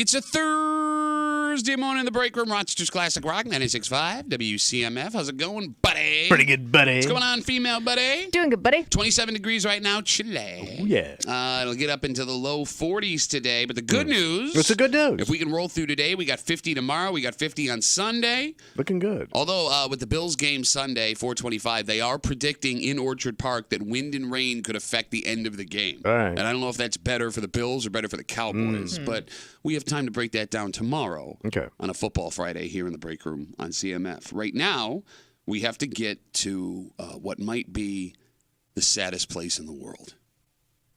It's a Thursday morning in the break room. Rochester's Classic Rock, 96.5, WCMF. How's it going, buddy? Pretty good, buddy. What's going on, female buddy? Doing good, buddy. 27 degrees right now, chilly. Oh, yeah. It'll get up into the low 40s today. But the good news. What's the good news? If we can roll through today, we got 50 tomorrow. We got 50 on Sunday. Looking good. Although with the Bills game Sunday, 4:25, they are predicting in Orchard Park that wind and rain could affect the end of the game. All right. And I don't know if that's better for the Bills or better for the Cowboys, but we have time to break that down tomorrow on a Football Friday here in the break room on CMF. Right now, we have to get to what might be the saddest place in the world.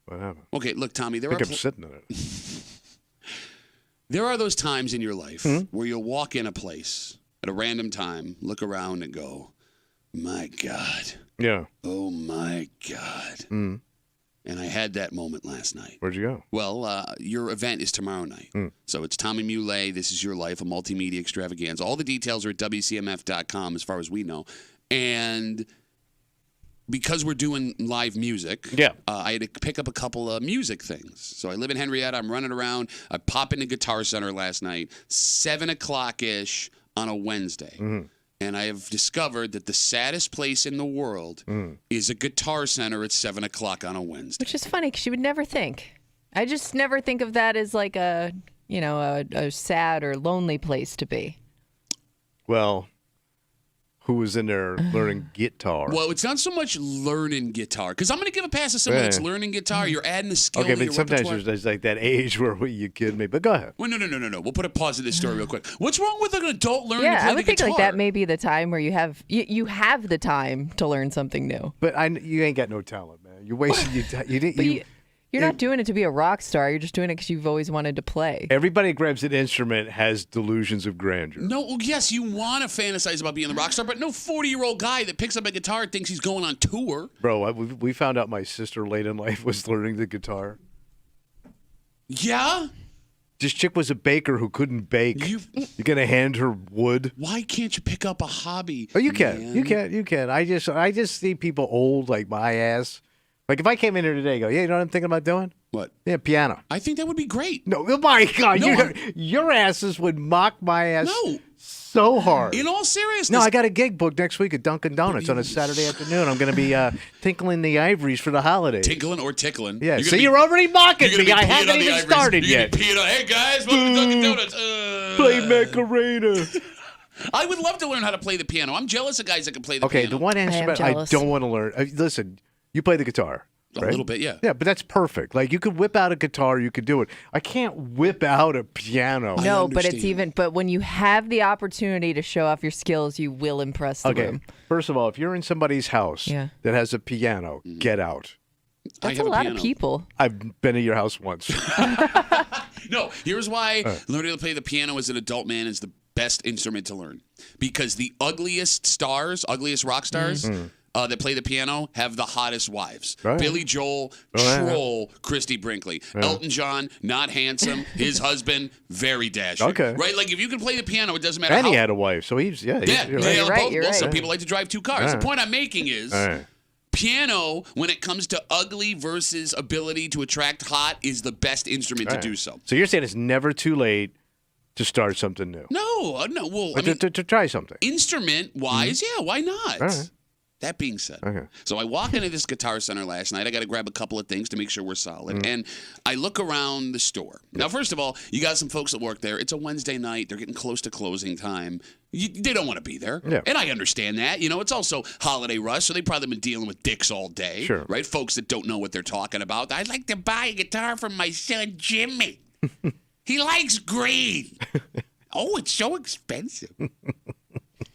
What happened? Okay, look, Tommy, I think I'm sitting in it. there are those times in your life where you'll walk in a place at a random time, look around and go, my God. Yeah. Oh, my God. And I had that moment last night. Where'd you go? Well, your event is tomorrow night. So it's Tommy Muley, This Is Your Life, a multimedia extravaganza. All the details are at WCMF.com as far as we know. And because we're doing live music, I had to pick up a couple of music things. So I live in Henrietta. I'm running around. I pop into Guitar Center last night, 7 o'clock-ish on a Wednesday. And I have discovered that the saddest place in the world is a Guitar Center at 7 o'clock on a Wednesday. Which is funny because you would never think. I just never think of that as like a sad or lonely place to be. Well, who was in there learning guitar? Well, it's not so much learning guitar, because I'm going to give a pass to someone that's learning guitar. You're adding the skill to your but sometimes repertoire. there's like that age where you kidding me. But go ahead. Well, no. We'll put a pause to this story real quick. What's wrong with an adult learning to play Yeah, I would the think guitar? like that may be the time where you have the time to learn something new. But you ain't got no talent, man. You're wasting your time. You're not doing it to be a rock star. You're just doing it because you've always wanted to play. Everybody who grabs an instrument has delusions of grandeur. No, well, yes, you want to fantasize about being the rock star, but no 40-year-old guy that picks up a guitar thinks he's going on tour. Bro, we found out my sister late in life was learning the guitar. Yeah? This chick was a baker who couldn't bake. You're going to hand her wood? Why can't you pick up a hobby? Oh, you can. You can. I just see people old like my ass. Like if I came in here today and go, yeah, you know what I'm thinking about doing? What? Yeah, piano. I think that would be great. No, oh my God. No, your asses would mock my ass No. so hard. In all seriousness. No, I got a gig booked next week at Dunkin' Donuts on a Saturday afternoon. I'm going to be tinkling the ivories for the holidays. Tinkling or tickling? Yeah, you're already mocking me. I haven't even started yet. Hey, guys, welcome to Dunkin' Donuts. Play Macarena. I would love to learn how to play the piano. I'm jealous of guys that can play the Okay, piano. the one instrument I don't want to learn. Listen, you play the guitar. A little bit, yeah. Yeah, but that's perfect. Like, you could whip out a guitar, you could do it. I can't whip out a piano. No, but when you have the opportunity to show off your skills, you will impress the room. First of all, if you're in somebody's house that has a piano, get out. That's a lot of people. I've been at your house once. No, here's why learning to play the piano as an adult man is the best instrument to learn. Because the ugliest rock stars, that play the piano have the hottest wives. Right. Billy Joel, troll, Christy Brinkley. Elton John, not handsome. His husband, very dashing. Okay. Right? Like, if you can play the piano, it doesn't matter And he had a wife, so he's, you're right. Some people like to drive 2 cars. The point I'm making is piano, when it comes to ugly versus ability to attract hot, is the best instrument to do so. So you're saying it's never too late to start something new? No. Well, to try something. Instrument-wise, yeah, why not? All right. That being said, so I walk into this Guitar Center last night. I got to grab a couple of things to make sure we're solid. And I look around the store. Now, first of all, you got some folks that work there. It's a Wednesday night. They're getting close to closing time. They don't want to be there. Yeah. And I understand that. You know, it's also holiday rush, so they've probably been dealing with dicks all day. Sure. Right? Folks that don't know what they're talking about. I'd like to buy a guitar from my son, Jimmy. He likes green. Oh, it's so expensive.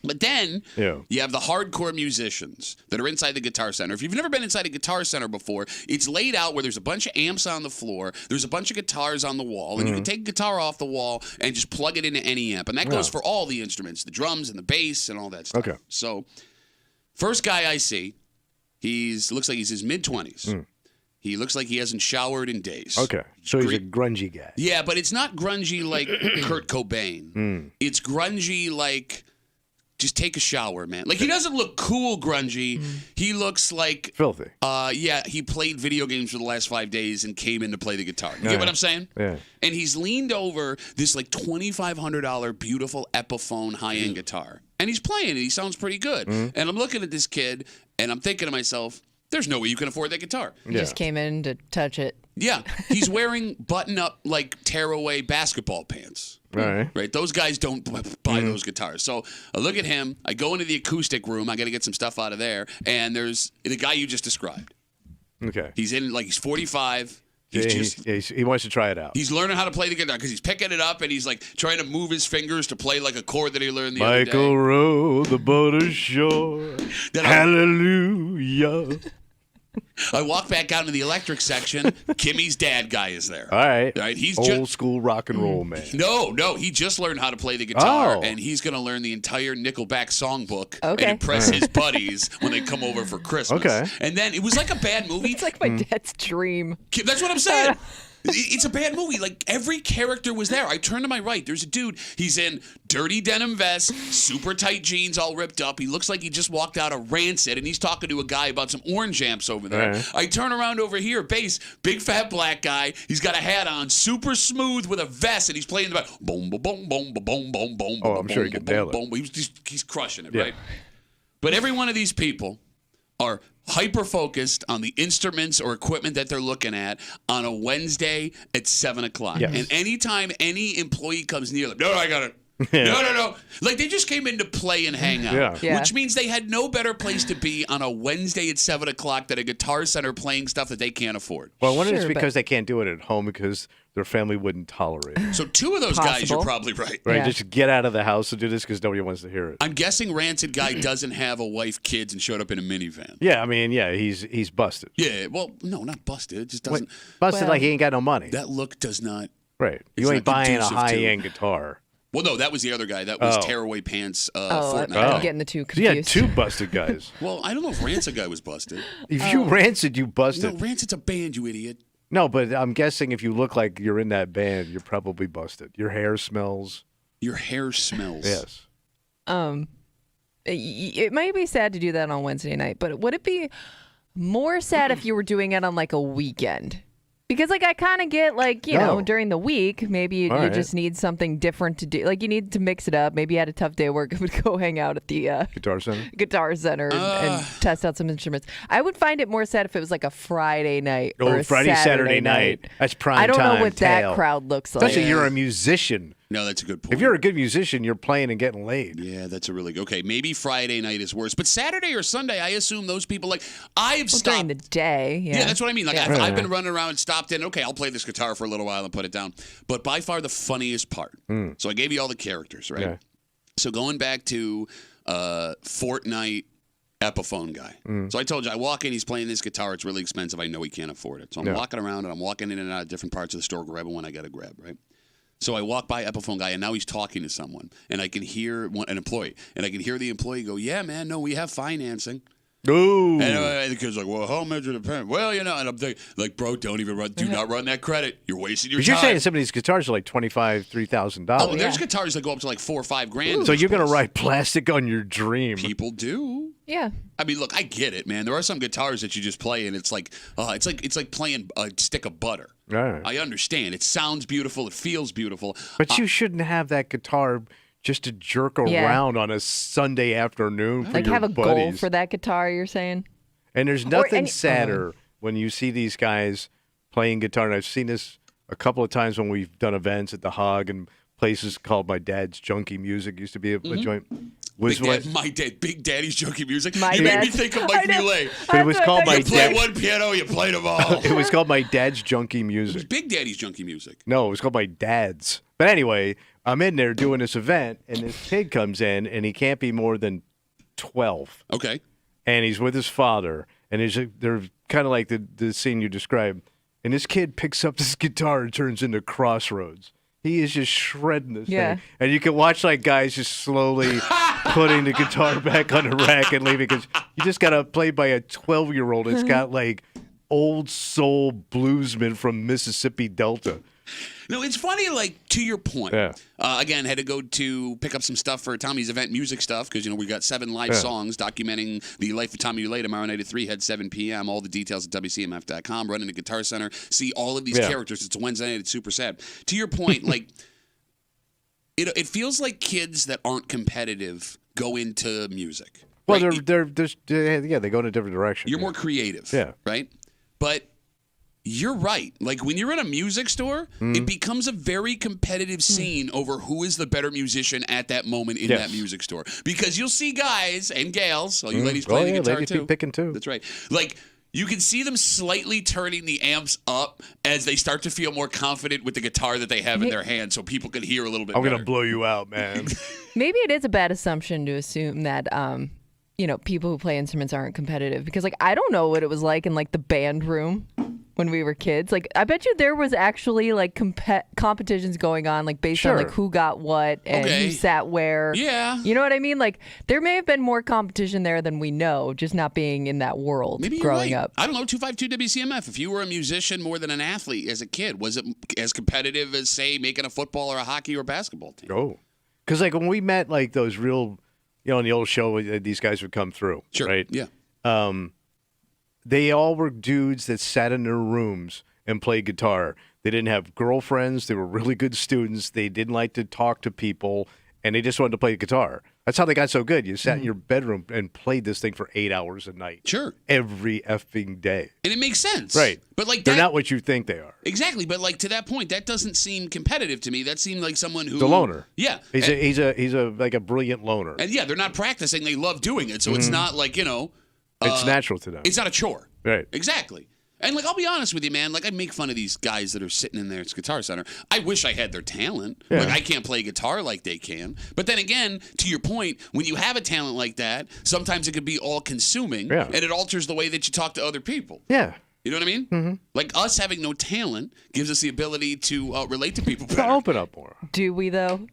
But then you have the hardcore musicians that are inside the Guitar Center. If you've never been inside a Guitar Center before, it's laid out where there's a bunch of amps on the floor, there's a bunch of guitars on the wall, and you can take a guitar off the wall and just plug it into any amp. And that goes for all the instruments, the drums and the bass and all that stuff. Okay. So, first guy I see, looks like he's his mid-20s. He looks like he hasn't showered in days. Okay. So he's a grungy guy. Yeah, but it's not grungy like Kurt Cobain. It's grungy like just take a shower, man. Like, he doesn't look cool grungy. He looks like filthy. Yeah, he played video games for the last 5 days and came in to play the guitar. You get what I'm saying? Yeah. And he's leaned over this like $2,500 beautiful Epiphone high-end guitar. And he's playing it. He sounds pretty good. And I'm looking at this kid, and I'm thinking to myself, there's no way you can afford that guitar. He just came in to touch it. Yeah, he's wearing button-up, like, tear-away basketball pants. Right? Those guys don't buy those guitars. So I look at him. I go into the acoustic room. I got to get some stuff out of there. And there's the guy you just described. Okay. He's in, like, he's 45. He wants to try it out. He's learning how to play the guitar because he's picking it up and he's, like, trying to move his fingers to play, like, a chord that he learned the other day. Michael rode the boat ashore. Hallelujah. I walk back out into the electric section. Kimmy's dad guy is there. All right. He's old school rock and roll man. No, he just learned how to play the guitar, and he's going to learn the entire Nickelback songbook and impress his buddies when they come over for Christmas. Okay. And then it was like a bad movie. It's like my dad's dream. That's what I'm saying. It's a bad movie. Like, every character was there. I turn to my right. There's a dude. He's in dirty denim vest, super tight jeans, all ripped up. He looks like he just walked out of Rancid, and he's talking to a guy about some orange amps over there. Right. I turn around over here. Bass, big fat black guy. He's got a hat on, super smooth with a vest, and he's playing the boom, boom, boom, boom, boom, boom, boom. Oh, I'm sure he can nail it. He's crushing it, right? But every one of these people are hyper-focused on the instruments or equipment that they're looking at on a Wednesday at 7 o'clock. Yes. And anytime any employee comes near them, no, I got it. No. Like, they just came in to play and hang out. Yeah. Which means they had no better place to be on a Wednesday at 7 o'clock than a Guitar Center playing stuff that they can't afford. Well, one is because they can't do it at home because their family wouldn't tolerate it. So two of those guys, you're probably right. Right, Yeah. just get out of the house and do this because nobody wants to hear it. I'm guessing Rancid guy doesn't have a wife, kids, and showed up in a minivan. Yeah, I mean, he's busted. Yeah, well, no, not busted. It just doesn't. Busted like he ain't got no money. That look does not. Right. It's You ain't not buying a conducive to- high-end guitar. Well, no, that was the other guy. That was Tearaway Pants Fortnite. I'm getting the two So you had confused. two busted guys. Well, I don't know if Rancid guy was busted. If you Rancid, you busted. No, Rancid's a band, you idiot. No, but I'm guessing if you look like you're in that band, you're probably busted. Your hair smells. Your hair smells. Yes. It might be sad to do that on Wednesday night, but would it be more sad if you were doing it on like a weekend? Because, like, I kind of get, like, you know, during the week, maybe you just need something different to do. Like, you need to mix it up. Maybe you had a tough day at work and would go hang out at the Guitar Center and test out some instruments. I would find it more sad if it was like a Friday night or a Friday, Saturday night. That's prime time. I don't know what tail. that crowd looks like. Especially you're a musician. No, that's a good point. If you're a good musician, you're playing and getting laid. Yeah, that's a really good. Okay, maybe Friday night is worse, but Saturday or Sunday, I assume those people I've stopped during the day. Yeah, that's what I mean. Like I've been running around and stopped in. Okay, I'll play this guitar for a little while and put it down. But by far the funniest part. So I gave you all the characters, right? Yeah. So going back to Fortnite Epiphone guy. So I told you, I walk in, he's playing this guitar. It's really expensive. I know he can't afford it. So I'm walking around and I'm walking in and out of different parts of the store, grabbing one I got to grab, right? So I walk by Epiphone guy, and now he's talking to someone, and I can hear an employee, and I can hear the employee go, "Yeah, man, no, we have financing." Ooh. And the kid's like, "Well, how much it depend?" Well, you know, and I'm thinking, like, bro, do not run that credit. You're wasting your time. You're saying some of these guitars are like $3,000. Oh, there's guitars that go up to like $4,000 or $5,000. So you're gonna write plastic on your dream? People do. Yeah. I mean, look, I get it, man. There are some guitars that you just play, and it's like playing a stick of butter. Right. I understand. It sounds beautiful. It feels beautiful. But you shouldn't have that guitar just to jerk around on a Sunday afternoon for like your have a buddies. goal for that guitar, you're saying? And there's nothing sadder when you see these guys playing guitar. And I've seen this a couple of times when we've done events at the Hog and places called My Dad's Junkie Music used to be a joint. Big Daddy's Junkie Music. You made me think of Mike Muley. But it was called My You play Dad. one piano, you play them all. It was called My Dad's Junkie It was Music. Big Daddy's Junkie Music. No, it was called My Dad's. But anyway, I'm in there doing this event, and this kid comes in, and he can't be more than 12. Okay. And he's with his father, and they're kind of like the scene you described. And this kid picks up this guitar and turns into Crossroads. He is just shredding this thing. And you can watch like guys just slowly putting the guitar back on the rack and leaving because you just got to play by a 12-year-old. It's got like old soul bluesmen from Mississippi Delta. No, it's funny, like, to your point. Yeah. Again, had to go to pick up some stuff for Tommy's event, music stuff, because, we got 7 live songs documenting the life of Tommy Ulay tomorrow night at 3, at 7 p.m. All the details at WCMF.com. Run into Guitar Center. See all of these characters. It's a Wednesday night. It's super sad. To your point, like, it feels like kids that aren't competitive go into music. Well, right? they go in a different direction. You're more creative. Yeah. Right? But you're right. Like, when you're in a music store, it becomes a very competitive scene over who is the better musician at that moment in that music store. Because you'll see guys and gals, you ladies play the guitar ladies too. be picking too. That's right. Like, you can see them slightly turning the amps up as they start to feel more confident with the guitar that they have in their hand, so people can hear a little bit better. I'm going to blow you out, man. Maybe it is a bad assumption to assume that people who play instruments aren't competitive, because like I don't know what it was like in like the band room when we were kids. Like I bet you there was actually like competitions going on, like based on like who got what and who sat where. Yeah. You know what I mean? Like there may have been more competition there than we know, just not being in that world. Maybe growing you're right. up. I don't know, 252 WCMF. If you were a musician more than an athlete as a kid, was it as competitive as, say, making a football or a hockey or basketball team? Oh. Because like when we met like those real, in the old show, these guys would come through. Sure. Right? Yeah. They all were dudes that sat in their rooms and played guitar. They didn't have girlfriends. They were really good students. They didn't like to talk to people, and they just wanted to play the guitar. That's how they got so good. You sat in your bedroom and played this thing for 8 hours a night. Sure. Every effing day. And it makes sense. Right. But like they're not what you think they are. Exactly. But like to that point, that doesn't seem competitive to me. That seemed like someone who... The loner. Yeah. He's a like a brilliant loner. And yeah, they're not practicing. They love doing it. So it's not like, it's natural to them. It's not a chore. Right. Exactly. And like, I'll be honest with you, man. Like, I make fun of these guys that are sitting in there at Guitar Center. I wish I had their talent. Yeah. Like, I can't play guitar like they can. But then again, to your point, when you have a talent like that, sometimes it can be all-consuming, and it alters the way that you talk to other people. Yeah. You know what I mean? Mm-hmm. Like, us having no talent gives us the ability to relate to people better. Open up more. Do we, though?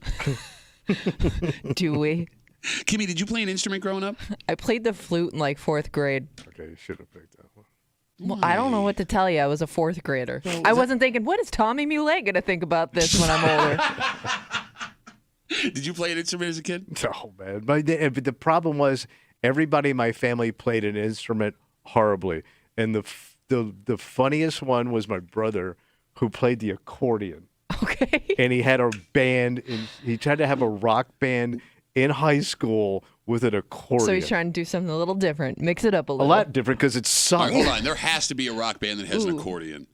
Do we? Kimmy, did you play an instrument growing up? I played the flute in like 4th grade. Okay, you should have picked that one. Well, I don't know what to tell you. I was a 4th grader. I wasn't thinking, what is Tommy Muley going to think about this when I'm older? Did you play an instrument as a kid? Oh, man. But the problem was everybody in my family played an instrument horribly. And the funniest one was my brother, who played the accordion. Okay. And he had a band. He tried to have a rock band in high school with an accordion. So he's trying to do something a little different. Mix it up a little. A lot different because it sucks. All right, hold on. There has to be a rock band that has an accordion.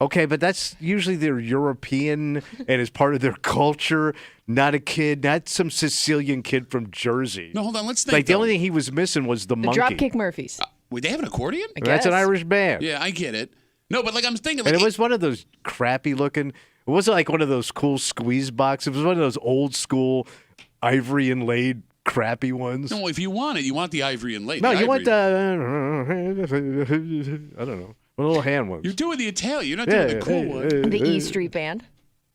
Okay, but that's usually they're European and is part of their culture. Not a kid, not some Sicilian kid from Jersey. No, hold on. Let's think. Like the only thing he was missing was the monkey. Dropkick Murphys. Would they have an accordion? That's an Irish band. Yeah, I get it. No, but like I'm thinking, like, and it was one of those crappy looking. It wasn't like one of those cool squeeze boxes. It was one of those old school ivory inlaid crappy ones. No, if you want it, you want the ivory inlaid. No, you want the I don't know, the little hand ones. You're doing the Italian. You're not doing the cool one. The E Street Band.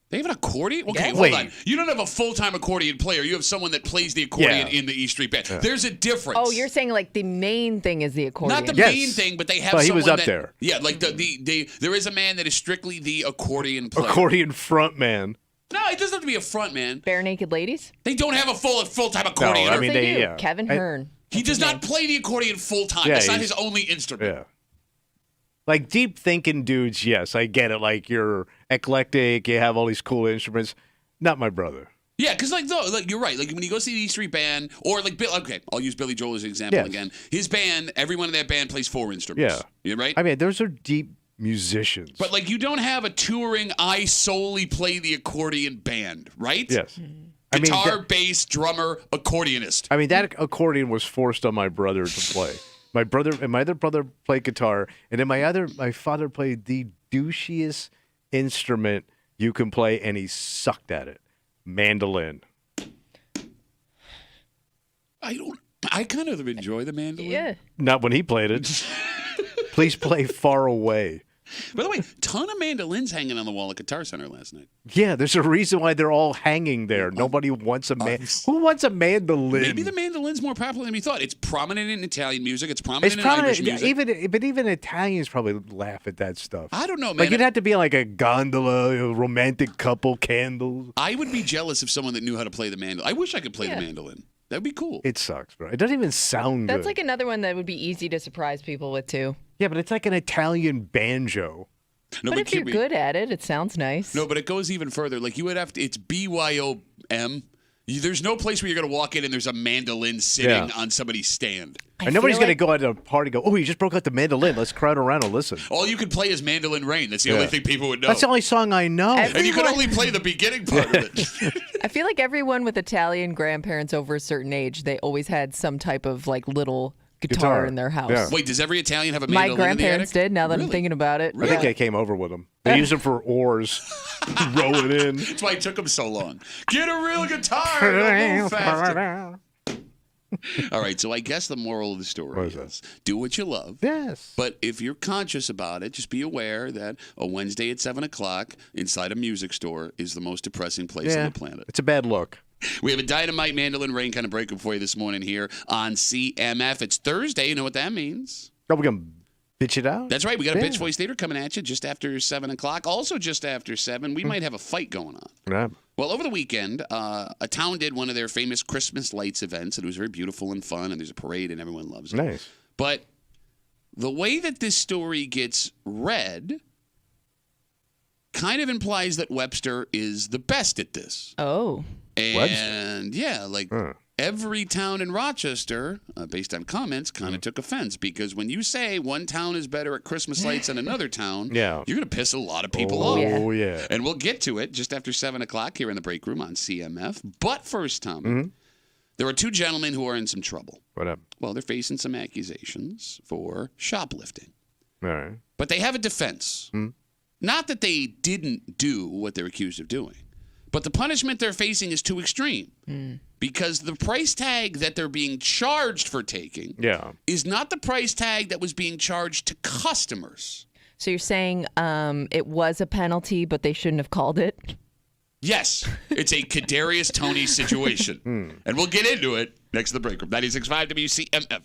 They have an accordion? Okay, Yes. hold on. You don't have a full-time accordion player. You have someone that plays the accordion in the E Street Band. Yeah. There's a difference. Oh, you're saying like the main thing is the accordion. Not the main thing, but they have someone he was up that, there. Yeah, like there is a man that is strictly the accordion player. Accordion front man. No, it doesn't have to be a front man. Bare Naked Ladies? They don't have a full-time accordion. No, I mean, they do. Yeah. Kevin Hearn. He does not play the accordion full-time. Yeah, That's not his only instrument. Yeah. Like deep thinking dudes, yes, I get it. Like you're eclectic, you have all these cool instruments. Not my brother. Yeah, because like you're right. Like when you go see the E Street Band, or like okay, I'll use Billy Joel as an example again. His band, everyone in that band plays 4 instruments. Yeah, you right? I mean, those are deep musicians. But like you don't have a touring, I solely play the accordion band, right? Yes. Guitar, bass, drummer, accordionist. I mean, that accordion was forced on my brother to play. My other brother played guitar, and then my father played the douchiest instrument you can play, and he sucked at it. Mandolin. I kind of enjoy the mandolin. Yeah. Not when he played it. Please play Far Away. By the way, ton of mandolins hanging on the wall at Guitar Center last night. Yeah, there's a reason why they're all hanging there. Nobody wants a Who wants a mandolin? Maybe the mandolin's more popular than we thought. It's prominent in Italian music. It's prominent in Irish music. But even Italians probably laugh at that stuff. I don't know, man. Like you'd have to be like a gondola, a romantic couple, candles. I would be jealous of someone that knew how to play the mandolin. I wish I could play the mandolin. That'd be cool. It sucks, bro. It doesn't even sound good. That's like another one that would be easy to surprise people with, too. Yeah, but it's like an Italian banjo. No, but if you're good at it, it sounds nice. No, but it goes even further. Like you would have to, it's BYOM. There's no place where you're going to walk in and there's a mandolin sitting on somebody's stand. And nobody's going to go at a party and go, oh, you just broke out the mandolin. Let's crowd around and listen. All you could play is Mandolin Rain. That's the only thing people would know. That's the only song I know. And you could only play the beginning part of it. I feel like everyone with Italian grandparents over a certain age, they always had some type of like little guitar in their house. Yeah. Wait, does every Italian have a mandolin? My grandparents did, now that I'm thinking about it. I think they came over with them. They use them for oars. Roll it in. That's why it took them so long. Get a real guitar and move faster. All right, so I guess the moral of the story is do what you love. Yes. But if you're conscious about it, just be aware that a Wednesday at 7 o'clock inside a music store is the most depressing place on the planet. It's a bad look. We have a Dynamite Mandolin Rain kind of break for you this morning here on CMF. It's Thursday. You know what that means? Are we going to bitch it out? That's right. We got a Bitch Voice Theater coming at you just after 7 o'clock. Also just after 7, we might have a fight going on. Yeah. Well, over the weekend, a town did one of their famous Christmas lights events, and it was very beautiful and fun, and there's a parade, and everyone loves it. Nice. But the way that this story gets read kind of implies that Webster is the best at this. Oh. And, every town in Rochester, based on comments, kind of took offense because when you say one town is better at Christmas lights than another town, you're going to piss a lot of people off. Oh, yeah. And we'll get to it just after 7 o'clock here in the break room on CMF. But first, Tommy, there are two gentlemen who are in some trouble. What up? Well, they're facing some accusations for shoplifting. All right. But they have a defense. Not that they didn't do what they're accused of doing. But the punishment they're facing is too extreme because the price tag that they're being charged for taking is not the price tag that was being charged to customers. So you're saying it was a penalty, but they shouldn't have called it? Yes. It's a Kadarius Toney situation. And we'll get into it next to the break room. 96.5 WCMF.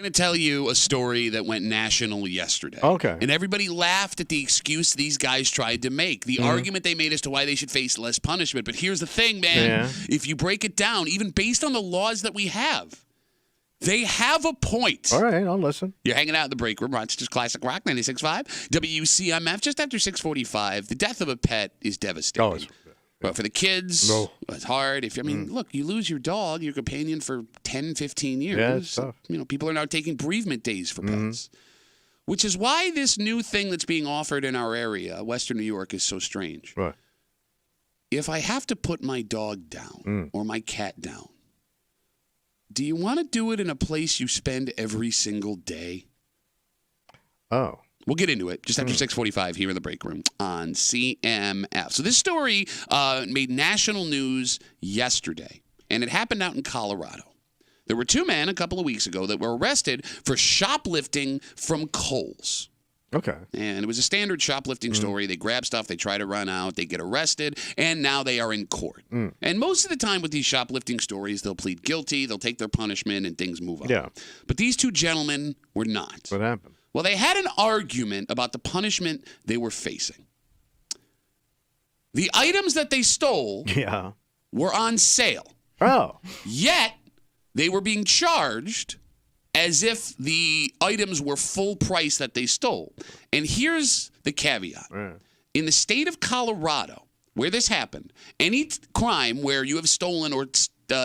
I'm going to tell you a story that went national yesterday. Okay. And everybody laughed at the excuse these guys tried to make, the argument they made as to why they should face less punishment. But here's the thing, man. Yeah. If you break it down, even based on the laws that we have, they have a point. All right, I'll listen. You're hanging out in the break room, Rochester's Classic Rock 96.5, WCMF, just after 6:45. The death of a pet is devastating. But for the kids, it's hard. Look, you lose your dog, your companion, for 10, 15 years. Yeah, it's tough. People are now taking bereavement days for pets, which is why this new thing that's being offered in our area, Western New York, is so strange. Right. If I have to put my dog down or my cat down, do you want to do it in a place you spend every single day? Oh. We'll get into it just after 6:45 here in the break room on CMF. So this story made national news yesterday, and it happened out in Colorado. There were two men a couple of weeks ago that were arrested for shoplifting from Kohl's. Okay. And it was a standard shoplifting story. They grab stuff, they try to run out, they get arrested, and now they are in court. And most of the time with these shoplifting stories, they'll plead guilty, they'll take their punishment, and things move on. Yeah. But these two gentlemen were not. What happened? Well, they had an argument about the punishment they were facing. The items that they stole were on sale. Oh. Yet, they were being charged as if the items were full price that they stole. And here's the caveat. In the state of Colorado, where this happened, any crime where you have stolen or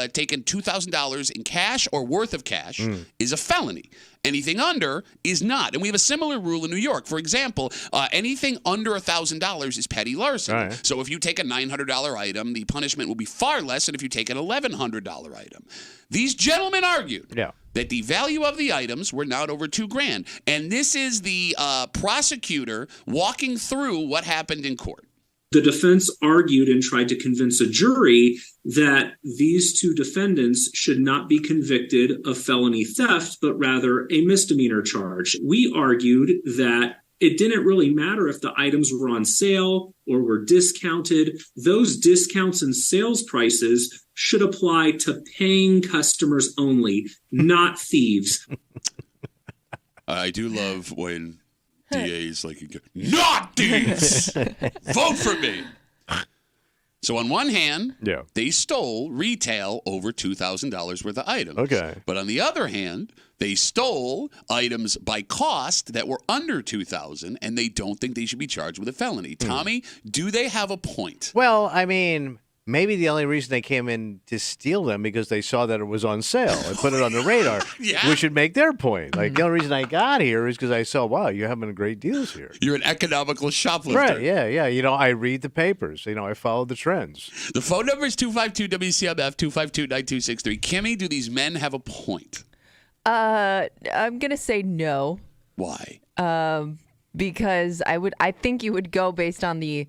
taken $2,000 in cash or worth of cash is a felony. Anything under is not. And we have a similar rule in New York. For example, anything under $1,000 is petty larceny. Right. So if you take a $900 item, the punishment will be far less than if you take an $1,100 item. These gentlemen argued that the value of the items were not over $2,000. And this is the prosecutor walking through what happened in court. The defense argued and tried to convince a jury that these two defendants should not be convicted of felony theft, but rather a misdemeanor charge. We argued that it didn't really matter if the items were on sale or were discounted. Those discounts and sales prices should apply to paying customers only, not thieves. I do love when DA's like, not thieves! Vote for me! So on one hand, they stole retail over $2,000 worth of items. Okay. But on the other hand, they stole items by cost that were under $2,000, and they don't think they should be charged with a felony. Tommy, do they have a point? Well, I mean, maybe the only reason they came in to steal them because they saw that it was on sale and put it on the radar. Which should make their point. Like, the only reason I got here is because I saw, wow, you're having great deals here. You're an economical shoplifter. Right, yeah. You know, I read the papers. You know, I follow the trends. The phone number is 252-WCMF, 252-9263. Kimmy, do these men have a point? I'm going to say no. Why? Because I think you would go based on the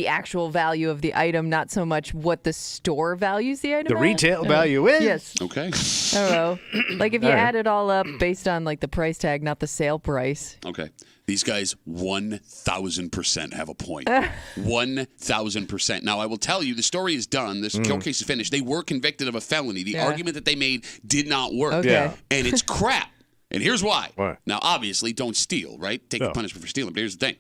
actual value of the item, not so much what the store values the item The at. retail value is? Yes. Okay. I don't know. Like if you add it all up based on like the price tag, not the sale price. Okay. These guys 1,000% have a point. 1,000%. Now, I will tell you, the story is done. This court case is finished. They were convicted of a felony. The argument that they made did not work. Okay. Yeah. And it's crap. And here's why. What? Now, obviously, don't steal, right? Take the punishment for stealing. But here's the thing.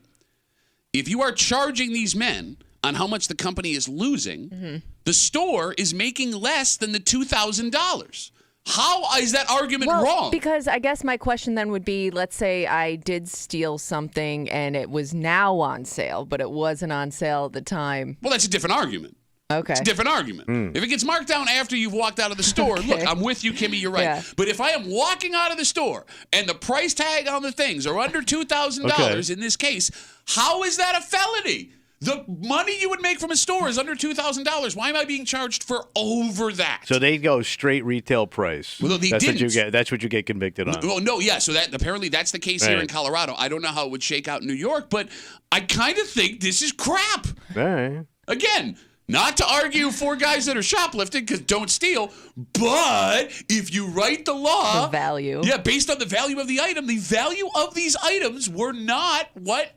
If you are charging these men on how much the company is losing, the store is making less than the $2,000. How is that argument wrong? Because I guess my question then would be, let's say I did steal something and it was now on sale, but it wasn't on sale at the time. Well, that's a different argument. Okay. It's a different argument. If it gets marked down after you've walked out of the store, look, I'm with you, Kimmy, you're right. Yeah. But if I am walking out of the store and the price tag on the things are under $2,000 in this case, how is that a felony? The money you would make from a store is under $2,000. Why am I being charged for over that? So they go straight retail price. Well, they that's didn't. What you get. That's what you get convicted on. Well, no, yeah. So that apparently that's the case here in Colorado. I don't know how it would shake out in New York, but I kind of think this is crap. All right. Again, not to argue for guys that are shoplifting because don't steal, but if you write the law, the value, based on the value of the item, the value of these items were not what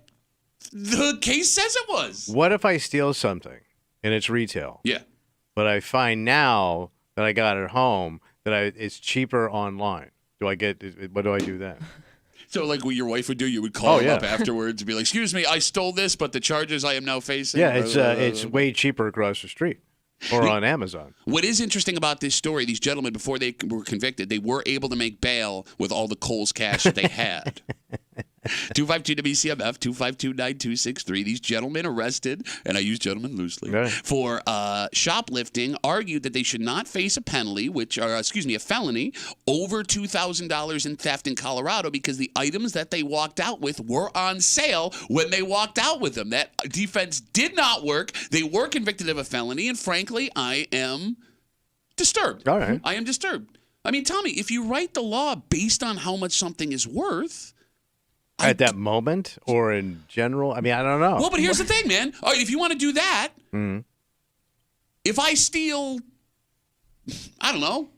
the case says it was. What if I steal something and it's retail? Yeah. But I find now that I got it home that it's cheaper online. What do I do then? So, like what your wife would do, you would call him up afterwards and be like, "Excuse me, I stole this, but the charges I am now facing." Yeah, it's way cheaper across the street or on Amazon. What is interesting about this story, these gentlemen, before they were convicted, they were able to make bail with all the Kohl's cash that they had. 252-WCMF, 252-9263. These gentlemen arrested, and I use gentlemen loosely, for shoplifting, argued that they should not face a penalty, a felony, over $2,000 in theft in Colorado because the items that they walked out with were on sale when they walked out with them. That defense did not work. They were convicted of a felony, and frankly, I am disturbed. All right. I am disturbed. I mean, Tommy, if you write the law based on how much something is worth... At that moment or in general? I mean, I don't know. Well, but here's the thing, man. All right, if you want to do that, if I steal, I don't know,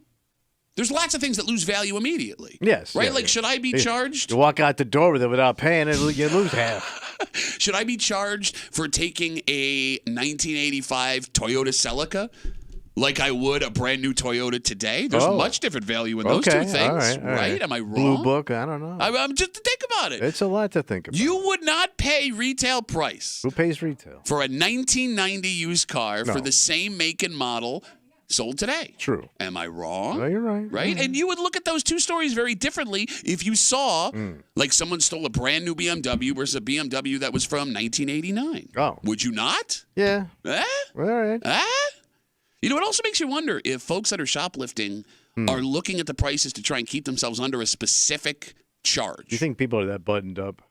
there's lots of things that lose value immediately. Yes. Right? Yeah, like, should I be charged? You walk out the door with it without paying it, you lose half. Should I be charged for taking a 1985 Toyota Celica? Like I would a brand new Toyota today. There's much different value in those two things, all right. Am I wrong? Blue book, I don't know. I'm just to think about it. It's a lot to think about. You would not pay retail price. Who pays retail? For a 1990 used car for the same make and model sold today. True. Am I wrong? No, you're right. Right? And you would look at those two stories very differently if you saw, like someone stole a brand new BMW versus a BMW that was from 1989. Oh. Would you not? Yeah. Eh? All right. You know, it also makes you wonder if folks that are shoplifting are looking at the prices to try and keep themselves under a specific charge. Do you think people are that buttoned up?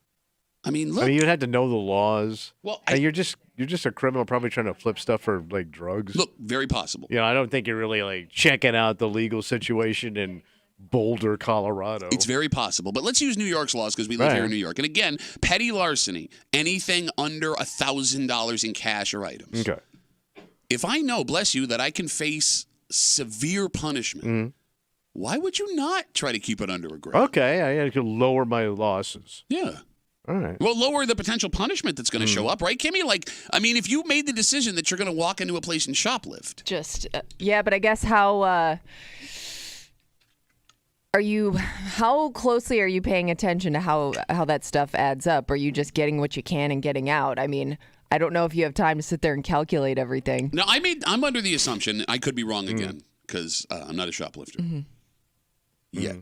I mean, look. You'd have to know the laws. Well, you're just a criminal probably trying to flip stuff for, like, drugs. Look, very possible. I don't think you're really, like, checking out the legal situation in Boulder, Colorado. It's very possible. But let's use New York's laws because we live here in New York. And again, petty larceny, anything under $1,000 in cash or items. Okay. If I know, bless you, that I can face severe punishment, why would you not try to keep it under a grade? Okay, I could lower my losses. Yeah. All right. Well, lower the potential punishment that's going to show up, right, Kimmy? If you made the decision that you're going to walk into a place and shoplift. But I guess how closely are you paying attention to how that stuff adds up? Are you just getting what you can and getting out? I mean, I don't know if you have time to sit there and calculate everything. No, I'm under the assumption, I could be wrong again, because I'm not a shoplifter yet,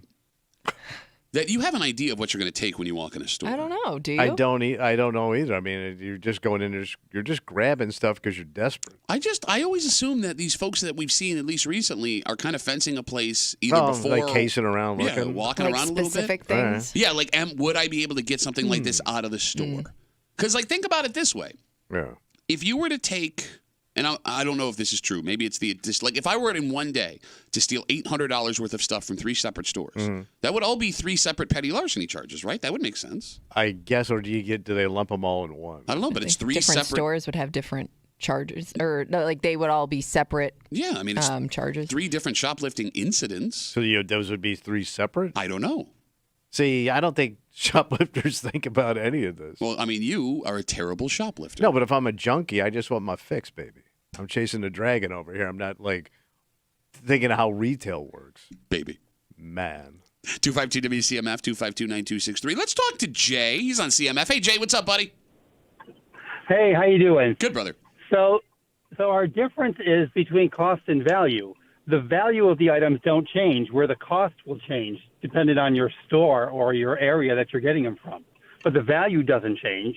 that you have an idea of what you're going to take when you walk in a store. I don't know. Do you? I don't know either. I mean, you're just going in there, you're just grabbing stuff because you're desperate. I always assume that these folks that we've seen, at least recently, are kind of fencing a place either before. Like casing around, looking. Walking around a little bit. Specific things. Yeah, like, would I be able to get something like this out of the store? Because, think about it this way. Yeah. If you were to take, and I don't know if this is true, maybe it's if I were in one day to steal $800 worth of stuff from 3 separate stores, that would all be 3 separate petty larceny charges, right? That would make sense. I guess, or do they lump them all in one? I don't know, but it's 3 different separate stores would have different charges, or no, like they would all be separate. Yeah, I mean, it's charges. 3 different shoplifting incidents. So those would be 3 separate? I don't know. See, I don't think shoplifters think about any of this. Well, I mean, you are a terrible shoplifter. No, but if I'm a junkie, I just want my fix, baby. I'm chasing the dragon over here. I'm not, thinking of how retail works. Baby. Man. 252-WCMF, 252-9263. Let's talk to Jay. He's on CMF. Hey, Jay, what's up, buddy? Hey, how you doing? Good, brother. So our difference is between cost and value. The value of the items don't change, where the cost will change, depending on your store or your area that you're getting them from. But the value doesn't change.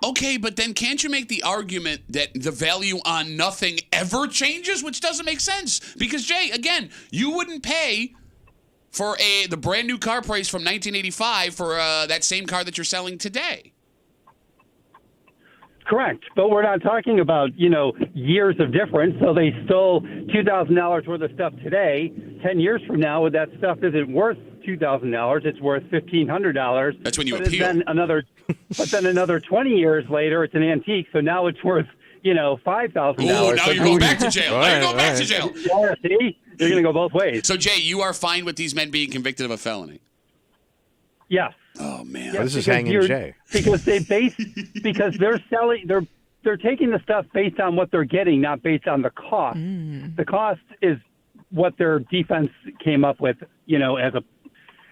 Okay, but then can't you make the argument that the value on nothing ever changes, which doesn't make sense? Because, Jay, again, you wouldn't pay for the brand new car price from 1985 for that same car that you're selling today. Correct, but we're not talking about, years of difference. So they stole $2,000 worth of stuff today. 10 years from now, that stuff isn't worth $2,000. It's worth $1,500. That's when you appeal. But then another 20 years later, it's an antique. So now it's worth, $5,000. Oh, now you're going back to jail. Now you're going back to jail. Yeah, see? You're going to go both ways. So, Jay, you are fine with these men being convicted of a felony? Yes. Oh, man. Yes, this is hanging Jay. Because because they're selling, they're taking the stuff based on what they're getting, not based on the cost. The cost is what their defense came up with, as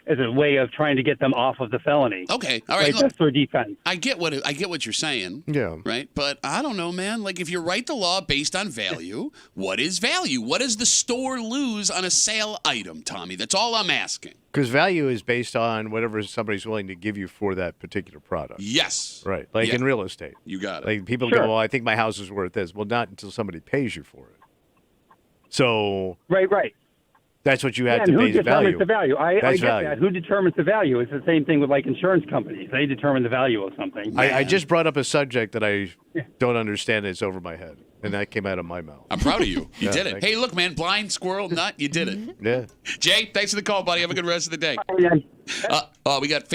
as a way of trying to get them off of the felony. Okay, all right. Look, that's their defense. I get what you're saying. Yeah. Right, but I don't know, man. Like, if you write the law based on value, what is value? What does the store lose on a sale item, Tommy? That's all I'm asking. Because value is based on whatever somebody's willing to give you for that particular product. Yes. Right. Like in real estate. You got it. Like people go, well, I think my house is worth this. Well, not until somebody pays you for it. So. Right. That's what you have to base value. Who determines the value? I get value. that. Who determines the value? It's the same thing with like insurance companies. They determine the value of something. I just brought up a subject that I don't understand. It's over my head. And that came out of my mouth. I'm proud of you. You did it. Hey, look, man, blind squirrel nut, you did it. Yeah. Jay, thanks for the call, buddy. Have a good rest of the day. We got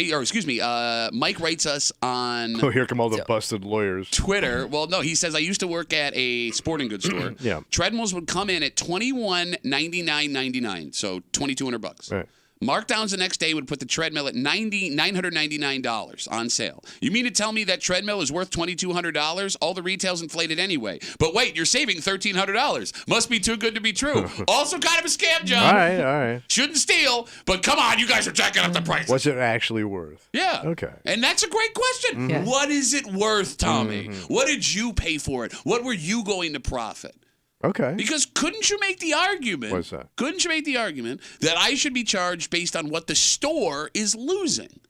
Mike writes us on. Oh, here come all the busted lawyers. Twitter. Well, no, he says I used to work at a sporting goods store. Yeah. Treadmills would come in at $21.99.99, so $2,200. Right. Markdowns the next day would put the treadmill at $999 on sale. You mean to tell me that treadmill is worth $2,200? All the retail's inflated anyway. But wait, you're saving $1,300. Must be too good to be true. Also kind of a scam job. All right. Shouldn't steal, but come on, you guys are jacking up the price. What's it actually worth? Yeah. Okay. And that's a great question. Mm-hmm. Yeah. What is it worth, Tommy? Mm-hmm. What did you pay for it? What were you going to profit? Okay. Because couldn't you make the argument? What's that? Couldn't you make the argument that I should be charged based on what the store is losing?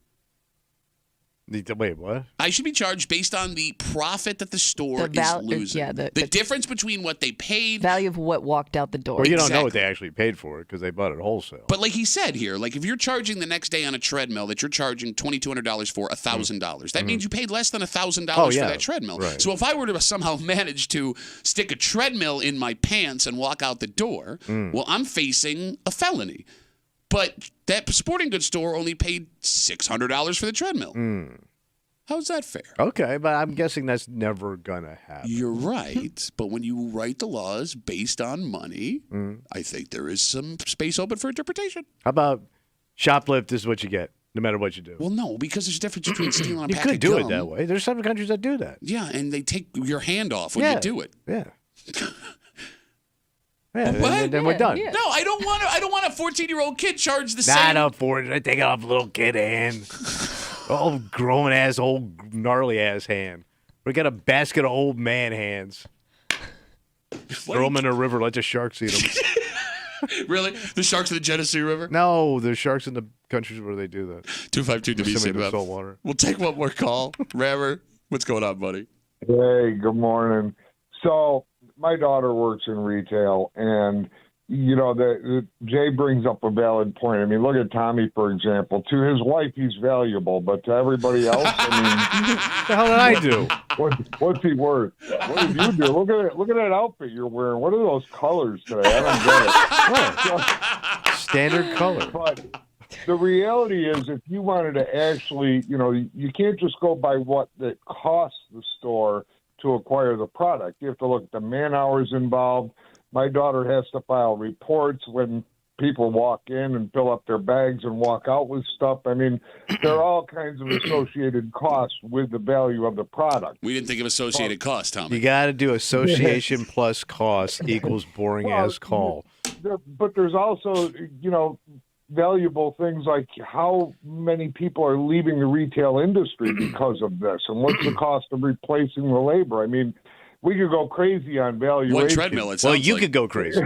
Wait, what? I should be charged based on the profit that the store is losing. Yeah, the difference between what they paid. Value of what walked out the door. Well, you don't know what they actually paid for it because they bought it wholesale. But like he said here, like if you're charging the next day on a treadmill that you're charging $2,200 for $1,000, that means you paid less than $1,000 for that treadmill. Right. So if I were to somehow manage to stick a treadmill in my pants and walk out the door, well, I'm facing a felony. But that sporting goods store only paid $600 for the treadmill. How's that fair? Okay, but I'm guessing that's never going to happen. You're right. But when you write the laws based on money, I think there is some space open for interpretation. How about shoplift is what you get, no matter what you do? Well, no, because there's a difference between stealing a you pack of could do gum. it that way. There's some countries that do that. Yeah, and they take your hand off when you do it. Yeah. What? Then we're done. Yeah. No, I don't want a 14-year-old kid charged the same. Not a 14. I take it off a little kid hand. Old grown ass, old gnarly ass hand. We got a basket of old man hands. Throw them in a river. Let the sharks eat them. Really? The sharks in the Genesee River? No, the sharks in the countries where they do that. 252 WCMF. Salt water. We'll take one more call. Rammer, what's going on, buddy? Hey, good morning. So my daughter works in retail, and you know, Jay brings up a valid point. I mean, look at Tommy, for example. To his wife, he's valuable, but to everybody else, I mean, what the hell did I do? What's he worth? What did you do? Look at that outfit you're wearing. What are those colors today? I don't get it. Standard color. But the reality is, if you wanted to actually, you know, you can't just go by what it costs the store to acquire the product. You have to look at the man hours involved. My daughter has to file reports when people walk in and fill up their bags and walk out with stuff. I mean, there are all kinds of associated costs with the value of the product. We didn't think of associated costs, Tommy. You got to do association plus cost equals boring ass call. But there's also, you know, valuable things like how many people are leaving the retail industry because of this, and what's the cost of replacing the labor. I mean, we could go crazy on valuation. One treadmill, it sounds well, you like. could go crazy.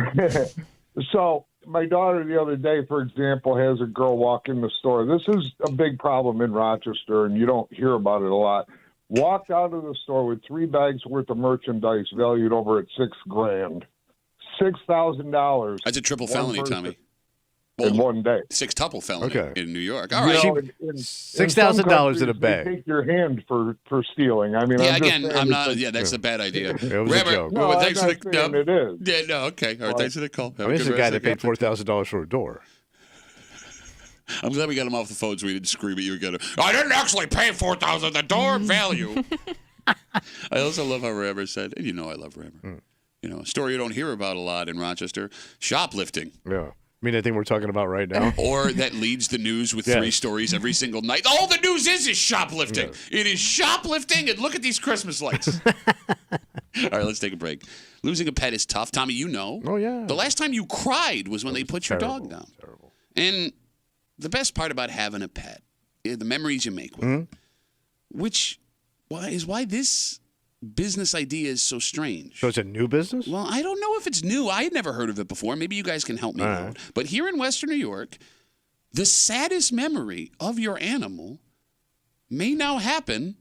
So my daughter the other day, for example, has a girl walk in the store. This is a big problem in Rochester, and you don't hear about it a lot. Walked out of the store with 3 bags worth of merchandise valued over at $6,000. $6,000. That's a triple felony, Tommy. In one day. 6-tuple felony in New York. All You right. know, $6,000 in a bag. They take your hand for stealing. I mean, I'm not. Yeah, that's a bad idea. It was a joke. No, I'm thanks not for the. saying it is. Yeah, no, okay. All right, thanks for the call. This is a guy that paid $4,000 for a door. I'm glad we got him off the phone so we didn't scream at you again. I didn't actually pay $4,000. The door value. I also love how Rammer said, and you know I love Rammer. You know, a story you don't hear about a lot in Rochester: shoplifting. Yeah. I mean, I think we're talking about right now. Or that leads the news with 3 stories every single night. All the news is shoplifting. Yeah. It is shoplifting, and look at these Christmas lights. All right, let's take a break. Losing a pet is tough. Tommy, you know. Oh, yeah. The last time you cried was when they put your dog down. Terrible. And the best part about having a pet is the memories you make with it, which is why this business idea is so strange. So it's a new business? Well, I don't know if it's new. I had never heard of it before. Maybe you guys can help me out. But here in Western New York, the saddest memory of your animal may now happen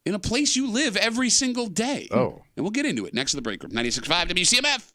in a place you live every single day. Oh. And we'll get into it next to the break room. 96.5 WCMF.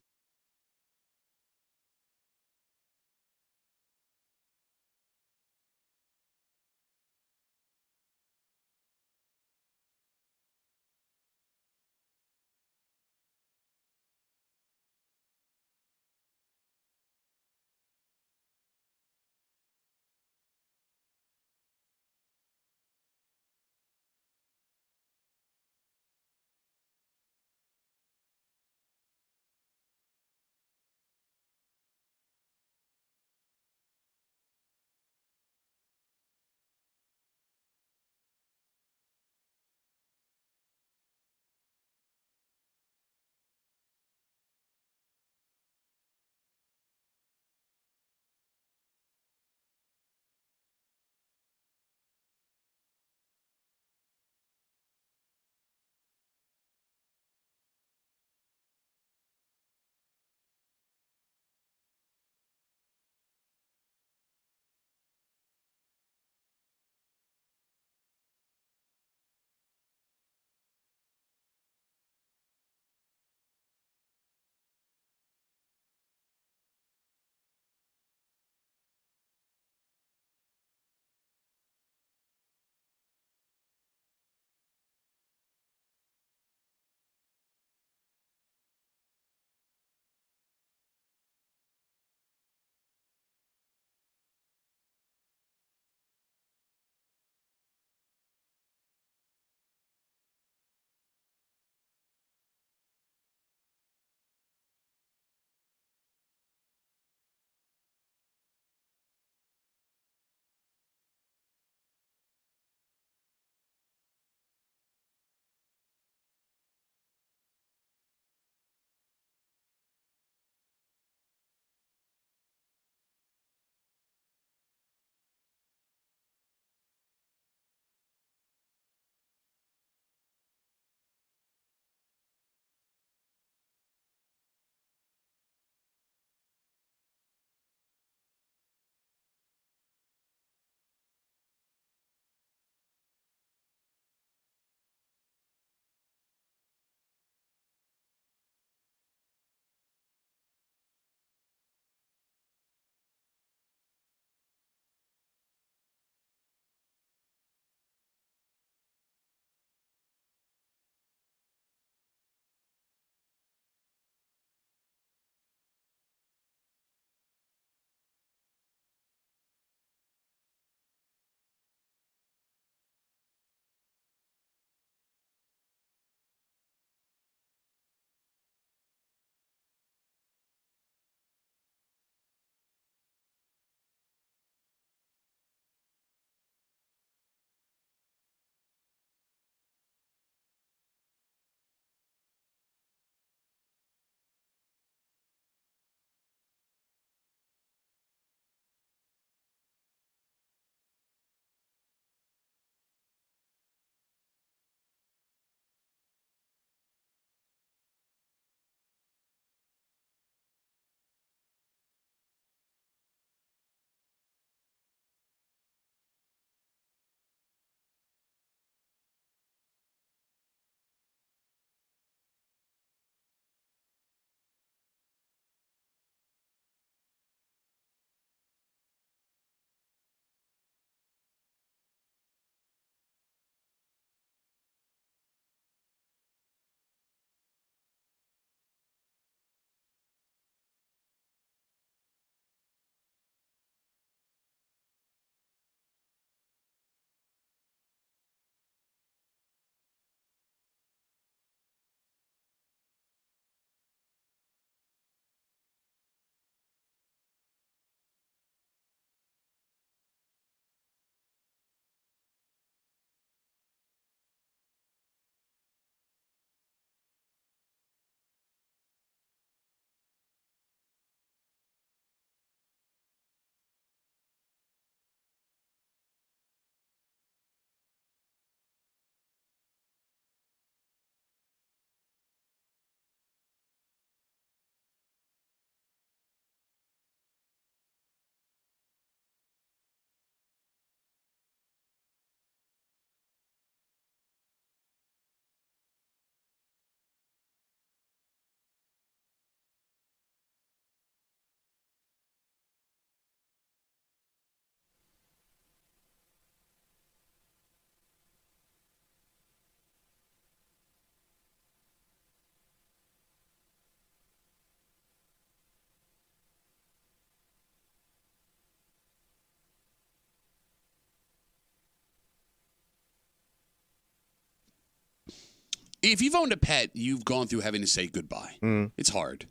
If you've owned a pet, you've gone through having to say goodbye. It's hard.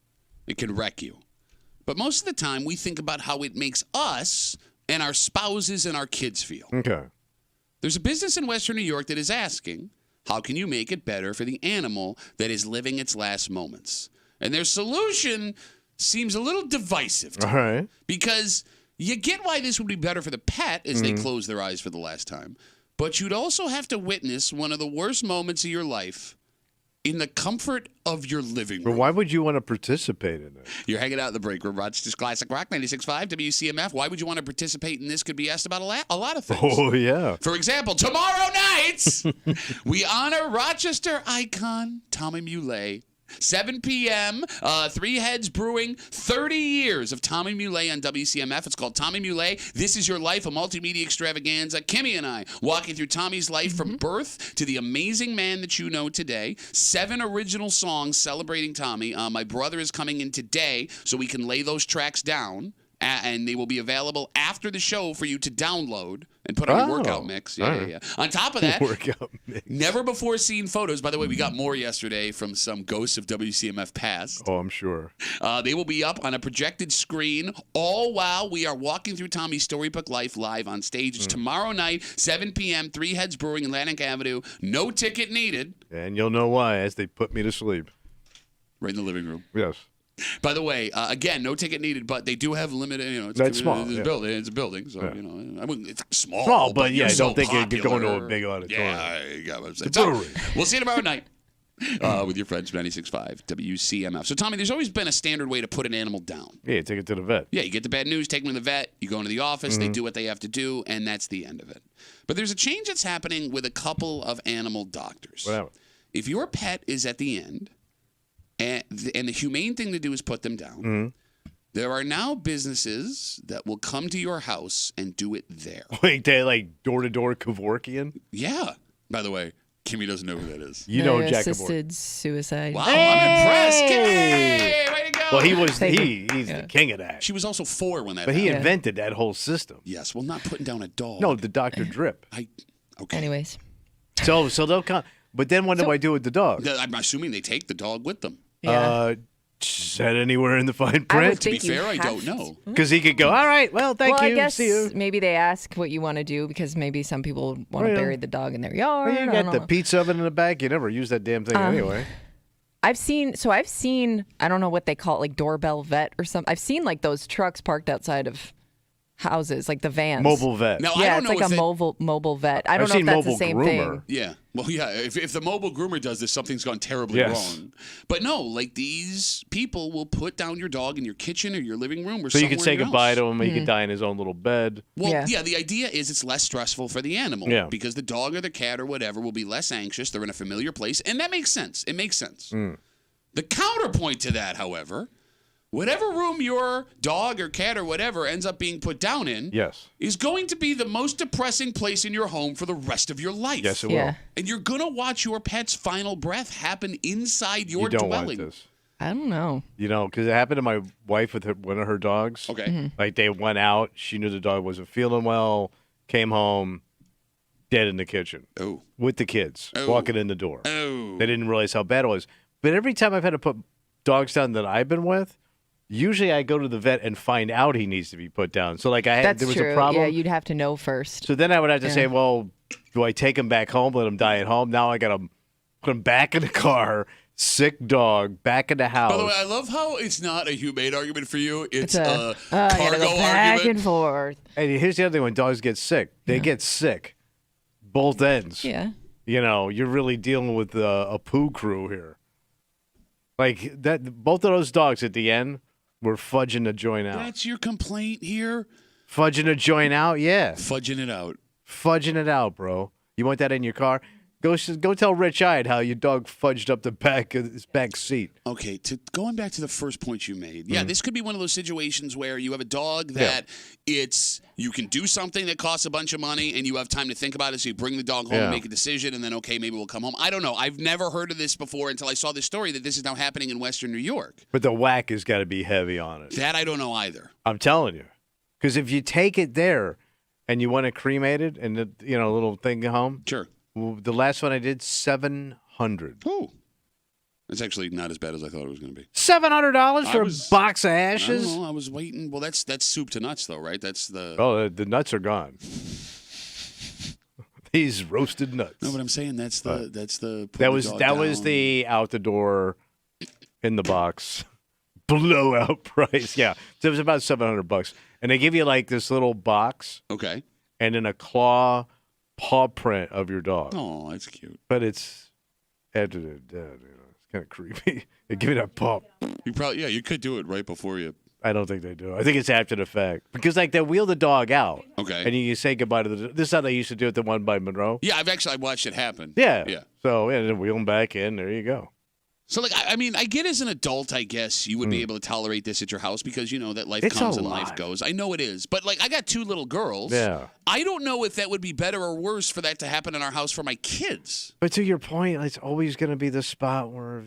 It can wreck you. But most of the time, we think about how it makes us and our spouses and our kids feel. Okay. There's a business in Western New York that is asking, how can you make it better for the animal that is living its last moments? And their solution seems a little divisive to me. Because you get why this would be better for the pet as they close their eyes for the last time. But you'd also have to witness one of the worst moments of your life in the comfort of your living room. But why would you want to participate in it? You're hanging out in the break room, Rochester's Classic Rock 96.5 WCMF. Why would you want to participate in this? Could be asked about a lot of things. Oh, yeah. For example, tomorrow night, we honor Rochester icon Tommy Muley. 7 p.m., Three Heads Brewing, 30 years of Tommy Muley on WCMF. It's called Tommy Muley, This Is Your Life, a multimedia extravaganza. Kimmy and I walking through Tommy's life from birth to the amazing man that you know today. 7 original songs celebrating Tommy. My brother is coming in today so we can lay those tracks down, and they will be available after the show for you to download and put on your workout mix. Yeah. On top of that, Workout mix. never before seen photos. By the way, we got more yesterday from some ghosts of WCMF past. Oh, I'm sure. They will be up on a projected screen all while we are walking through Tommy's Storybook Life live on stage. It's tomorrow night, 7 p.m., Three Heads Brewing, Atlantic Avenue. No ticket needed. And you'll know why as they put me to sleep. Right in the living room. Yes. By the way, again, no ticket needed, but they do have limited. It's That's small. It's a building. It's a building, so it's small. Small, but yeah, I so don't think popular. you're going to a big auditorium. Yeah, you got what I'm saying. It's a brewery. We'll see you tomorrow night with your friends 96.5 WCMF. So, Tommy, there's always been a standard way to put an animal down. Yeah, you take it to the vet. Yeah, you get the bad news, take them to the vet, you go into the office, they do what they have to do, and that's the end of it. But there's a change that's happening with a couple of animal doctors. Whatever. If your pet is at the end, and the humane thing to do is put them down. There are now businesses that will come to your house and do it there. Wait, they like door-to-door Kevorkian? Yeah. By the way, Kimmy doesn't know who that is. You know Jack assisted suicide. Wow, I'm impressed. Kimmy, way to go. Well, he's the king of that. She was also 4 when that But happened. he invented that whole system. Yes, well, not putting down a dog. No, the Dr. Drip. Okay. Anyways. So they'll come. But then what do I do with the dog? I'm assuming they take the dog with them. Yeah. Said anywhere in the fine I would print? To be think you fair, I have don't know. Because he could go, all right, well, thank you. I guess See you. maybe they ask what you want to do because maybe some people want to bury the dog in their yard. Well, you I got don't the know. pizza oven in the back. You never use that damn thing anyway. I've seen, I don't know what they call it, like doorbell vet or something. I've seen like those trucks parked outside of houses, like the vans. Mobile vet. Now, Yeah, I it's don't know like a if mobile vet. I don't I've know seen if that's the mobile same groomer. thing. Yeah. Well, yeah. If the mobile groomer does this, something's gone terribly Yes. wrong. But no, like these people will put down your dog in your kitchen or your living room or So you somewhere can say in your goodbye house. to him. He can die in his own little bed. Well, Yeah. yeah, the idea is it's less stressful for the animal Yeah. because the dog or the cat or whatever will be less anxious. They're in a familiar place, and that makes sense. It makes sense. The counterpoint to that, however, whatever room your dog or cat or whatever ends up being put down in Yes. is going to be the most depressing place in your home for the rest of your life. Yes, it will. Yeah. And you're going to watch your pet's final breath happen inside your You don't dwelling. want this. I don't know. You know, because it happened to my wife with one of her dogs. Okay. Like they went out. She knew the dog wasn't feeling well. Came home, dead in the kitchen Oh. with the kids Oh. walking in the door. Oh. They didn't realize how bad it was. But every time I've had to put dogs down that I've been with, usually I go to the vet and find out he needs to be put down. So like That's there was true. a problem. Yeah, you'd have to know first. So then I would have to say, well, do I take him back home, let him die at home? Now I got to put him back in the car, sick dog, back in the house. By the way, I love how it's not a humane argument for you. It's I a gotta cargo go back argument. and forth. And here's the other thing: when dogs get sick, they get sick, both ends. Yeah. You know, you're really dealing with a poo crew here. Like that, both of those dogs at the end were fudging the joint out. That's your complaint here? Fudging the joint out, yeah. Fudging it out. Fudging it out, bro. You want that in your car? Go tell Rich Eyed how your dog fudged up the back of his back seat. Okay, going back to the first point you made. Yeah, this could be one of those situations where you have a dog Yeah. that you can do something that costs a bunch of money and you have time to think about it, so you bring the dog home Yeah. and make a decision, and then, okay, maybe we'll come home. I don't know. I've never heard of this before until I saw this story that this is now happening in Western New York. But the whack has got to be heavy on it. That I don't know either. I'm telling you. Because if you take it there and you want to cremate it and a little thing at home, Sure. well, the last one I did, $700. $700. Oh. That's actually not as bad as I thought it was going to be. $700 for a box of I ashes? don't know. I was waiting. Well, that's soup to nuts, though, right? That's the. Oh, the nuts are gone. These roasted nuts. No, but I'm saying that's the. That was the out the door, in the box, blowout price. Yeah, so it was about $700, and they give you like this little box. Okay. And then a paw print of your dog. Oh, that's cute. But it's edited. It's kind of creepy. They give you that paw. You could do it right before you. I don't think they do. I think it's after the fact. Because, like, they wheel the dog out. Okay. And you say goodbye to this is how they used to do it, the one by Monroe. Yeah, I watched it happen. Yeah. Yeah. So, then wheel them back in. There you go. So, like, I mean, I get as an adult, I guess, you would be able to tolerate this at your house because, that life comes and life goes. I know it is. But, like, I got 2 little girls. Yeah. I don't know if that would be better or worse for that to happen in our house for my kids. But to your point, it's always going to be the spot where,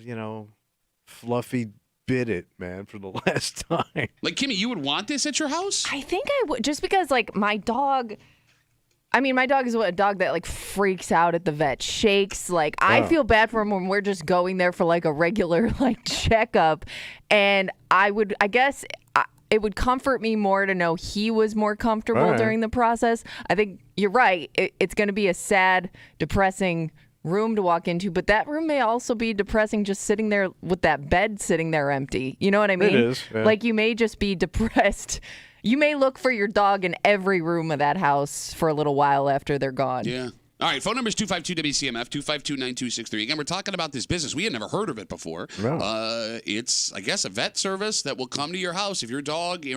Fluffy bit it, man, for the last time. Like, Kimmy, you would want this at your house? I think I would, just because, like, my dog is a dog that, like, freaks out at the vet, shakes. Like, I feel bad for him when we're just going there for, like, a regular, like, checkup. And I guess it would comfort me more to know he was more comfortable during the process. I think you're right. It's going to be a sad, depressing room to walk into, but that room may also be depressing just sitting there with that bed sitting there empty. You know what I mean? It is. Yeah. Like, you may just be depressed. You may look for your dog in every room of that house for a little while after they're gone. Yeah. All right, phone number is 252-WCMF, 252-9263. Again, we're talking about this business. We had never heard of it before. No. It's, I guess, a vet service that will come to your house if your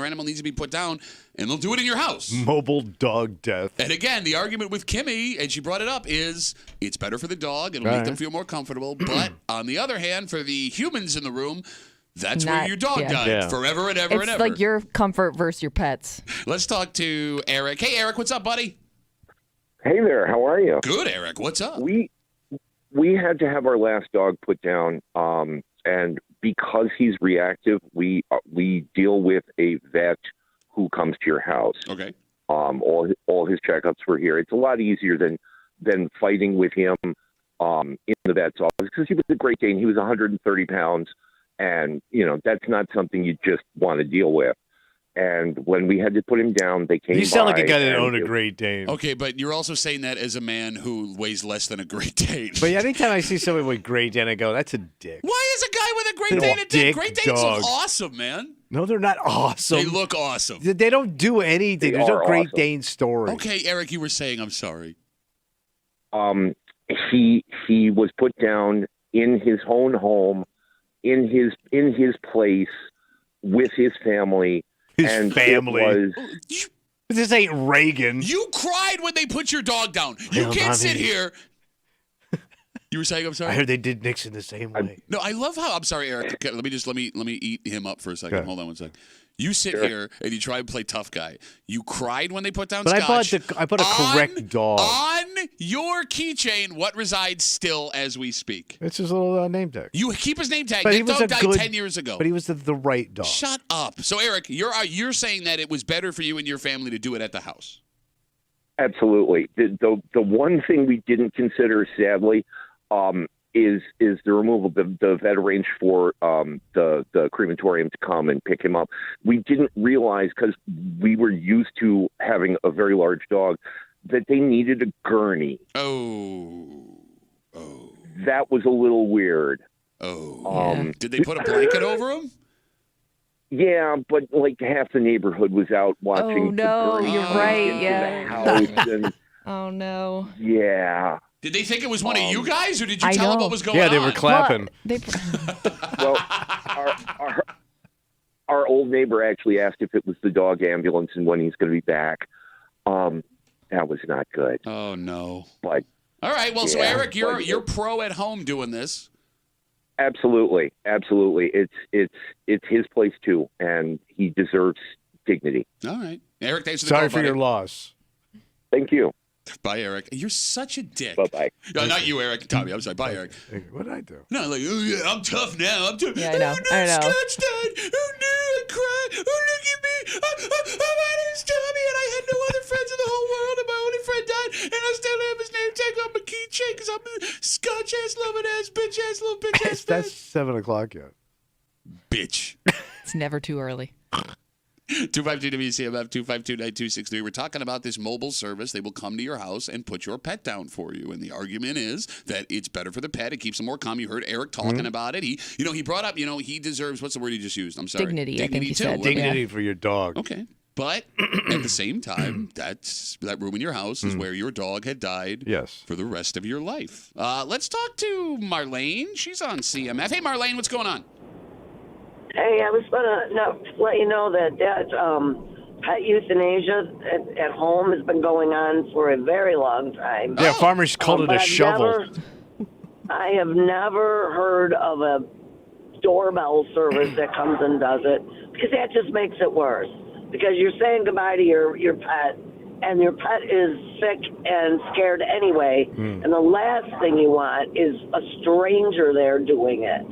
animal needs to be put down, and they'll do it in your house. Mobile dog death. And again, the argument with Kimmy, and she brought it up, is it's better for the dog. It'll make them feel more comfortable. But on the other hand, for the humans in the room, that's where your dog died forever and ever and ever. It's like your comfort versus your pets. Let's talk to Eric. Hey, Eric, what's up, buddy? Hey there, how are you? Good, Eric. What's up? We had to have our last dog put down, and because he's reactive, we deal with a vet who comes to your house. Okay. All his checkups were here. It's a lot easier than fighting with him in the vet's office because he was a Great Dane. He was 130 pounds, and that's not something you just want to deal with. And when we had to put him down, they came by. You sound like a guy that owned a Great Dane. Okay, but you're also saying that as a man who weighs less than a Great Dane. But anytime I see someone with Great Dane, I go, that's a dick. Why is a guy with a Great Dane a dick? Great Danes look awesome, man. No, they're not awesome. They look awesome. They don't do anything. There's no Great Dane story. Okay, Eric, you were saying, I'm sorry. He was put down in his own home, in his place, with his family. His family. This ain't Reagan. You cried when they put your dog down. You can't sit here. You were saying, I'm sorry? I heard they did Nixon the same way. No, I love how, I'm sorry, Eric. Okay, let me eat him up for a second. Okay. Hold on one second. You sit here and you try and play tough guy. You cried when they put down Scotch. I bought a correct dog. On your keychain, what resides still as we speak? It's his little name tag. You keep his name tag. That dog died 10 years ago. But he was the right dog. Shut up. So, Eric, you're saying that it was better for you and your family to do it at the house. Absolutely. The one thing we didn't consider, sadly, is the removal. The vet arranged for the crematorium to come and pick him up. We didn't realize, because we were used to having a very large dog, that they needed a gurney. Oh. That was a little weird. Oh. Did they put a blanket over him? Yeah, but like half the neighborhood was out watching. Oh no, you're right. Yeah. And, oh no. Yeah. Did they think it was one of you guys, or did you tell them what was going on? Yeah, they were clapping. Well, our old neighbor actually asked if it was the dog ambulance and when he's going to be back. That was not good. Oh no. But all right, well, so Eric, you're pro at home doing this. Absolutely. It's his place too, and he deserves dignity. All right, Eric, thanks for the Sorry call, for buddy. your loss. Thank you. Bye, Eric. You're such a dick. Bye-bye. No, not you, Eric. Tommy, I'm sorry. Bye, Eric. What did I do? No, like, oh, yeah, I'm tough now. I'm tough. Yeah, I know. Oh, no, I know. Scott's died. Oh, no, I cried. Oh, look at me. I'm out of his Tommy, and I had no other friends in the whole world, and my only friend died, and I still have his name tag on my keychain because I'm a Scotch-ass, loving-ass, bitch-ass, little bitch-ass That's 7 o'clock yet. bitch. It's never too early. 252 WCMF 252-9263. We're talking about this mobile service. They will come to your house and put your pet down for you. And the argument is that it's better for the pet. It keeps them more calm. You heard Eric talking about it. He brought up, he deserves, what's the word he just used? I'm sorry. Dignity, I think he too. said. Dignity for your dog. Okay. But at the same time, that room in your house is where your dog had died for the rest of your life. Let's talk to Marlene. She's on CMF. Hey, Marlene, what's going on? Hey, I was going to let you know that pet euthanasia at home has been going on for a very long time. Yeah, farmers called it a shovel. I have never heard of a doorbell service that comes and does it, because that just makes it worse. Because you're saying goodbye to your pet, and your pet is sick and scared anyway, and the last thing you want is a stranger there doing it.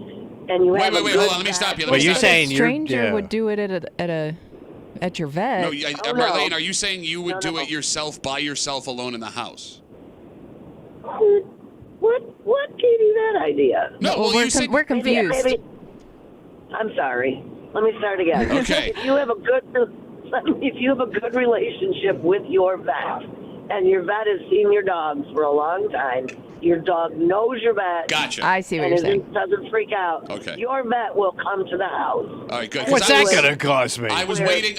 And you wait, hold on. Let me stop you. But you're saying a stranger would do it at your vet. No, Marlene, are you saying you would do it yourself, by yourself, alone in the house? What gave you that idea? No, well, we're confused. Maybe, I'm sorry. Let me start again. Okay. If you have a good relationship with your vet, and your vet has seen your dogs for a long time, your dog knows your vet. Gotcha. I see what you're saying. And doesn't freak out. Okay. Your vet will come to the house. All right, good. What's that going to cost me? I was waiting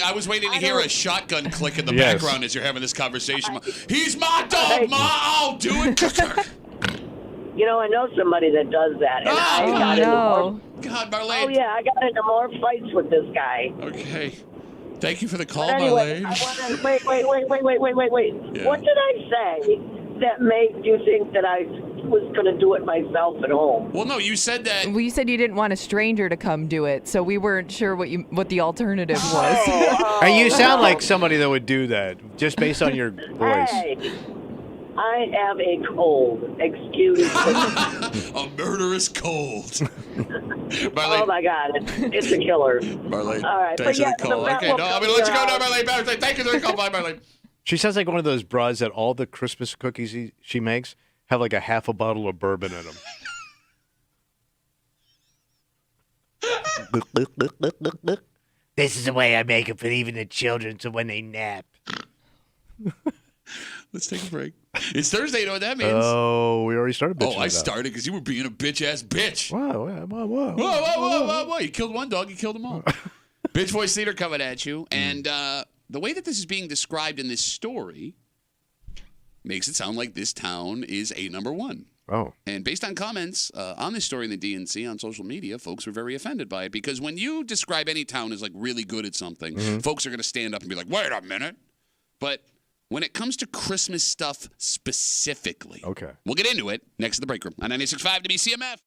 to hear a shotgun click in the background as you're having this conversation. He's my dog, Ma. I'll do it. I know somebody that does that. And I got into more, God, Marlene. Oh, yeah, I got into more fights with this guy. Okay. Thank you for the call, anyway, Marlene. Wait. Yeah. What did I say that made you think that I was going to do it myself at home? Well, no, you said that. Well, you said you didn't want a stranger to come do it, so we weren't sure what the alternative was. You sound like somebody that would do that, just based on your voice. Hey, I have a cold. Excuse me. A murderous cold. Marlene. Oh, my God. It's a killer. Marlene, all right, thanks for the call. Okay, no, I'm going to let you go now, Marlene. Thank you for the call. Bye, Marlene. She sounds like one of those bras that all the Christmas cookies she makes have like a half a bottle of bourbon in them. This is the way I make it for even the children, so when they nap. Let's take a break. It's Thursday. You know what that means? Oh, we already started bitching. Oh, I started because you were being a bitch-ass bitch. Whoa. You killed one dog, you killed them all. Bitch Voice Theater coming at you. And the way that this is being described in this story makes it sound like this town is a number one. Oh. And based on comments on this story in the DNC on social media, folks were very offended by it. Because when you describe any town as like really good at something, folks are going to stand up and be like, wait a minute. But when it comes to Christmas stuff specifically, we'll get into it next to the break room on 96.5 WCMF.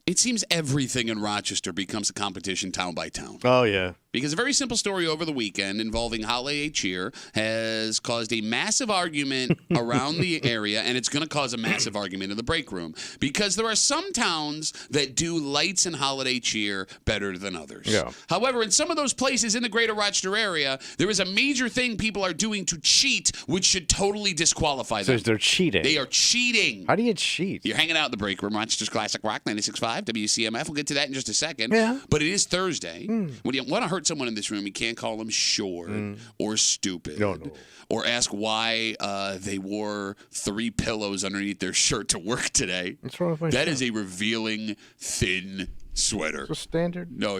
It seems everything in Rochester becomes a competition town by town. Oh, yeah. Because a very simple story over the weekend involving holiday cheer has caused a massive argument around the area, and it's going to cause a massive argument in the break room. Because there are some towns that do lights and holiday cheer better than others. Yeah. However, in some of those places in the greater Rochester area, there is a major thing people are doing to cheat, which should totally disqualify them. So they're cheating. They are cheating. How do you cheat? You're hanging out in the break room, Rochester's Classic Rock 96.5, WCMF. We'll get to that in just a second. Yeah. But it is Thursday. When you want to hurt someone in this room, you can't call them short or stupid. No. Or ask why they wore 3 pillows underneath their shirt to work today. What's wrong with my That shirt? is a revealing, thin sweater. It's a standard? No,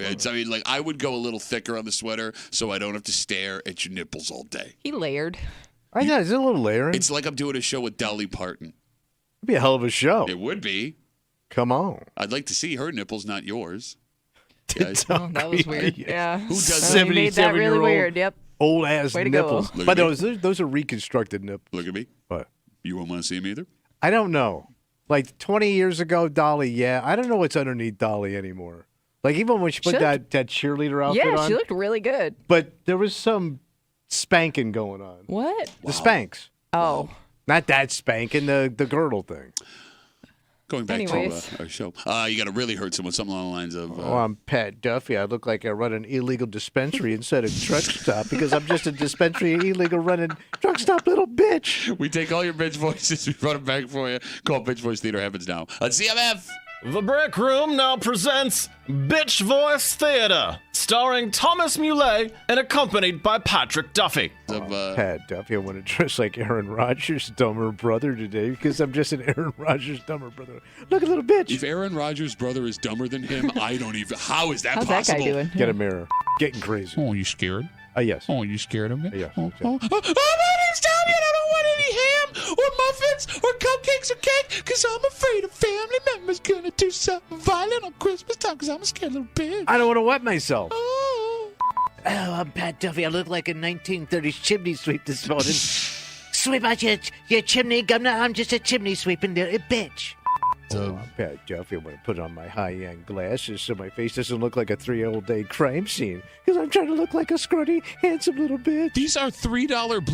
I would go a little thicker on the sweater so I don't have to stare at your nipples all day. He layered. I know, is it a little layering? It's like I'm doing a show with Dolly Parton. It'd be a hell of a show. It would be. Come on. I'd like to see her nipples, not yours. Oh, that was weird. Yeah. Who does He made that really weird. Yep. Old ass Way to go. nipples. Look But at me. those are reconstructed nipples. Look at me. What? You won't want to see them either? I don't know. Like 20 years ago, Dolly, yeah. I don't know what's underneath Dolly anymore. Like even when she put that cheerleader outfit on. Yeah, she looked really good. But there was some spanking going on. What? The Spanx. Oh. Not that spanking, the girdle thing. Going back Anyways. to our show. You got to really hurt someone. Something along the lines of... Oh, I'm Pat Duffy. I look like I run an illegal dispensary instead of truck stop because I'm just a dispensary illegal running truck stop little bitch. We take all your bitch voices. We run them back for you. Call Bitch Voice Theater happens now. On CMF. The Break Room now presents Bitch Voice Theater, starring Thomas Muley and accompanied by Patrick Duffy. Pat Duffy, I want to dress like Aaron Rodgers' dumber brother today because I'm just an Aaron Rodgers' dumber brother. Look, a little bitch. If Aaron Rodgers' brother is dumber than him, I don't even... How is that How's possible? that guy doing? Get a mirror. Getting crazy. Oh, you scared? Yes. Oh, you scared of me? Yes. Oh, my name's Tommy, and I don't want any ham or muffins or cupcakes or cake because I'm afraid a family member's going to do something violent on Christmas time because I'm a scared little bitch. I don't want to wet myself. Oh. Oh, I'm Pat Duffy. I look like a 1930s chimney sweep this morning. Sweep out your chimney, Governor. I'm just a chimney sweeping there, bitch. I'm Pat Duffy. I want to put on my high-end glasses so my face doesn't look like a 3-year-old-day crime scene because I'm trying to look like a scrutty, handsome little bitch. These are $3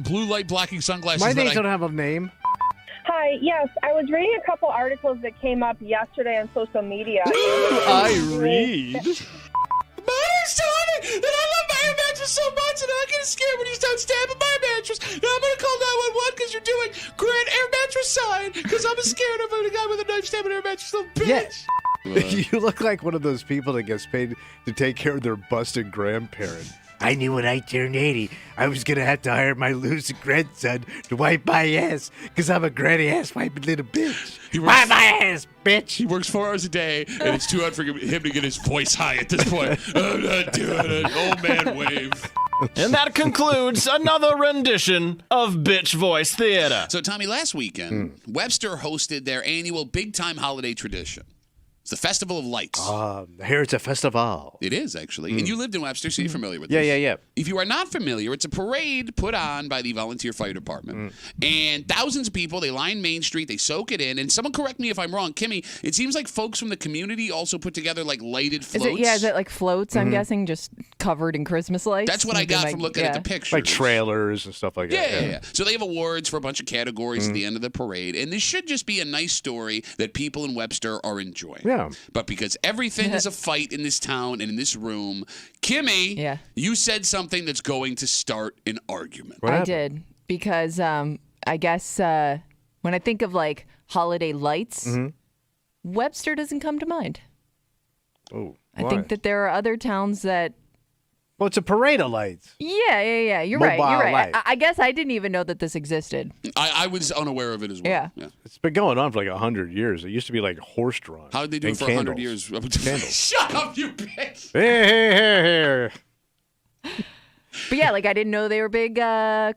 blue light blocking sunglasses. My names don't have a name. Hi, yes, I was reading a couple articles that came up yesterday on social media. I read. My name's Tommy, and I love my air mattress so much, and I get scared when you start stabbing my mattress. And I'm going to call 911 because you're doing grand air mattress sign because I'm scared of a guy with a knife stabbing air mattress, little bitch. Yes. You look like one of those people that gets paid to take care of their busted grandparent. I knew when I turned 80, I was going to have to hire my loose grandson to wipe my ass because I'm a granny ass wiping little bitch. Wipe my ass, bitch. He works 4 hours a day, and it's too hard for him to get his voice high at this point. I'm not doing it. Old man wave. And that concludes another rendition of Bitch Voice Theater. So, Tommy, last weekend, Webster hosted their annual big-time holiday tradition. It's the Festival of Lights. Here it's a festival. It is, actually. And you lived in Webster, so you're familiar with this. Yeah. If you are not familiar, it's a parade put on by the Volunteer Fire Department. And thousands of people, they line Main Street, they soak it in. And someone correct me if I'm wrong. Kimmy, it seems like folks from the community also put together, like, lighted floats. Is it like floats, I'm guessing, just covered in Christmas lights? That's what I got from looking at the pictures. Like trailers and stuff like that. Yeah. So they have awards for a bunch of categories at the end of the parade. And this should just be a nice story that people in Webster are enjoying. Yeah. But because everything is a fight in this town and in this room, Kimmy, you said something that's going to start an argument. I did. Because I guess when I think of like holiday lights, Webster doesn't come to mind. Oh, I think that there are other towns that... Well, it's a parade of lights. Yeah. You're right. I guess I didn't even know that this existed. I was unaware of it as well. Yeah. It's been going on for like 100 years. It used to be like horse drawn. How did they do it for 100 years? Shut up, you bitch! Hey. But yeah, like I didn't know they were big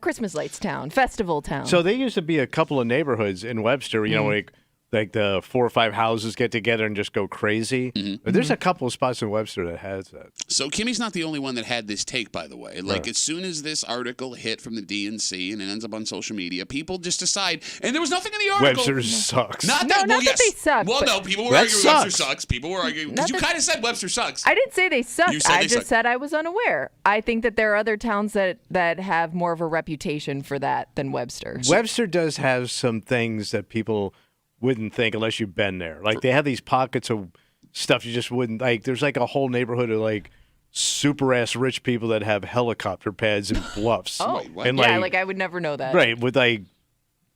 Christmas lights town, festival town. So there used to be a couple of neighborhoods in Webster, like like the 4 or 5 houses get together and just go crazy. But there's a couple of spots in Webster that has that. So Kimmy's not the only one that had this take, by the way. Like, as soon as this article hit from the DNC and it ends up on social media, people just decide, and there was nothing in the article. Webster sucks. Not that they suck. Well, no, people were arguing Webster sucks. People were arguing, because you kind of said Webster sucks. I didn't say they sucked. I just suck. said I was unaware. I think that there are other towns that have more of a reputation for that than Webster. Webster does have some things that people wouldn't think unless you've been there. Like, they have these pockets of stuff you just wouldn't, like, there's like a whole neighborhood of like super ass rich people that have helicopter pads and bluffs. And like I would never know that. Right, with like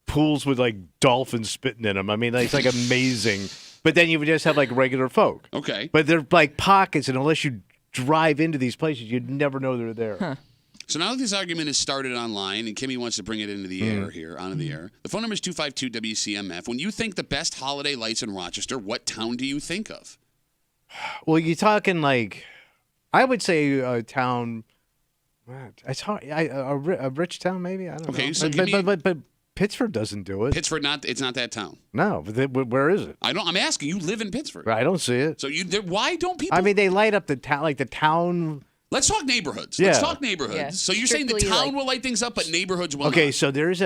pools with like dolphins spitting in them. I mean, it's like amazing. But then you would just have like regular folk. Okay. But they're like pockets, and unless you drive into these places, you'd never know they're there. Huh. So now that this argument is started online, and Kimmy wants to bring it into the air here, onto the air, the phone number is 252-WCMF. When you think the best holiday lights in Rochester, what town do you think of? Well, you're talking like, I would say a town, it's hard, a rich town maybe? I don't know. Okay, so but Pittsford doesn't do it. Pittsford, it's not that town. No, but where is it? I'm asking, you live in Pittsford. I don't see it. So why don't people? I mean, they light up the town, like the town. Let's talk neighborhoods. Yeah. Let's talk neighborhoods. Yeah. So you're saying the town will light things up, but neighborhoods will Okay, not. so there's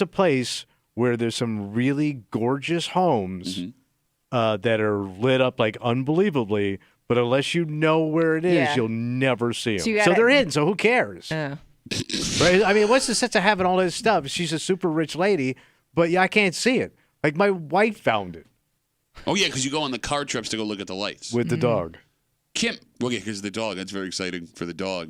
a place where there's some really gorgeous homes that are lit up like unbelievably, but unless you know where it is, you'll never see them. So they're in, so who cares? Right? I mean, what's the sense of having all this stuff? She's a super rich lady, but I can't see it. Like, my wife found it. Oh, yeah, because you go on the car trips to go look at the lights. With the dog. Kim, well, yeah, because the dog, that's very exciting for the dog,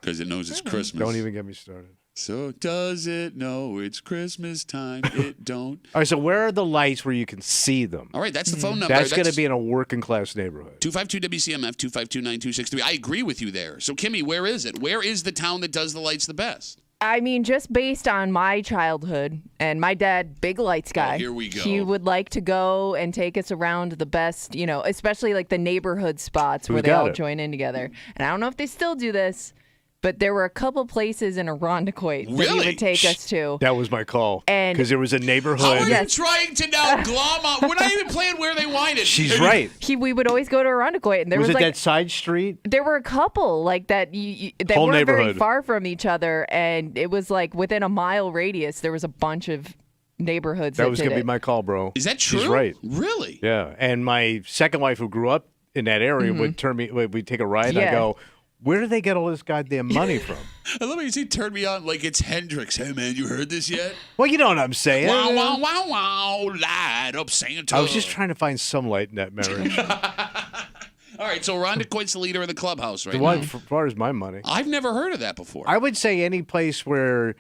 because it knows it's Christmas. Don't even get me started. So does it know it's Christmas time? It don't. All right, so where are the lights where you can see them? All right, that's the phone number. That's going to be in a working class neighborhood. 252-WCMF, 252-9263. I agree with you there. So, Kimmy, where is it? Where is the town that does the lights the best? I mean, just based on my childhood, and my dad, big lights guy. Oh, here we go. He would like to go and take us around the best, especially like the neighborhood spots where they all join in together. And I don't know if they still do this, but there were a couple places in Irondequoit that he would take us to. That was my call. Because there was a neighborhood. How are you trying to now glom up? We're not even playing where they winded. She's right. We would always go to Irondequoit, and there was it like that side street? There were a couple like that that Whole weren't very neighborhood. far from each other, and it was like within a mile radius. There was a bunch of neighborhoods. That was going to be my call, bro. Is that true? She's right. Really? Yeah. And my second wife, who grew up in that area, would turn me. We'd take a ride. And I go, where do they get all this goddamn money from? I love how you say turn me on like it's Hendrix. Hey, man, you heard this yet? Well, you know what I'm saying. Wow, wow, wow, wow. Light up Santa. I was just trying to find some light in that marriage. All right, so Irondequoit's the leader of the clubhouse right now. As far as my money. I've never heard of that before. I would say any place where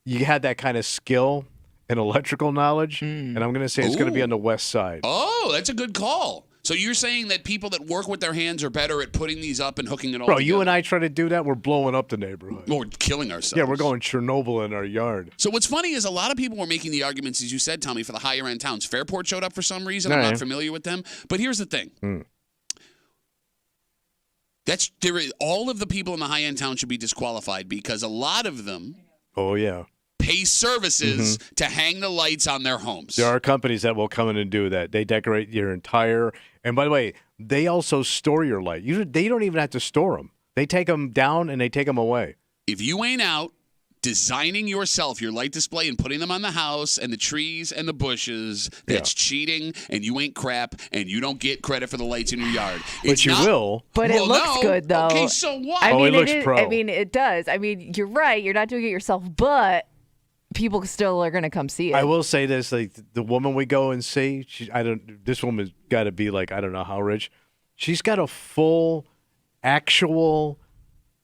you had that kind of skill and electrical knowledge, and I'm going to say it's going to be on the west side. Oh, that's a good call. So you're saying that people that work with their hands are better at putting these up and hooking it all together? You and I try to do that, we're blowing up the neighborhood. We're killing ourselves. Yeah, we're going Chernobyl in our yard. So what's funny is a lot of people were making the arguments, as you said, Tommy, for the higher-end towns. Fairport showed up for some reason. I'm not familiar with them. But here's the thing. All of the people in the high-end town should be disqualified because a lot of them pay services to hang the lights on their homes. There are companies that will come in and do that. They decorate your entire... And by the way, they also store your light. They don't even have to store them. They take them down and they take them away. If you ain't out designing yourself your light display and putting them on the house and the trees and the bushes, that's cheating, and you ain't crap, and you don't get credit for the lights in your yard. But you will. But it looks good, though. Okay, so what? I mean, it looks pro. I mean, it does. I mean, you're right. You're not doing it yourself, but people still are going to come see it. I will say this: like the woman we go and see, this woman's got to be like I don't know how rich. She's got a full, actual,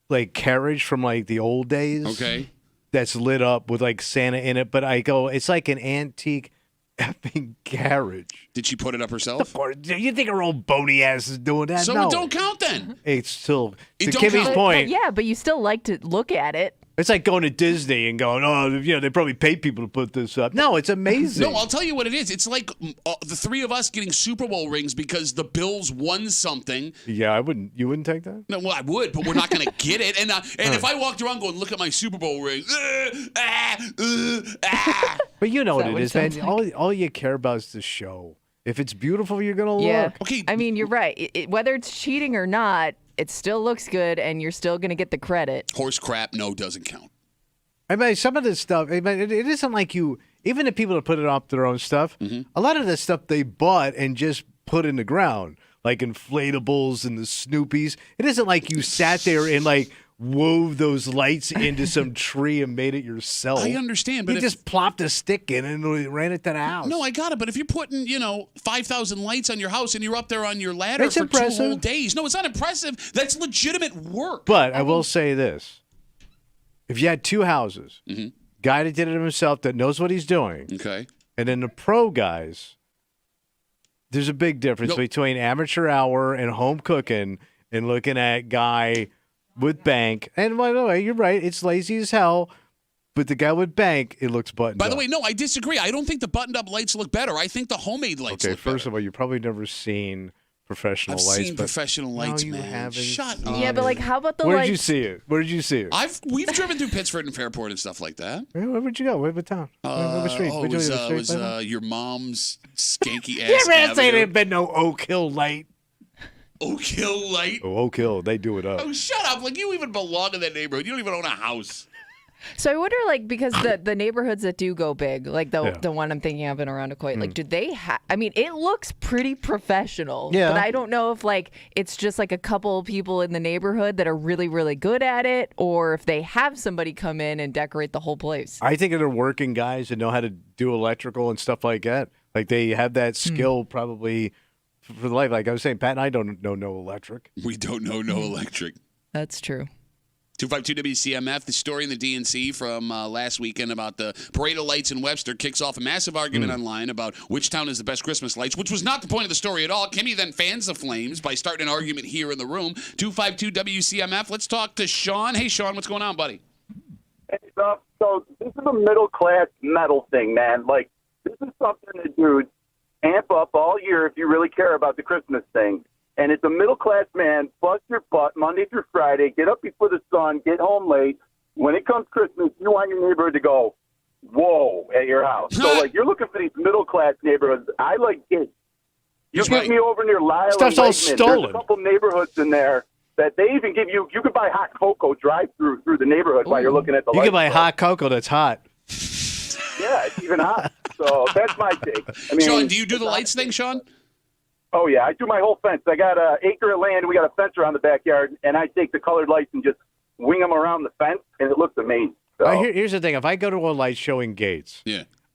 like carriage from like the old days. Okay. That's lit up with like Santa in it, but I go, it's like an antique effing carriage. Did she put it up herself? You think her old bony ass is doing that? So no. it don't count then. It's still, It to don't Kimmy's count. point. But yeah, but you still like to look at it. It's like going to Disney and going, they probably pay people to put this up. No, it's amazing. No, I'll tell you what it is. It's like the three of us getting Super Bowl rings because the Bills won something. Yeah, you wouldn't take that? No, well, I would, but we're not going to get it. And if I walked around going, look at my Super Bowl ring. But you know what it is, man. Like? All you care about is the show. If it's beautiful, you're going to look. Okay. I mean, you're right. Whether it's cheating or not, it still looks good, and you're still going to get the credit. Horse crap, no, doesn't count. I mean, some of this stuff, it isn't like even the people that put it up their own stuff, a lot of this stuff they bought and just put in the ground, like inflatables and the Snoopies. It isn't like you sat there and wove those lights into some tree and made it yourself. I understand, but you just plopped a stick in and ran it to the house. No, I got it. But if you're putting, 5,000 lights on your house and you're up there on your ladder for impressive. 2 whole days, no, it's not impressive. That's legitimate work. But I will say this: if you had two houses, guy that did it himself that knows what he's doing, okay, and then the pro guys, there's a big difference between amateur hour and home cooking and looking at guy with bank. And by the way, you're right, it's lazy as hell, but the guy with bank, it looks buttoned up. By the way, no, I disagree. I don't think the buttoned up lights look better. I think the homemade lights look better. Okay, first of all, you've probably never seen professional lights. I've seen professional lights, no, man. Haven't. Shut up. Yeah, but how about the Where lights? did you see it? Where did you see it? We've driven through Pittsford and Fairport and stuff like that. Where would you go? Where town? What street? It was your mom's skanky ass. Yeah, man, say there'd been no Oak Hill light. Oak Hill light? Oh, Oak Hill, they do it up. Oh, shut up. Like, you even belong in that neighborhood. You don't even own a house. So I wonder, because the neighborhoods that do go big, the one I'm thinking of in Arundecoit, do they have? I mean, it looks pretty professional. Yeah. But I don't know if it's just a couple of people in the neighborhood that are really, really good at it, or if they have somebody come in and decorate the whole place. I think they're working guys that know how to do electrical and stuff like that. Like they have that skill probably for life. Like I was saying, Pat and I don't know no electric. We don't know no electric. That's true. 252 WCMF, the story in the DNC from last weekend about the parade of lights in Webster kicks off a massive argument online about which town has the best Christmas lights, which was not the point of the story at all. Kimmy then fans the flames by starting an argument here in the room. 252 WCMF. Let's talk to Sean. Hey, Sean, what's going on, buddy? Hey, so this is a middle-class metal thing, man. This is something that dudes amp up all year if you really care about the Christmas thing. And it's a middle-class man, bust your butt Monday through Friday, get up before the sun, get home late. When it comes Christmas, you want your neighborhood to go, whoa, at your house. So, you're looking for these middle-class neighborhoods. I like Gates. You get me over near Lyle Stuff's and all Lakeman. stolen. There's a couple neighborhoods in there that they even give you can buy hot cocoa drive-through through the neighborhood while you're looking at the lights. You can buy hot cocoa that's hot. Yeah, it's even hot. So that's my take. I mean, Sean, do you do the lights thing, Sean? Oh, yeah. I do my whole fence. I got an acre of land. We got a fence around the backyard, and I take the colored lights and just wing them around the fence, and it looks amazing. So. Here's the thing. If I go to a light show in Gates,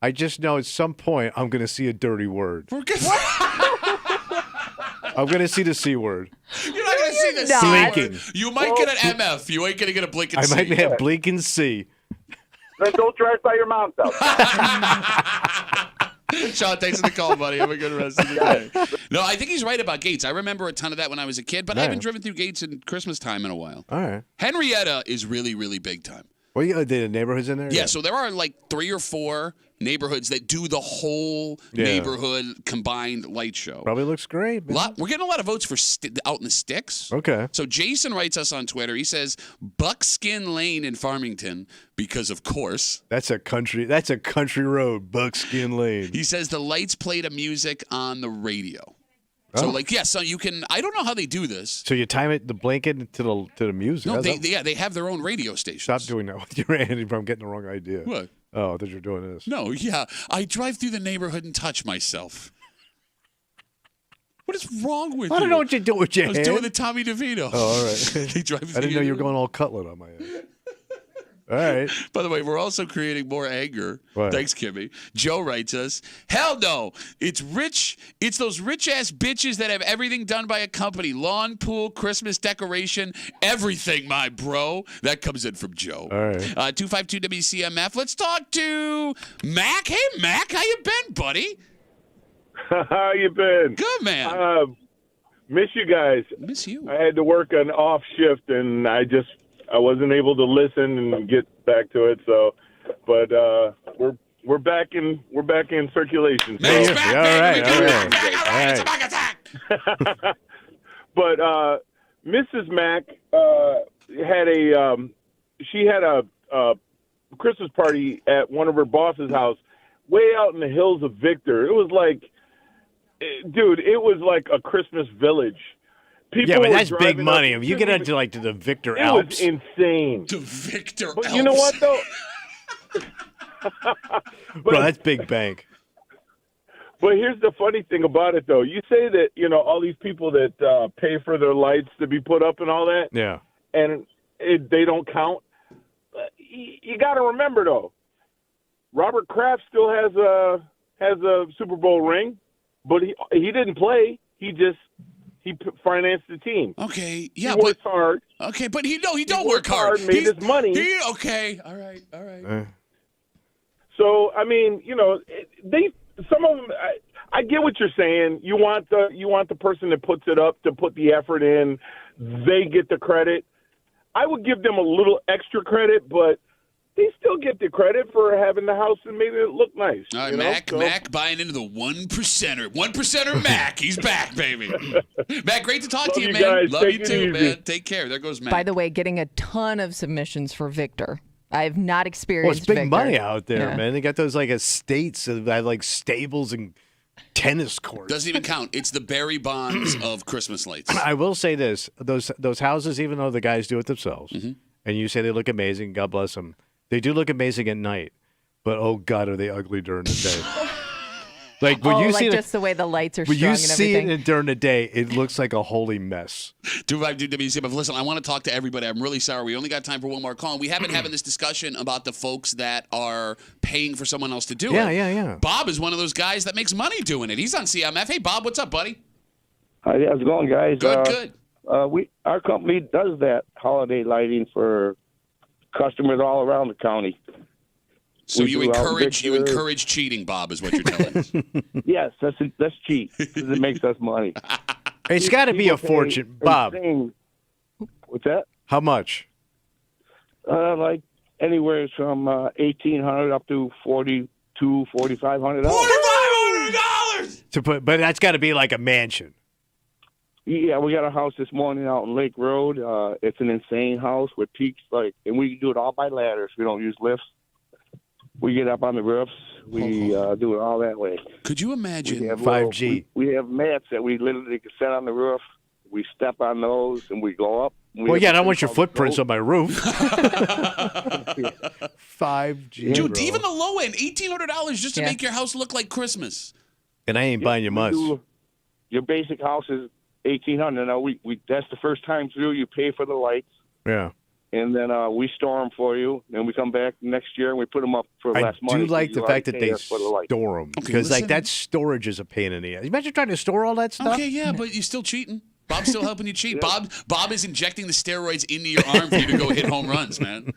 I just know at some point I'm going to see a dirty word. I'm going to see the C word. You're not going to see the C word. You might get an MF. You ain't going to get a blinking C. I might have blinking C. Then don't drive by your mom's house. Sean, thanks for the call, buddy. Have a good rest of the day. No, I think he's right about Gates. I remember a ton of that when I was a kid, but I haven't driven through Gates in Christmas time in a while. All right. Henrietta is really, really big time. Well, the neighborhoods in there? Yeah, so there are 3 or 4 neighborhoods that do the whole neighborhood combined light show. Probably looks great. Man. We're getting a lot of votes for out in the sticks. Okay. So Jason writes us on Twitter. He says Buckskin Lane in Farmington because, of course, that's a country road, Buckskin Lane. He says the lights play the music on the radio. So so you can. I don't know how they do this. So you time it, the blanket to the music. No, they have their own radio station. Stop doing that with your hand. I'm getting the wrong idea. What? Oh, I thought you were doing this. No, I drive through the neighborhood and touch myself. What is wrong with you? I don't know what you're doing with your hand. I was doing the Tommy DeVito. Oh, all right. I didn't know you were going all cutlet on my head. All right. By the way, we're also creating more anger. What? Thanks, Kimmy. Joe writes us, hell no. It's those rich-ass bitches that have everything done by a company. Lawn, pool, Christmas decoration, everything, my bro. That comes in from Joe. All right. 252 WCMF. Let's talk to Mac. Hey, Mac. How you been, buddy? How you been? Good, man. Miss you guys. Miss you. I had to work an off shift, and I just I wasn't able to listen and get back to it. So, but we're back in circulation. So. All right. But Mrs. Mack had a Christmas party at one of her boss's house, way out in the hills of Victor. It was like, dude, it was like a Christmas village. People but that's big money. If you get into like to the Victor Alps, it was insane. The Victor Alps. But you know what though? Bro, that's big bank. But here's the funny thing about it, though. You say that, all these people that pay for their lights to be put up and all that. Yeah. And they don't count. You got to remember, though, Robert Kraft still has a Super Bowl ring, but he didn't play. He financed the team. Okay, yeah, he works hard. Okay, but he don't work hard. Made his money. Okay, all right. So I mean, some of them. I get what you're saying. You want the person that puts it up to put the effort in. They get the credit. I would give them a little extra credit, but they still get the credit for having the house and making it look nice. All right, Mac buying into the 1%er. 1%er Mac. He's back, baby. Mac, great to talk to you, man. Guys. Love you too, man. Take care. There goes Mac. By the way, getting a ton of submissions for Victor. I have not experienced it's big Victor. money out there, man. They got those like estates that have like stables and tennis courts. Doesn't even count. It's the Barry Bonds of Christmas lights. I will say this: those houses, even though the guys do it themselves, and you say they look amazing, God bless them, they do look amazing at night. But oh God, are they ugly during the day? Like when you see just the way the lights are when strung you and see everything. it during the day, it looks like a holy mess. Do WCMF. Listen, I want to talk to everybody. I'm really sorry. We only got time for one more call. And we have been having this discussion about the folks that are paying for someone else to do it. Yeah. Bob is one of those guys that makes money doing it. He's on CMF. Hey, Bob, what's up, buddy? Hi, how's it going, guys? Good. Our company does that holiday lighting for customers all around the county. So you encourage cheating, Bob, is what you're telling us. Yes, that's cheat because it makes us money. It's got to be a fortune, Bob. What's that? How much? Like anywhere from $1,800 up to $4,200, $4,500. $4,500 but that's got to be like a mansion. Yeah, we got a house this morning out in Lake Road. It's an insane house with peaks, and we do it all by ladders. We don't use lifts. We get up on the roofs. We do it all that way. Could you imagine 5G? We have mats that we literally can set on the roof. We step on those and we go up. Well, yeah, I don't want your footprints on my roof. 5G. Dude, even the low end, $1,800 just to make your house look like Christmas. And I ain't buying you much. Your basic house is $1,800. Now, we that's the first time through. You pay for the lights. Yeah. And then we store them for you. Then we come back next year and we put them up for less money. I do like the fact that they store them. Because that storage is a pain in the ass. Imagine trying to store all that stuff. Okay, yeah, but you're still cheating. Bob's still helping you cheat. Yeah. Bob is injecting the steroids into your arm for you to go hit home runs, man.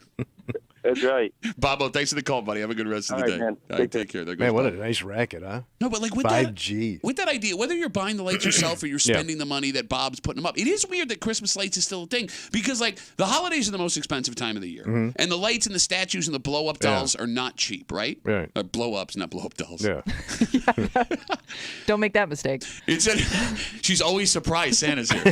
That's right. Bobo, thanks for the call, buddy. Have a good rest of the day. Man. All right, take care. There goes man, what Bob. a nice racket, huh? No, but like with 5G. With that idea, whether you're buying the lights yourself or you're spending the money that Bob's putting them up, it is weird that Christmas lights is still a thing because like the holidays are the most expensive time of the year, and the lights and the statues and the blow up dolls are not cheap, right? Right. Blow ups, not blow up dolls. Yeah. Don't make that mistake. She's always surprised Santa's here.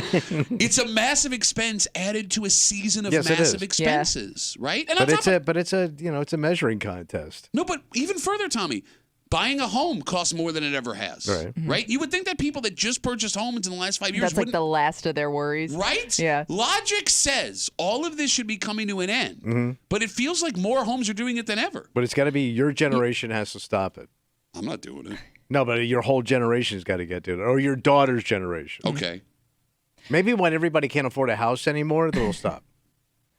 It's a massive expense added to a season of massive expenses, right? And it's a measuring contest. No, but even further, Tommy, buying a home costs more than it ever has. Right. Right? You would think that people that just purchased homes in the last 5 years That's like the last of their worries. Right? Yeah. Logic says all of this should be coming to an end. But it feels like more homes are doing it than ever. But it's got to be your generation has to stop it. I'm not doing it. No, but your whole generation's got to get to it. Or your daughter's generation. Okay. Maybe when everybody can't afford a house anymore, they'll stop.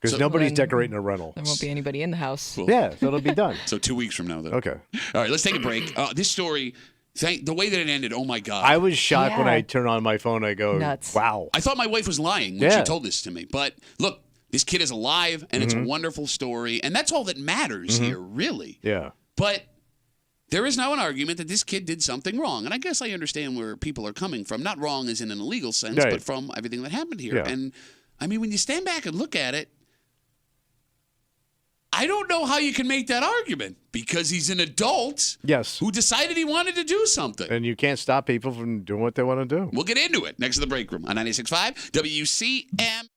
Because nobody's decorating a rental. There won't be anybody in the house. Cool. Yeah, so it'll be done. So 2 weeks from now, though. Okay. All right, let's take a break. This story, the way that it ended, oh my God. I was shocked when I turned on my phone. I go, nuts. Wow. I thought my wife was lying when she told this to me. But look, this kid is alive, and it's a wonderful story. And that's all that matters here, really. Yeah. But there is now an argument that this kid did something wrong. And I guess I understand where people are coming from. Not wrong as in an illegal sense, but from everything that happened here. Yeah. And, I mean, when you stand back and look at it, I don't know how you can make that argument because he's an adult who decided he wanted to do something. And you can't stop people from doing what they want to do. We'll get into it next to the break room on 96.5 WCMF.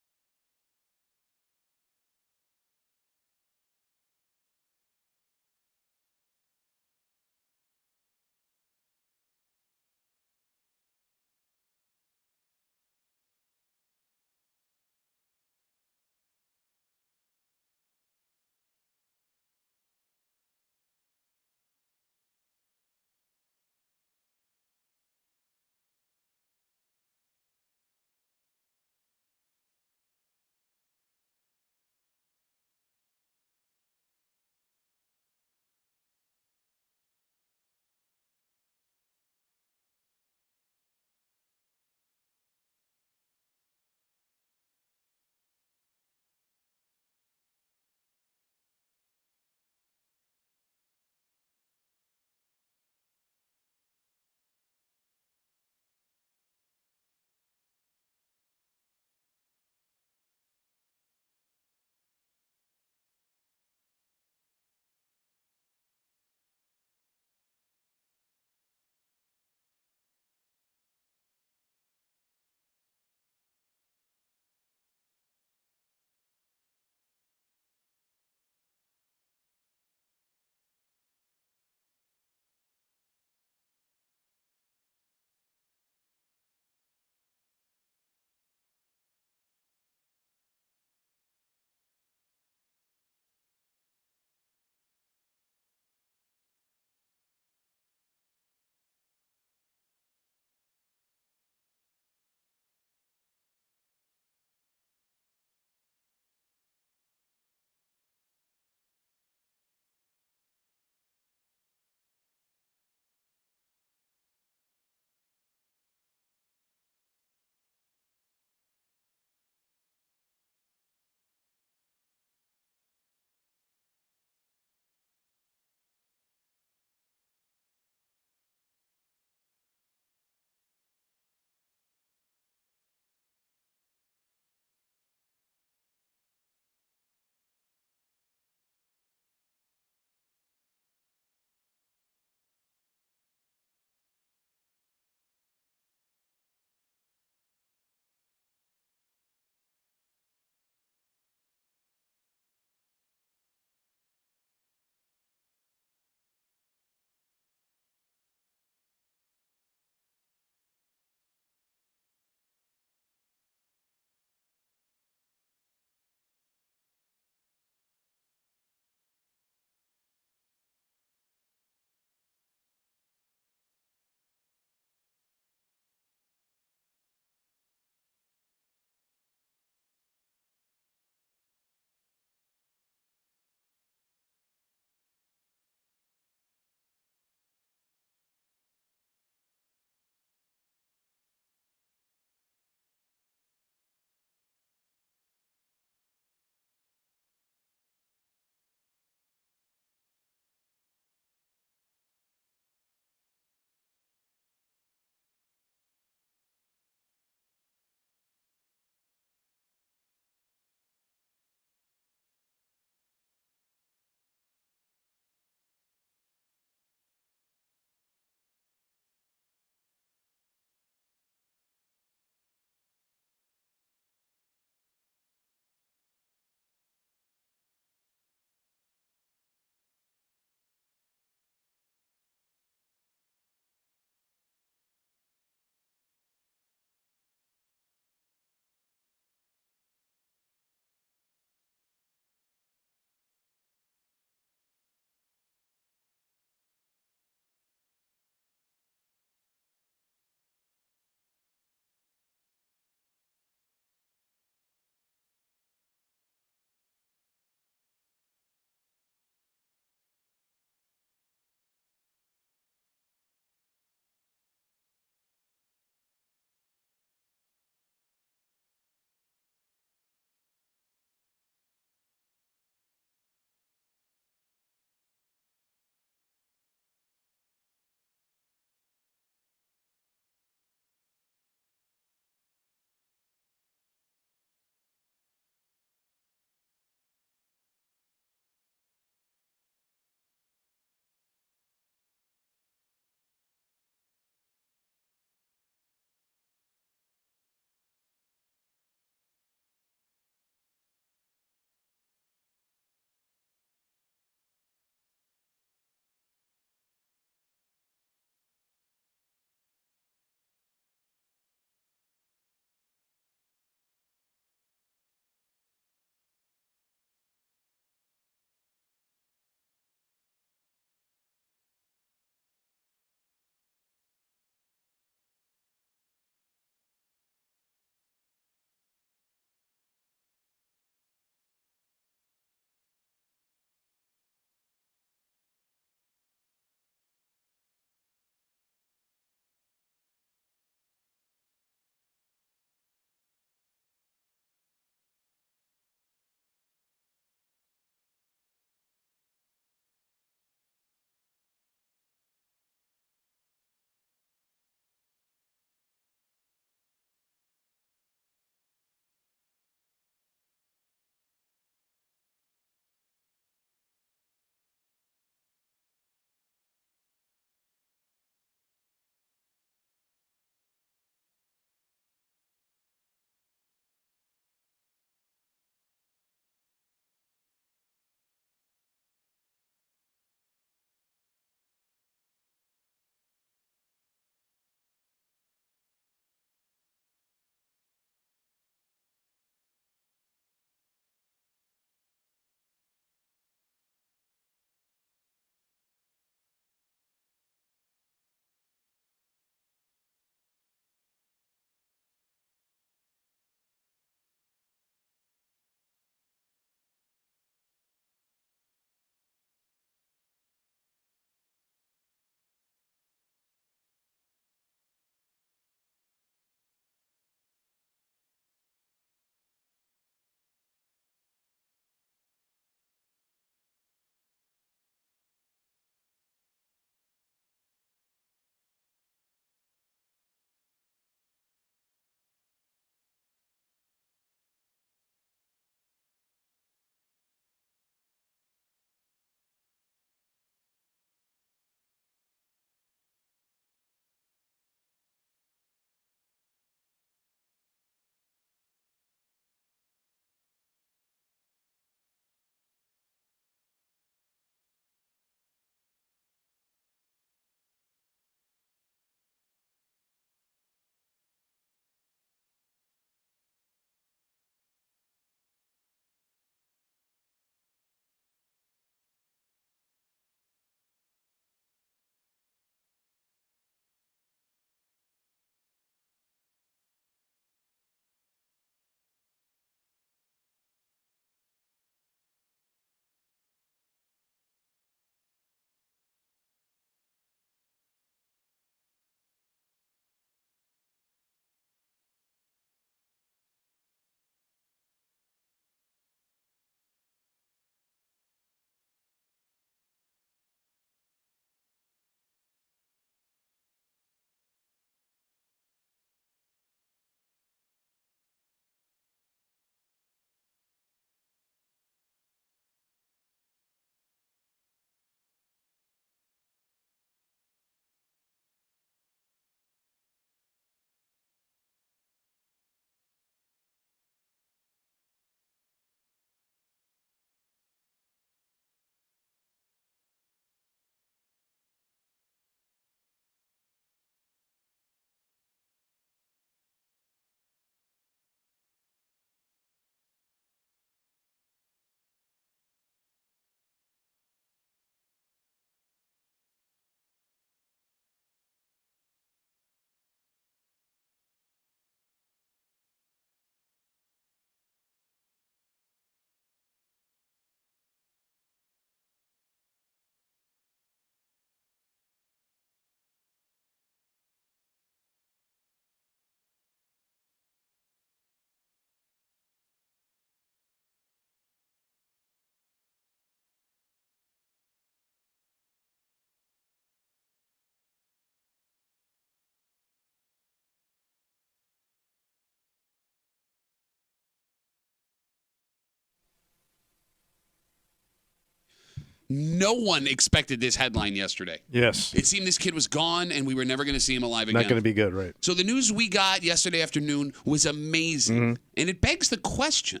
No one expected this headline yesterday. Yes. It seemed this kid was gone and we were never going to see him alive again. Not going to be good, right? So the news we got yesterday afternoon was amazing. Mm-hmm. And it begs the question,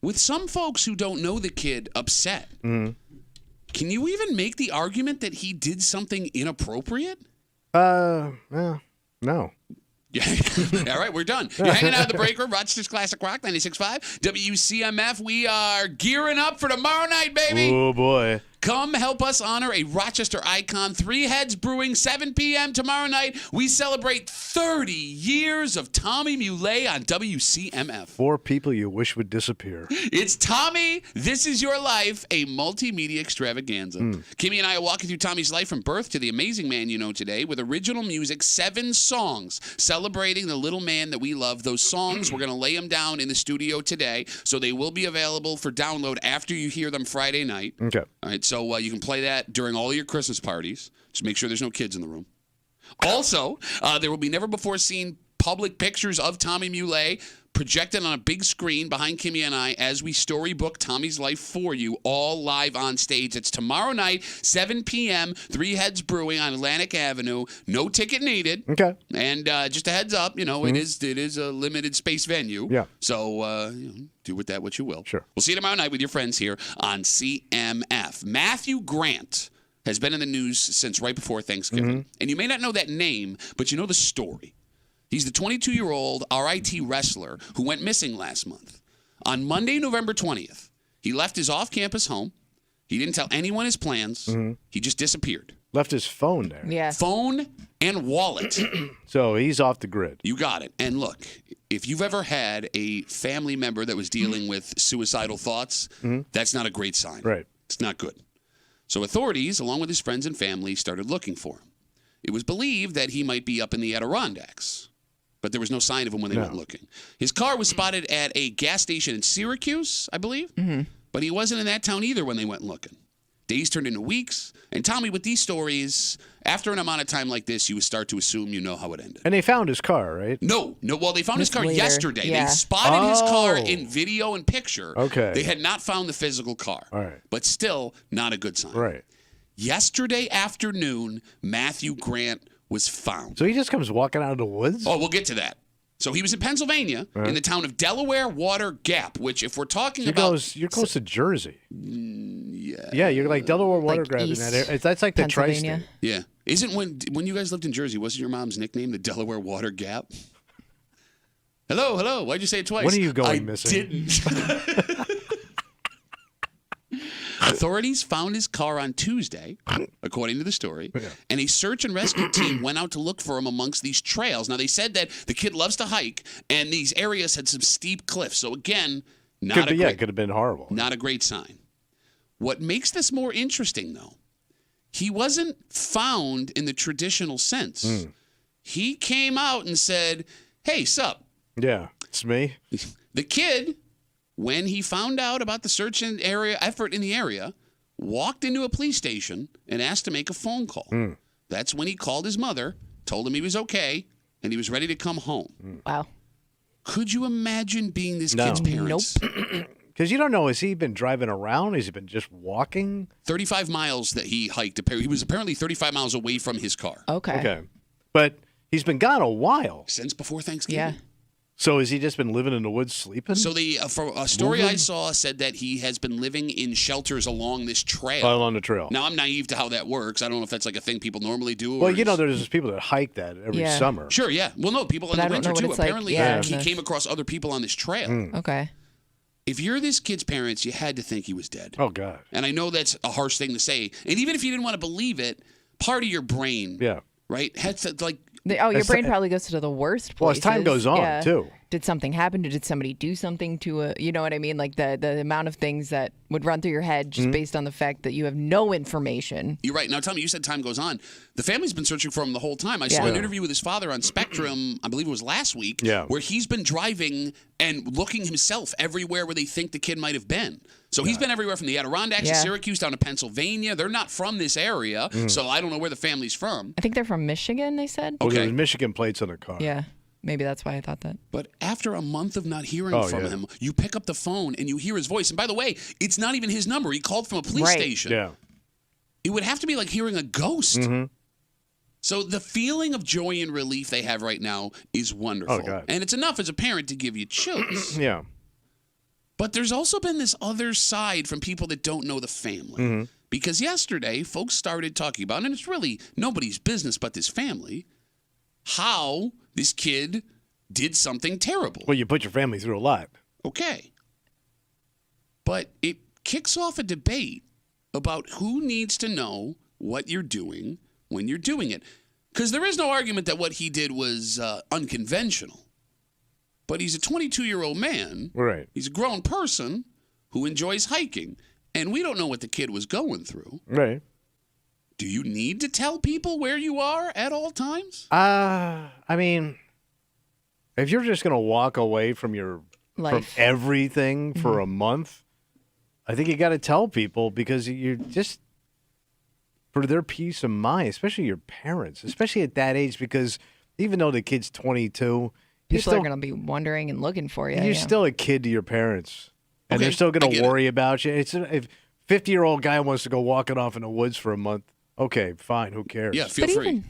with some folks who don't know the kid upset, Mm-hmm. can you even make the argument that he did something inappropriate? No. Yeah. All right, we're done. You're hanging out at the break room, Rochester's Classic Rock, 96.5. WCMF, we are gearing up for tomorrow night, baby. Oh, boy. Come help us honor a Rochester icon. Three Heads Brewing, 7 p.m. tomorrow night. We celebrate 30 years of Tommy Muley on WCMF. 4 people you wish would disappear. It's Tommy, This Is Your Life, a multimedia extravaganza. Kimmy and I are walking through Tommy's life from birth to the amazing man you know today with original music, 7 songs celebrating the little man that we love. Those songs, we're going to lay them down in the studio today, so they will be available for download after you hear them Friday night. Okay. All right, so you can play that during all your Christmas parties. Just make sure there's no kids in the room. Also, there will be never-before-seen public pictures of Tommy Muley projected on a big screen behind Kimmy and I as we storybook Tommy's life for you, all live on stage. It's tomorrow night, 7 p.m., Three Heads Brewing on Atlantic Avenue. No ticket needed. Okay. And just a heads up, it is a limited space venue. Yeah. So do with that what you will. Sure. We'll see you tomorrow night with your friends here on CMF. Matthew Grant has been in the news since right before Thanksgiving. And you may not know that name, but you know the story. He's the 22-year-old RIT wrestler who went missing last month. On Monday, November 20th, he left his off-campus home. He didn't tell anyone his plans. He just disappeared. Left his phone there. Yeah. Phone and wallet. So he's off the grid. You got it. And look, if you've ever had a family member that was dealing with suicidal thoughts, that's not a great sign. Right. It's not good. So authorities, along with his friends and family, started looking for him. It was believed that he might be up in the Adirondacks, but there was no sign of him when they went looking. His car was spotted at a gas station in Syracuse, I believe, but he wasn't in that town either when they went looking. Days turned into weeks, and Tommy, with these stories, after an amount of time like this, you would start to assume you know how it ended. And they found his car, right? No. Well, they found his car later. yesterday. Yeah. They spotted his car in video and picture. Okay. They had not found the physical car. All right. But still, not a good sign. Right. Yesterday afternoon, Matthew Grant was found. So he just comes walking out of the woods? Oh, we'll get to that. So he was in Pennsylvania, in the town of Delaware Water Gap, which, if we're talking about... You're close to Jersey. Yeah. Yeah, you're like Delaware Water Gap. In that area. That's like the tri-state. Yeah. Isn't when you guys lived in Jersey, wasn't your mom's nickname the Delaware Water Gap? Hello. Why'd you say it twice? When are you going missing? Didn't. Authorities found his car on Tuesday, according to the story, and a search and rescue team went out to look for him amongst these trails. Now, they said that the kid loves to hike, and these areas had some steep cliffs. So, again, it could have been horrible. Not a great sign. What makes this more interesting, though, he wasn't found in the traditional sense. He came out and said, "Hey, sup?" Yeah, it's me. The kid, when he found out about the search and effort in the area, walked into a police station and asked to make a phone call. That's when he called his mother, told him he was okay, and he was ready to come home. Wow. Could you imagine being this kid's parents? Nope. Because you don't know, has he been driving around? Has he been just walking? 35 miles that he hiked. He was apparently 35 miles away from his car. Okay. But he's been gone a while. Since before Thanksgiving. Yeah. So has he just been living in the woods sleeping? So for a story I saw said that he has been living in shelters along this trail. Along the trail. Now, I'm naive to how that works. I don't know if that's like a thing people normally do. Well, there's people that hike that every summer. Sure, yeah. Well, no, people in the winter, too. Apparently, he came across other people on this trail. Okay. If you're this kid's parents, you had to think he was dead. Oh, God. And I know that's a harsh thing to say. And even if you didn't want to believe it, part of your brain, right, had to, like... your brain probably goes to the worst places. Well, as time goes on, too. Did something happen? Did somebody do something to you know what I mean? Like the amount of things that would run through your head just based on the fact that you have no information. You're right. Now, Tommy, you said time goes on. The family's been searching for him the whole time. I saw an interview with his father on Spectrum, I believe it was last week, where he's been driving and looking himself everywhere where they think the kid might have been. So he's been everywhere from the Adirondacks to Syracuse down to Pennsylvania. They're not from this area, so I don't know where the family's from. I think they're from Michigan, they said. Okay. There's Michigan plates on their car. Yeah. Maybe that's why I thought that. But after a month of not hearing from him, you pick up the phone and you hear his voice. And by the way, it's not even his number. He called from a police station. Yeah. it would have to be like hearing a ghost. Mm-hmm. So the feeling of joy and relief they have right now is wonderful. Oh, God. And it's enough as a parent to give you chills. Yeah. But there's also been this other side from people that don't know the family. Mm-hmm. Because yesterday, folks started talking about, and it's really nobody's business but this family, how this kid did something terrible. Well, you put your family through a lot. Okay. But it kicks off a debate about who needs to know what you're doing when you're doing it. Because there is no argument that what he did was unconventional. But he's a 22-year-old man. Right. He's a grown person who enjoys hiking. And we don't know what the kid was going through. Right. Do you need to tell people where you are at all times? I mean, if you're just going to walk away from your from everything for a month, I think you got to tell people because you're just for their peace of mind, especially your parents, especially at that age, because even though the kid's 22, people are going to be wondering and looking for you. You're still a kid to your parents, and they're still going to worry about you. It's if 50-year-old guy wants to go walking off in the woods for a month, okay, fine, who cares? Yeah, feel free.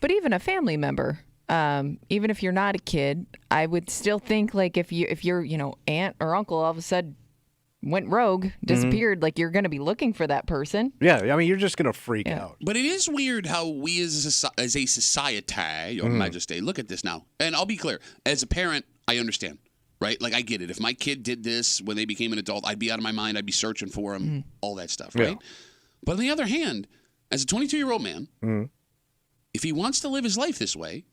But even a family member, even if you're not a kid, I would still think like if your aunt or uncle all of a sudden went rogue, disappeared, like you're going to be looking for that person. Yeah, I mean, you're just going to freak out. But it is weird how we as a society, Your Majesty, look at this now. And I'll be clear, as a parent, I understand, right? Like, I get it. If my kid did this when they became an adult, I'd be out of my mind. I'd be searching for him, all that stuff, right? Yeah. But on the other hand, as a 22-year-old man, if he wants to live his life this way,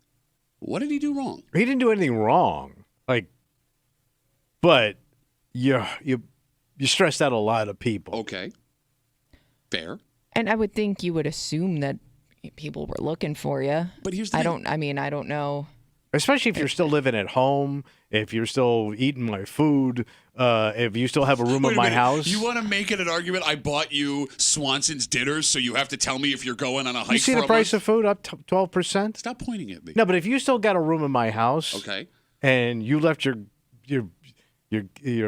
what did he do wrong? He didn't do anything wrong. But you stressed out a lot of people. Okay. Fair. And I would think you would assume that people were looking for you. But here's the thing. I don't know. Especially if you're still living at home, if you're still eating my food, if you still have a room in my house. You want to make it an argument? I bought you Swanson's dinners, so you have to tell me if you're going on a hike. You see the price of food up 12%? Stop pointing at me. No, but if you still got a room in my house, okay, and you left your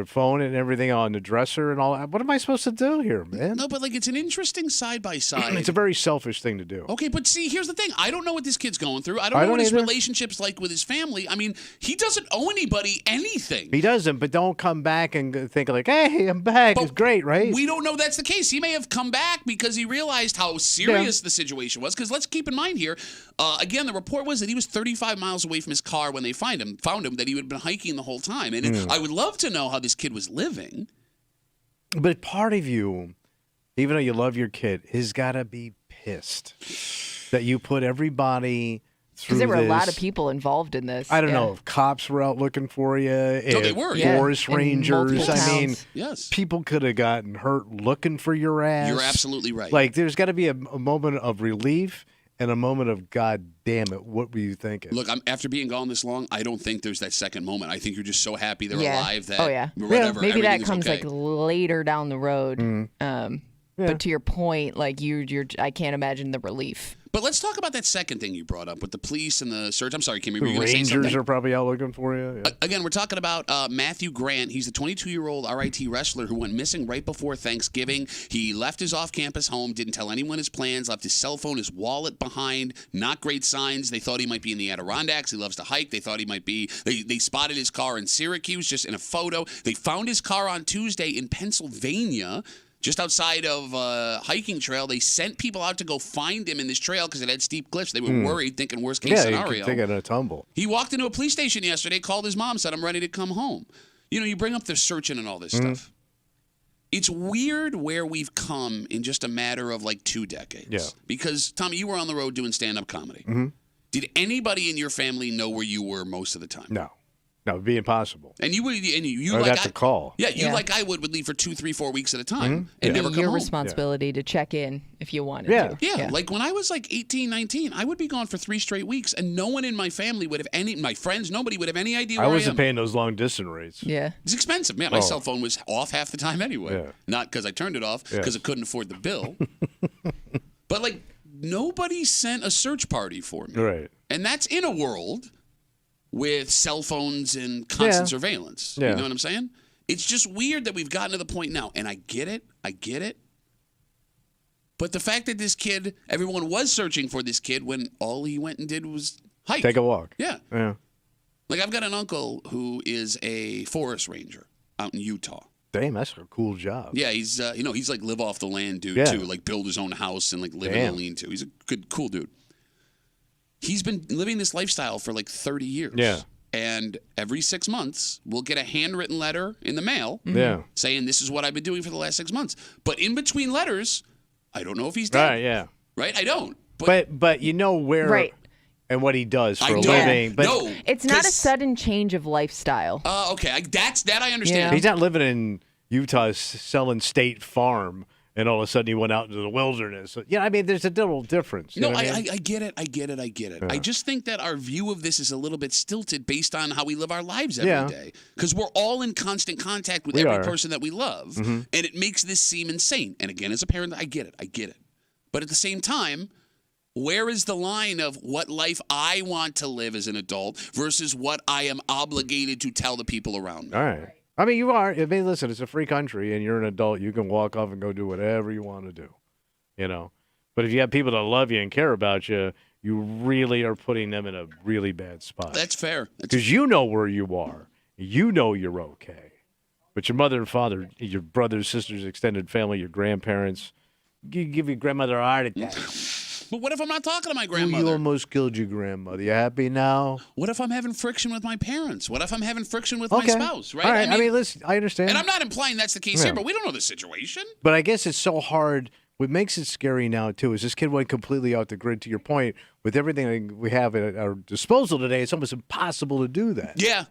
phone and everything on the dresser and all that. What am I supposed to do here, man? No, but it's an interesting side by side. It's a very selfish thing to do. Okay, but see, here's the thing. I don't know what this kid's going through. I don't know what his relationship's like with his family. I mean, he doesn't owe anybody anything. He doesn't, but don't come back and think like, hey, I'm back. It's great, right? We don't know that's the case. He may have come back because he realized how serious the situation was. Because let's keep in mind here, again, the report was that he was 35 miles away from his car when they found him, that he had been hiking the whole time. And I would love to know how this kid was living. But part of you, even though you love your kid, has got to be pissed that you put everybody through this. Because there were a lot of people involved in this. I don't know if cops were out looking for you. No, they were. Forest rangers. I mean, yes. People could have gotten hurt looking for your ass. You're absolutely right. Like, there's got to be a moment of relief and a moment of, God damn it, what were you thinking? Look, after being gone this long, I don't think there's that second moment. I think you're just so happy they're alive that whatever. Maybe that comes later down the road. But to your point, I can't imagine the relief. But let's talk about that second thing you brought up with the police and the search. I'm sorry, Kimmy, were you the going to say something? Rangers are probably out looking for you. Yeah. Again, we're talking about Matthew Grant. He's the 22-year-old RIT wrestler who went missing right before Thanksgiving. He left his off-campus home, didn't tell anyone his plans, left his cell phone, his wallet behind. Not great signs. They thought he might be in the Adirondacks. He loves to hike. They thought he might be. They spotted his car in Syracuse, just in a photo. They found his car on Tuesday in Pennsylvania, just outside of a hiking trail. They sent people out to go find him in this trail because it had steep cliffs. They were worried, thinking worst case scenario. Yeah, they got a tumble. He walked into a police station yesterday, called his mom, said, I'm ready to come home. You bring up the searching and all this stuff. It's weird where we've come in just a matter of 2 decades. Yeah. Because, Tommy, you were on the road doing stand-up comedy. Did anybody in your family know where you were most of the time? No. No, it'd be impossible. And you I'd have to call. Yeah, like I would leave for 2, 3, 4 weeks at a time and never come your home. responsibility to check in if you wanted to. Yeah, like when I was 18, 19, I would be gone for 3 straight weeks, and no one in my family would have my friends, nobody would have any idea where I am. I wasn't paying those long distance rates. Yeah. It's expensive. Man, my cell phone was off half the time anyway. Yeah. Not because I turned it off, because I couldn't afford the bill. But nobody sent a search party for me. Right. And that's in a world with cell phones and constant surveillance. Yeah. You know what I'm saying? It's just weird that we've gotten to the point now, and I get it. But the fact that this kid, everyone was searching for this kid when all he went and did was hike. Take a walk. Yeah. Yeah. Like, I've got an uncle who is a forest ranger out in Utah. Damn, that's a cool job. Yeah, he's he's like live off the land dude too, like build his own house and like live in a lean-to. He's a cool dude. He's been living this lifestyle for like 30 years. Yeah. And every 6 months, we'll get a handwritten letter in the mail saying this is what I've been doing for the last 6 months. But in between letters, I don't know if he's dead. Right, yeah. Right? I don't. But you know where and what he does for a living. But no. It's not a sudden change of lifestyle. Okay. That I understand. He's not living in Utah selling State Farm. And all of a sudden, he went out into the wilderness. Yeah, I mean, there's a little difference. No, I get it. Yeah. I just think that our view of this is a little bit stilted based on how we live our lives every day. Because we're all in constant contact with every person that we love. And it makes this seem insane. And again, as a parent, I get it. But at the same time, where is the line of what life I want to live as an adult versus what I am obligated to tell the people around me? All right. I mean, you are. I mean, listen, it's a free country, and you're an adult. You can walk off and go do whatever you want to do, you know. But if you have people that love you and care about you, you really are putting them in a really bad spot. That's fair. Because you know where you are. You know you're okay. But your mother and father, your brothers, sisters, extended family, your grandparents, you give your grandmother a heart attack. But what if I'm not talking to my grandmother? You almost killed your grandmother. You happy now? What if I'm having friction with my parents? What if I'm having friction with my spouse? Right? All right. I mean, listen, I understand. And I'm not implying that's the case here, but we don't know the situation. But I guess it's so hard. What makes it scary now, too, is this kid went completely out the grid. To your point, with everything we have at our disposal today, it's almost impossible to do that. Yeah.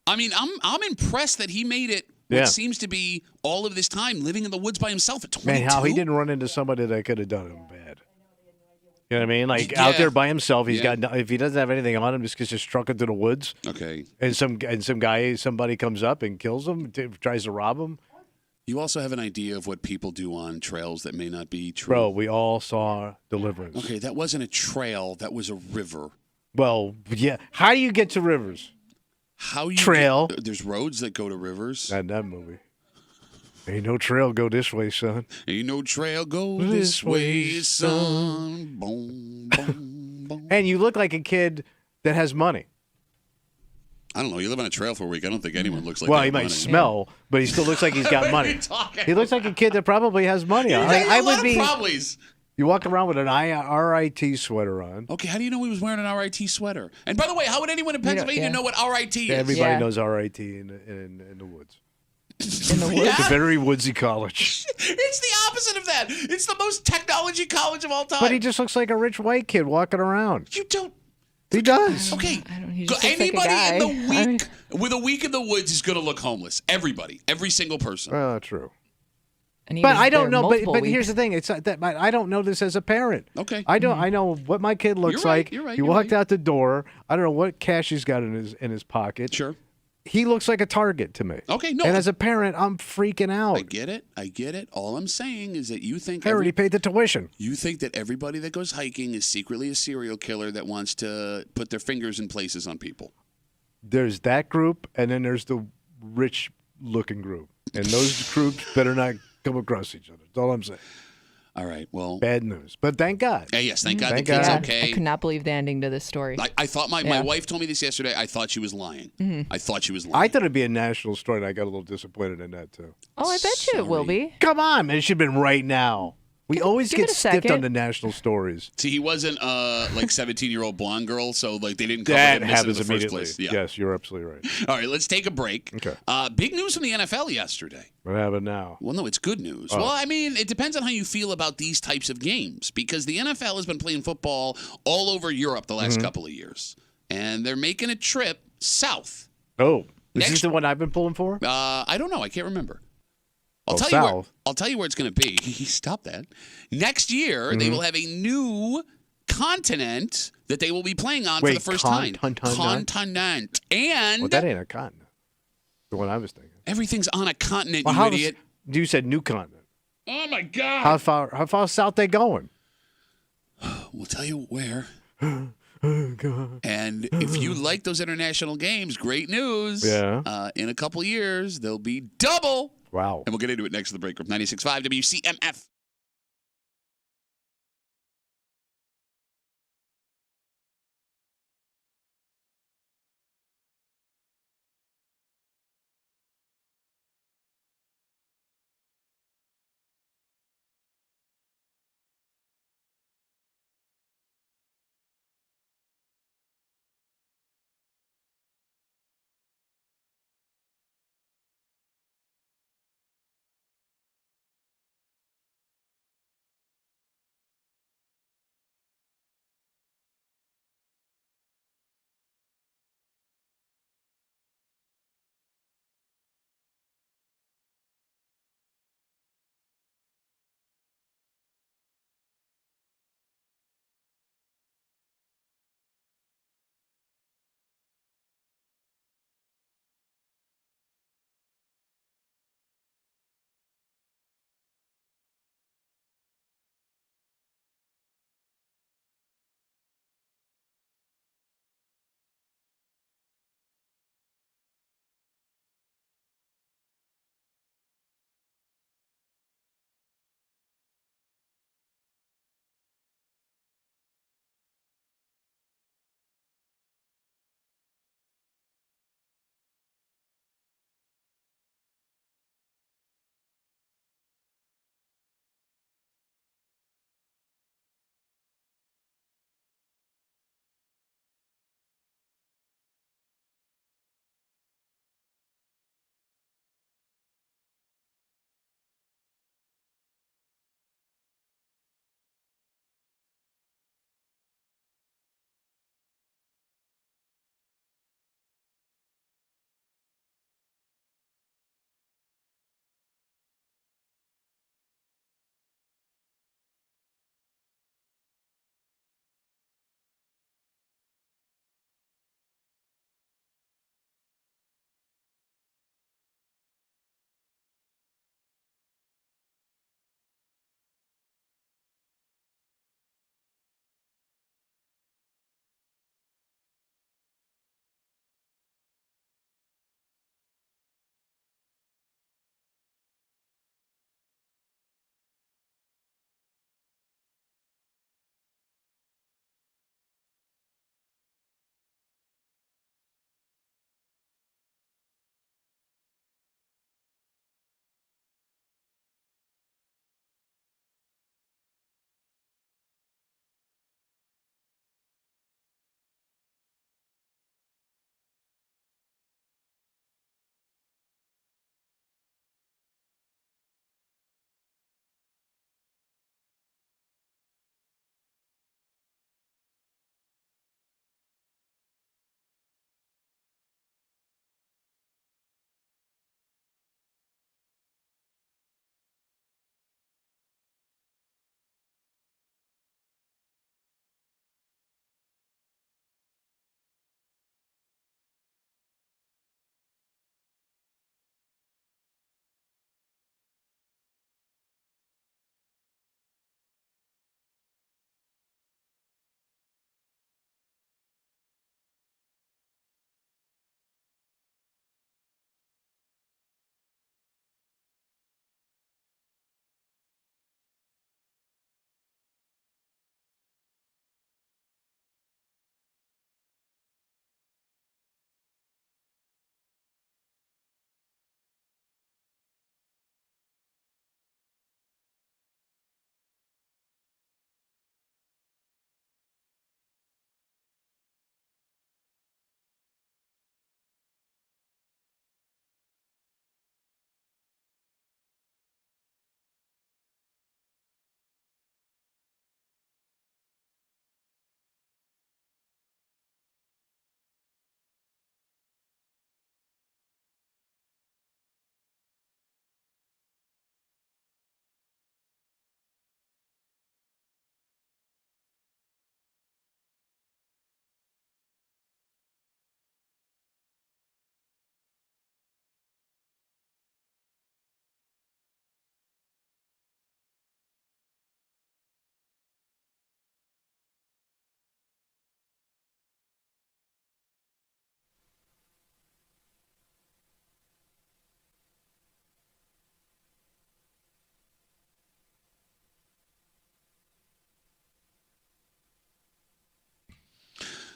I mean, I'm impressed that he made it what seems to be all of this time living in the woods by himself at 22. Man, how he didn't run into somebody that could have done him bad. You know what I mean? Like out there by himself, he's got if he doesn't have anything on him, just struck into the woods. Okay. And somebody comes up and kills him, tries to rob him. You also have an idea of what people do on trails that may not be true. Bro, we all saw Deliverance. Okay, that wasn't a trail, that was a river. Well, yeah. How do you get to rivers? Trail. There's roads that go to rivers. Not in that movie. Ain't no trail go this way, son. Ain't no trail go this way, son. Boom, boom, boom. And you look like a kid that has money. I don't know. You live on a trail for a week. I don't think anyone looks like well, that. Well, he might smell, but he still looks like he's got money. He looks like a kid that probably has money. I would be. Probablys. You walk around with an RIT sweater on. Okay, how do you know he was wearing an RIT sweater? And by the way, how would anyone in Pennsylvania know what RIT is? Everybody knows RIT in the woods. In the woods? It's a very woodsy college. It's the opposite of that. It's the most technology college of all time. But he just looks like a rich white kid walking around. You don't. He does. Okay. Anybody in the week with a week in the woods is going to look homeless. Everybody. Every single person. True. But I don't know. But here's the thing: it's that I don't know this as a parent. Okay. I don't. I know what my kid looks like. You're right. He walked out the door. I don't know what cash he's got in his pocket. Sure. He looks like a target to me. Okay. No. And as a parent, I'm freaking out. I get it. All I'm saying is that you think I already paid the tuition. You think that everybody that goes hiking is secretly a serial killer that wants to put their fingers in places on people. There's that group, and then there's the rich-looking group, and those groups better not come across each other. That's all I'm saying. All right, well. Bad news. But thank God. Yes, thank God the kid's okay. I could not believe the ending to this story. I thought my wife told me this yesterday. I thought she was lying. I thought she was lying. I thought it'd be a national story, and I got a little disappointed in that, too. Oh, I bet you it will be. Come on, man. It should have been right now. We always get stiffed on the national stories. See, he wasn't like 17-year-old blonde girl, so like they didn't cover him in the first place. Yeah. Yes, you're absolutely right. All right, let's take a break. Okay. Big news from the NFL yesterday. What happened now? Well, no, it's good news. Oh. Well, I mean, it depends on how you feel about these types of games because the NFL has been playing football all over Europe the last couple of years, and they're making a trip south. Oh, is this the one I've been pulling for? I don't know. I can't remember. I'll tell you where it's going to be. Stop that. Next year, they will have a new continent that they will be playing on for the first time. Continent. And well, that ain't a continent. The one I was thinking. Everything's on a continent, you idiot. You said new continent. Oh, my God. How far south they going? We'll tell you where. Oh, God. And if you like those international games, great news. Yeah. In a couple years, they'll be double. Wow. And we'll get into it next to the break. 96.5 WCMF.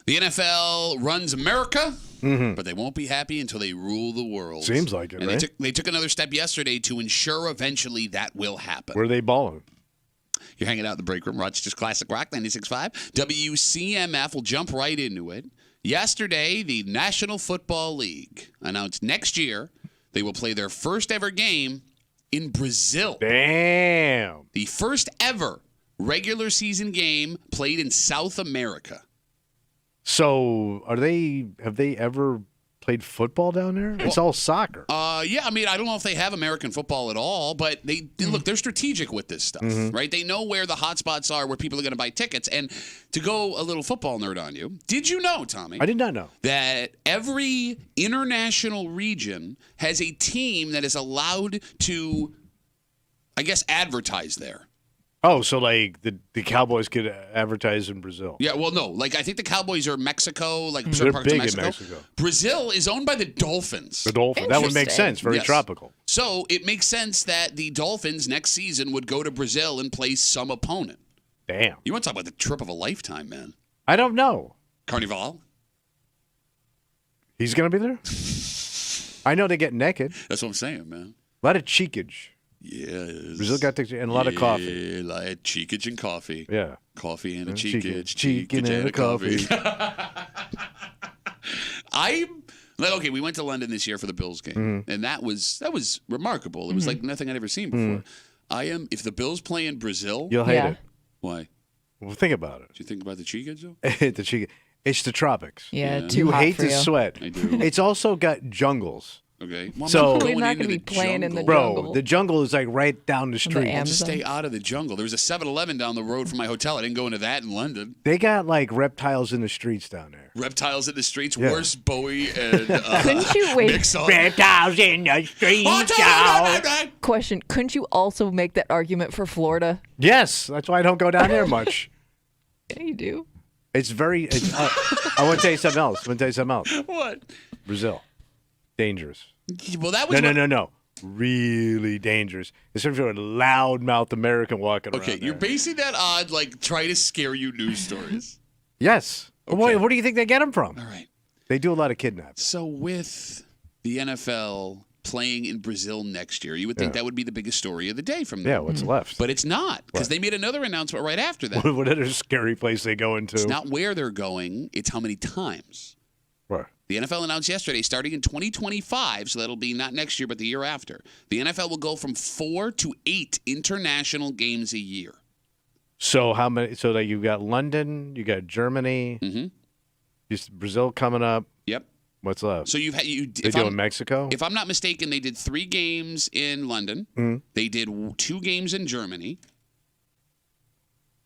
The NFL runs America, but they won't be happy until they rule the world. Seems like it, and right? They took another step yesterday to ensure eventually that will happen. Where are they balling? You're hanging out in the break room. Rochester's Classic Rock 96.5. WCMF will jump right into it. Yesterday, the National Football League announced next year they will play their first ever game in Brazil. Damn. The first ever regular season game played in South America. So, have they ever played football down there? It's all soccer. Yeah, I mean, I don't know if they have American football at all, but look, they're strategic with this stuff, right? They know where the hot spots are, where people are going to buy tickets. And to go a little football nerd on you, did you know, Tommy? I did not know. That every international region has a team that is allowed to, I guess, advertise there. Oh, so like the Cowboys could advertise in Brazil. Yeah, well, no. Like, I think the Cowboys are Mexico, like They're certain parts big of Mexico. in Mexico. Brazil is owned by the Dolphins. The Dolphins. That would make sense. Very Yes. tropical. So it makes sense that the Dolphins next season would go to Brazil and play some opponent. Damn. You want to talk about the trip of a lifetime, man. I don't know. Carnival? He's going to be there? I know they get naked. That's what I'm saying, man. A lot of cheekage. Yes. Brazil got the, and a lot of coffee. Yeah, like cheekage and coffee. Yeah. Coffee and a Cheekage. cheekage. Cheekage and a coffee. Okay, we went to London this year for the Bills game, and that was remarkable. It was like nothing I'd ever seen before. If the Bills play in Brazil, You'll hate it. Why? Well, think about it. Do you think about the cheekage though? The cheekage. It's the tropics. Yeah, too You hot hate for to you. sweat. I do. It's also got jungles. Okay. Well, So- I'm We're going not into gonna be the playing in the jungle. jungle. The jungle is like right down the street. I'll just stay out of the jungle. There was a 7-Eleven down the road from my hotel. I didn't go into that in London. They got like reptiles in the streets down there. Reptiles in the streets, Yeah. worse Bowie and Couldn't you wait? mix up. Reptiles in the streets, y'all. Question: couldn't you also make that argument for Florida? Yes, that's why I don't go down there much. Yeah, you do. It's very. I want to tell you something else. What? Brazil, dangerous. Well, that was No. Really dangerous. Especially for a loudmouth American walking around. Okay, you're basing that on like try to scare you news stories. Yes. Okay. Where do you think they get them from? All right. They do a lot of kidnapping. So with the NFL playing in Brazil next year, you would think that would be the biggest story of the day from them. Yeah, what's left? But it's not, because What? they made another announcement right after that. What other scary place they go into? It's not where they're going, it's how many times. Right. The NFL announced yesterday, starting in 2025, so that'll be not next year, but the year after, the NFL will go from 4 to 8 international games a year. So how many? So that you've got London, you got Germany, Brazil coming up. Yep. What's left? So They do in Mexico. If I'm not mistaken, they did 3 games in London. They did 2 games in Germany.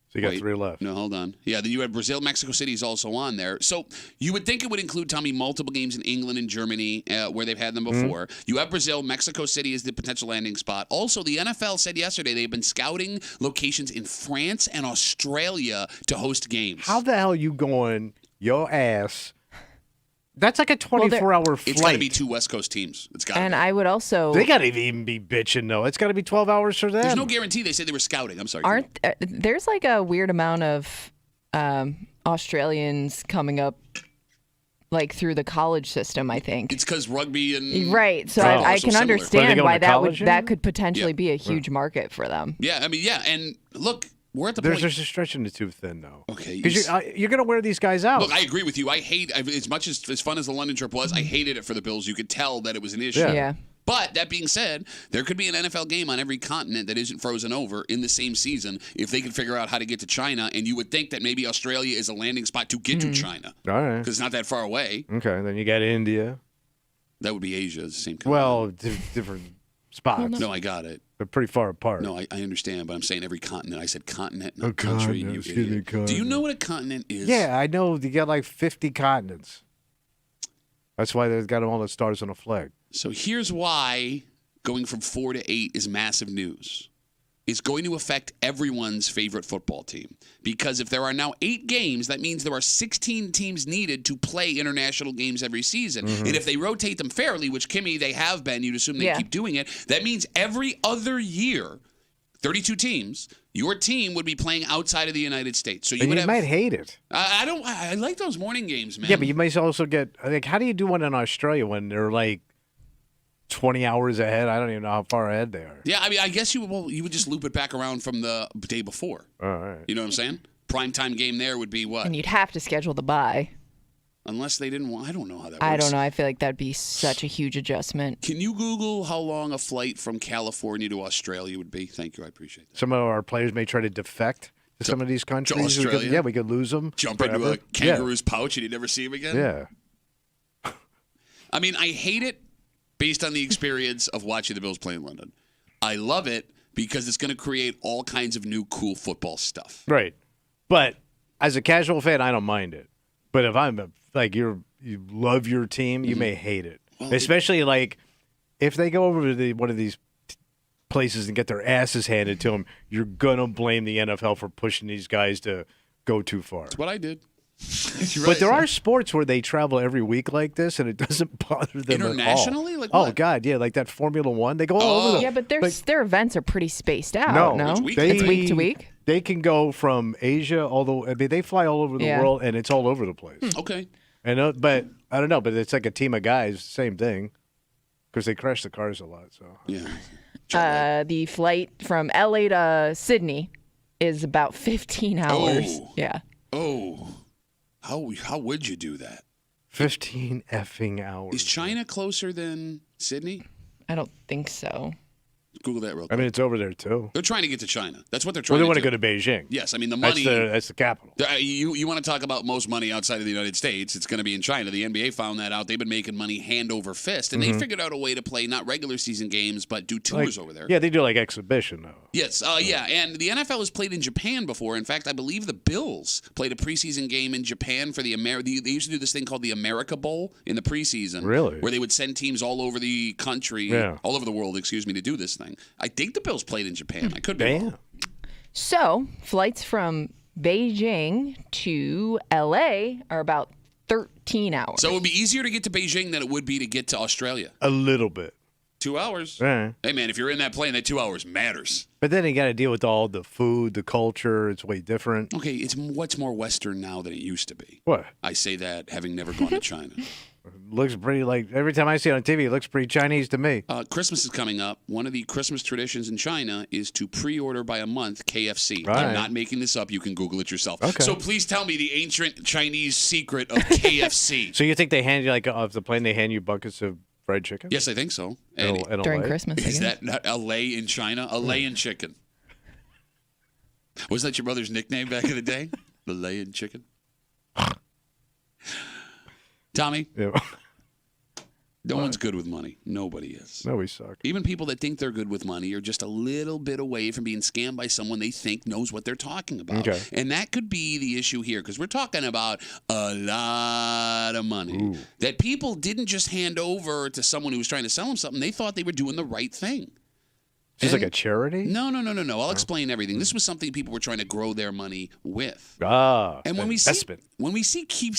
So you got 3 left. No, hold on. Yeah, then you had Brazil. Mexico City is also on there. So you would think it would include, Tommy, multiple games in England and Germany where they've had them before. You have Brazil. Mexico City is the potential landing spot. Also, the NFL said yesterday they've been scouting locations in France and Australia to host games. How the hell you going your ass? That's like a 24-hour flight. It's got to be 2 West Coast teams. It's got. And I would also. They got to even be bitching though. It's got to be 12 hours for them. There's no guarantee. They said they were scouting. I'm sorry. There's like a weird amount of Australians coming up, like through the college system. I think it's because rugby and right. So I can understand why that could potentially be a huge Right. market for them. Yeah, I mean, yeah, and look, we're at the There's point. a stretching it too thin though. Okay, Because you're going to wear these guys out. Look, I agree with you. I hate as much as fun as the London trip was. I hated it for the Bills. You could tell that it was an issue. Yeah. But that being said, there could be an NFL game on every continent that isn't frozen over in the same season if they can figure out how to get to China. And you would think that maybe Australia is a landing spot to get to China All right. because it's not that far away. Okay. Then you got India. That would be Asia, the same continent. Well, different spots. No, I got it. They're pretty far apart. No, I understand, but I'm saying every continent. I said continent, A not country. continent, You excuse me, idiot. Do you continent. know what a continent is? Yeah, I know. You got like 50 continents. That's why they've got all the stars on a flag. So here's why going from 4 to 8 is massive news. It's going to affect everyone's favorite football team. Because if there are now 8 games, that means there are 16 teams needed to play international games every season. And if they rotate them fairly, which, Kimmy, they have been, you'd assume they keep doing it, that means every other year, 32 teams, your team would be playing outside of the United States. So you might hate it. I like those morning games, man. Yeah, but you might also get like, how do you do one in Australia when they're like 20 hours ahead? I don't even know how far ahead they are. Yeah, I mean, I guess you would just loop it back around from the day before. All right. You know what I'm saying? Primetime game there would be what? And you'd have to schedule the bye. Unless they didn't want. I don't know how that works. I don't know. I feel like that'd be such a huge adjustment. Can you Google how long a flight from California to Australia would be? Thank you. I appreciate that. Some of our players may try to defect to some of these countries. To Australia? We could lose them. Jump forever. into a kangaroo's pouch and you never see him again? Yeah. I mean, I hate it based on the experience of watching the Bills play in London. I love it because it's going to create all kinds of new cool football stuff. Right. But as a casual fan, I don't mind it. But if I'm like you love your team, you may hate it. Well, especially like if they go over to one of these places and get their asses handed to them, you're gonna blame the NFL for pushing these guys to go too far. That's what I did. But there are sports where they travel every week like this, and it doesn't bother them internationally. At all. Like what? Oh God, yeah, like that Formula One. They go all over. Yeah, but their events are pretty spaced out. No, Week? It's week to week. They can go from Asia all the way. I mean, they fly all over the world, and it's all over the place. Okay. And but I don't know, but it's like a team of guys, same thing, because they crash the cars a lot. So yeah. The flight from LA to Sydney is about 15 hours. Oh. Yeah. Oh, how would you do that? 15 effing hours. Is China closer than Sydney? I don't think so. Google that real quick. I mean, it's over there, too. They're trying to get to China. That's what they're trying to do. Well, they want to go to Beijing. Yes, I mean, the money. That's the capital. You want to talk about most money outside of the United States, it's going to be in China. The NBA found that out. They've been making money hand over fist, and they figured out a way to play not regular season games, but do tours over there. Yeah, they do like exhibition, though. Yes, yeah, and the NFL has played in Japan before. In fact, I believe the Bills played a preseason game in Japan for the They used to do this thing called the America Bowl in the preseason. Really? Where they would send teams all over the country, all over the world, to do this thing. I think the Bills played in Japan. I could be wrong. So, flights from Beijing to LA are about 13 hours. So it would be easier to get to Beijing than it would be to get to Australia. A little bit. 2 hours. Yeah. Hey, man, if you're in that plane, that 2 hours matters. But then you got to deal with all the food, the culture. It's way different. Okay, it's what's more Western now than it used to be. What? I say that having never gone to China. Looks pretty like every time I see it on TV, it looks pretty Chinese to me. Christmas is coming up. One of the Christmas traditions in China is to pre-order by a month KFC. Right. I'm not making this up. You can Google it yourself. Okay. So please tell me the ancient Chinese secret of KFC. So you think they hand you, like, off the plane, they hand you buckets of fried chicken? Yes, I think so. During Christmas, Is that not LA in China? LA and chicken. Was that your brother's nickname back in the day? The Lay and chicken? Tommy? Yeah. No one's good with money. Nobody is. No, we suck. Even people that think they're good with money are just a little bit away from being scammed by someone they think knows what they're talking about. Okay. And that could be the issue here because we're talking about a lot of money that people didn't just hand over to someone who was trying to sell them something. They thought they were doing the right thing. Just like a charity? No. I'll explain everything. This was something people were trying to grow their money with. And when we keep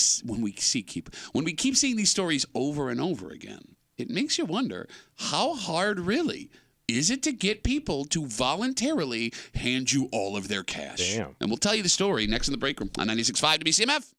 seeing these stories over and over again, it makes you wonder how hard really is it to get people to voluntarily hand you all of their cash. Damn. And we'll tell you the story next in the break room on 96.5 WCMF.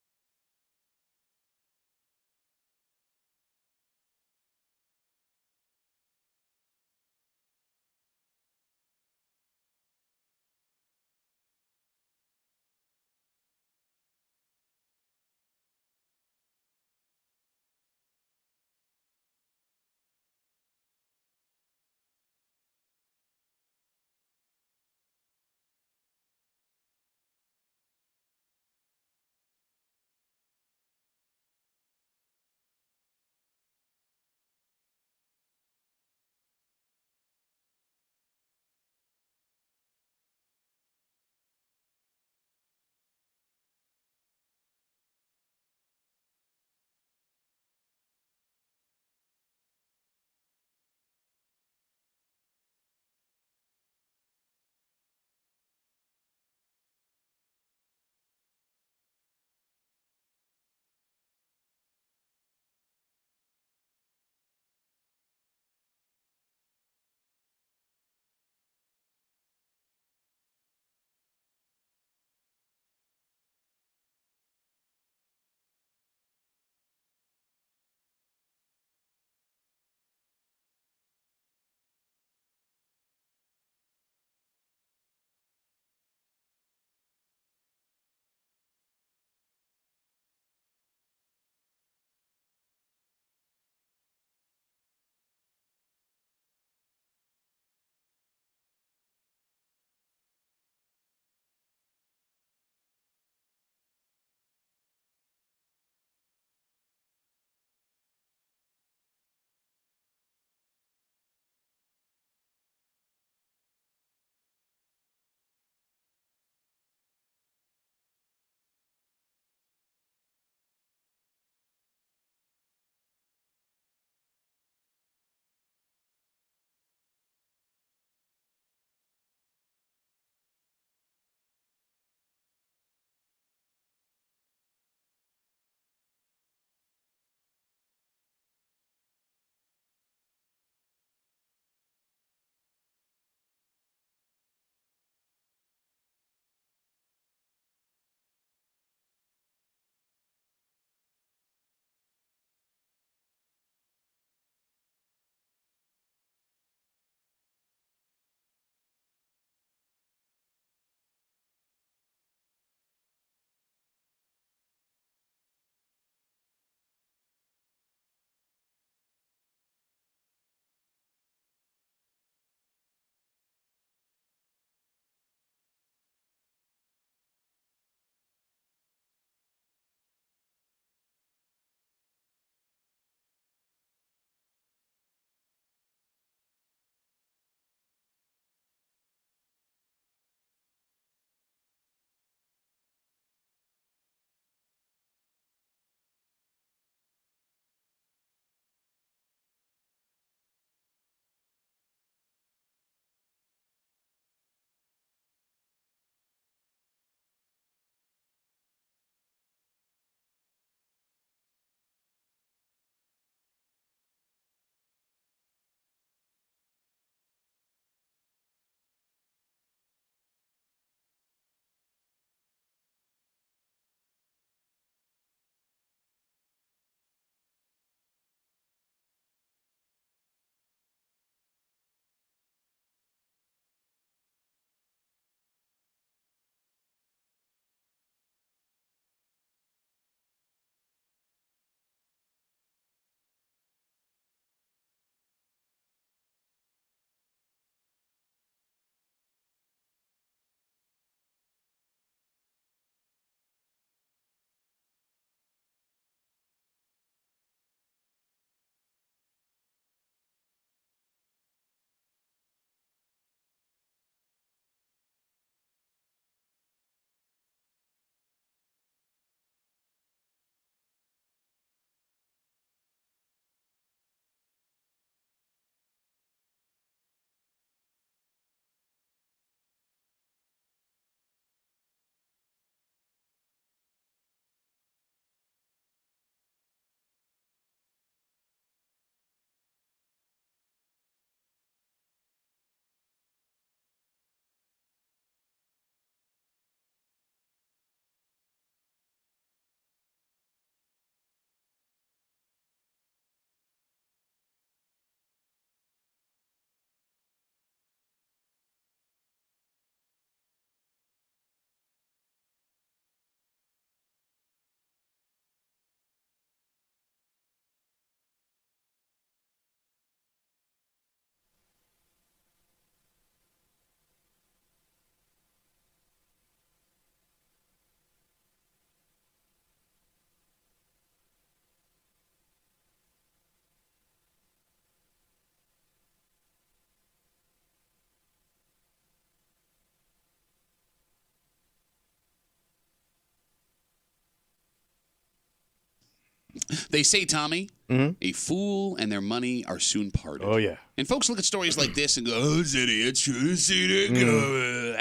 They say, Tommy, a fool and their money are soon parted. Oh, yeah. And folks look at stories like this and go, oh, those idiots should have seen it go.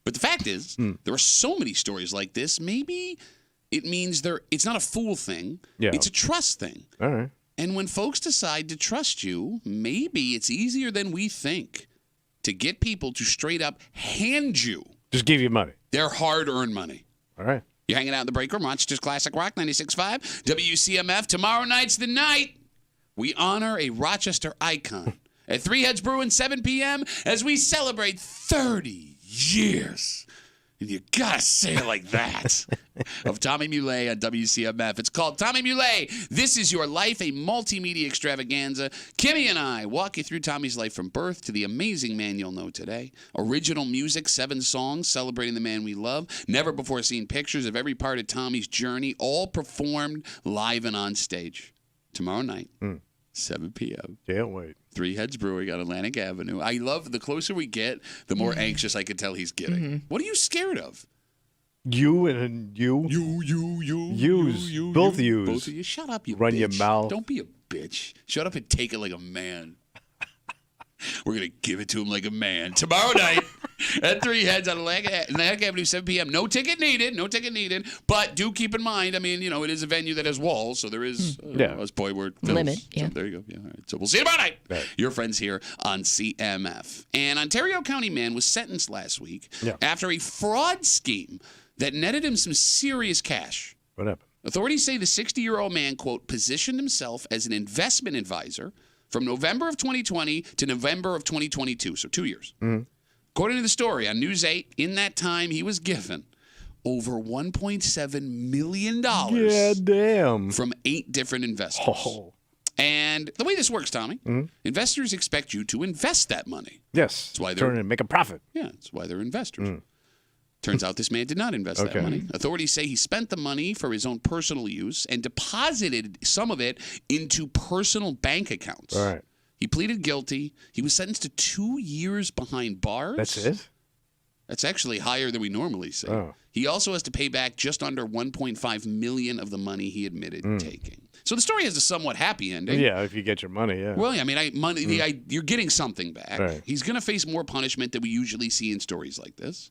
But the fact is, there are so many stories like this. Maybe it means it's not a fool thing. Yeah. It's a trust thing. All right. And when folks decide to trust you, maybe it's easier than we think to get people to straight up hand you. Just give you money. Their hard-earned money. All right. You're hanging out in the break room, Rochester's Classic Rock 96.5, WCMF. Tomorrow night's the night we honor a Rochester icon at Three Heads Brewing, 7 p.m. as we celebrate 30 years. And you gotta say it like that. Of Tommy Muley on WCMF. It's called Tommy Muley, This Is Your Life, a multimedia extravaganza. Kimmy and I walk you through Tommy's life from birth to the amazing man you'll know today. Original music, 7 songs celebrating the man we love. Never before seen pictures of every part of Tommy's journey, all performed live and on stage. Tomorrow night, 7 p.m. Can't wait. Three Heads Brewing on Atlantic Avenue. I love the closer we get, the more anxious I can tell he's getting. What are you scared of? You and you. You. Both yous. Both of you. Shut up, you Run bitch. your mouth. Don't be a bitch. Shut up and take it like a man. We're going to give it to him like a man. Tomorrow night at Three Heads on Atlantic Avenue, 7 p.m. No ticket needed. But do keep in mind, I mean, you know, it is a venue that has walls, so there is a spoiler word. Limit. So there you go. Yeah, all right. So we'll see you tomorrow night. Right. Your friends here on CMF. An Ontario County man was sentenced last week after a fraud scheme that netted him some serious cash. What happened? Authorities say the 60-year-old man, quote, positioned himself as an investment advisor from November of 2020 to November of 2022, so 2 years. According to the story on News 8, in that time he was given over $1.7 million from 8 different investors. Oh. And the way this works, Tommy, investors expect you to invest that money. Yes. That's why turn and make a profit. Yeah, that's why they're investors. Turns out this man did not invest that money. Authorities say he spent the money for his own personal use and deposited some of it into personal bank accounts. All right. He pleaded guilty. He was sentenced to 2 years behind bars. That's it? That's actually higher than we normally see. Oh. He also has to pay back just under $1.5 million of the money he admitted taking. So the story has a somewhat happy ending. Yeah, if you get your money, yeah. Well, I mean, you're getting something back. Right. He's going to face more punishment than we usually see in stories like this.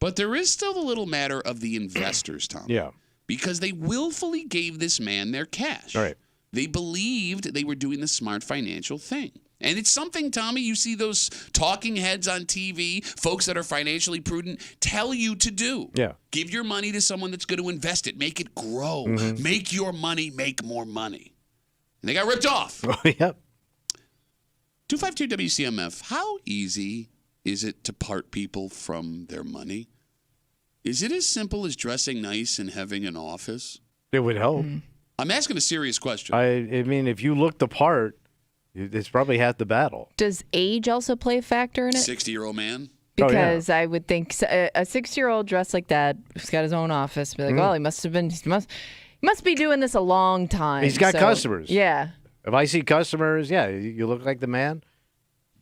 But there is still the little matter of the investors, Tom. Yeah. Because they willfully gave this man their cash. All right. They believed they were doing the smart financial thing. And it's something, Tommy, you see those talking heads on TV, folks that are financially prudent, tell you to do. Yeah. Give your money to someone that's going to invest it. Make it grow. Make your money make more money. And they got ripped off. Oh, yep. 252 WCMF, how easy is it to part people from their money? Is it as simple as dressing nice and having an office? It would help. I'm asking a serious question. I mean, if you look the part, it's probably half the battle. Does age also play a factor in it? 60-year-old man? Because I would think a 60-year-old dressed like that, who's got his own office, be like, well, he must be doing this a long time. He's got customers. Yeah. If I see customers, you look like the man.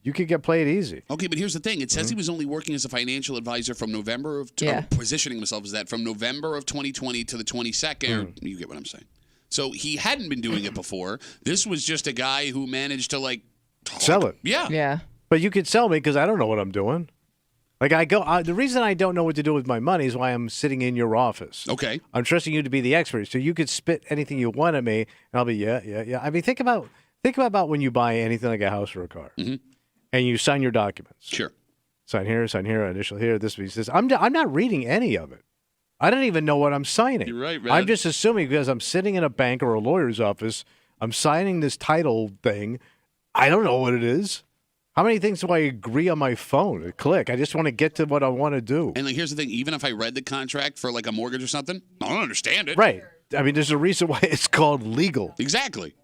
You could get played easy. Okay, but here's the thing. It says he was only working as a financial advisor from November of positioning himself as that from November of 2020 to the 22nd. You get what I'm saying. So he hadn't been doing it before. This was just a guy who managed to sell it. Yeah. Yeah. But you could sell me because I don't know what I'm doing. Like the reason I don't know what to do with my money is why I'm sitting in your office. Okay. I'm trusting you to be the expert, so you could spit anything you want at me, and I'll be yeah. I mean, think about when you buy anything like a house or a car. And you sign your documents. Sure. Sign here, initial here, this piece, this. I'm not reading any of it. I don't even know what I'm signing. You're right, man. I'm just assuming because I'm sitting in a bank or a lawyer's office, I'm signing this title thing. I don't know what it is. How many things do I agree on my phone? Click. I just want to get to what I want to do. And here's the thing. Even if I read the contract for a mortgage or something, I don't understand it. Right. I mean, there's a reason why it's called legal. Exactly.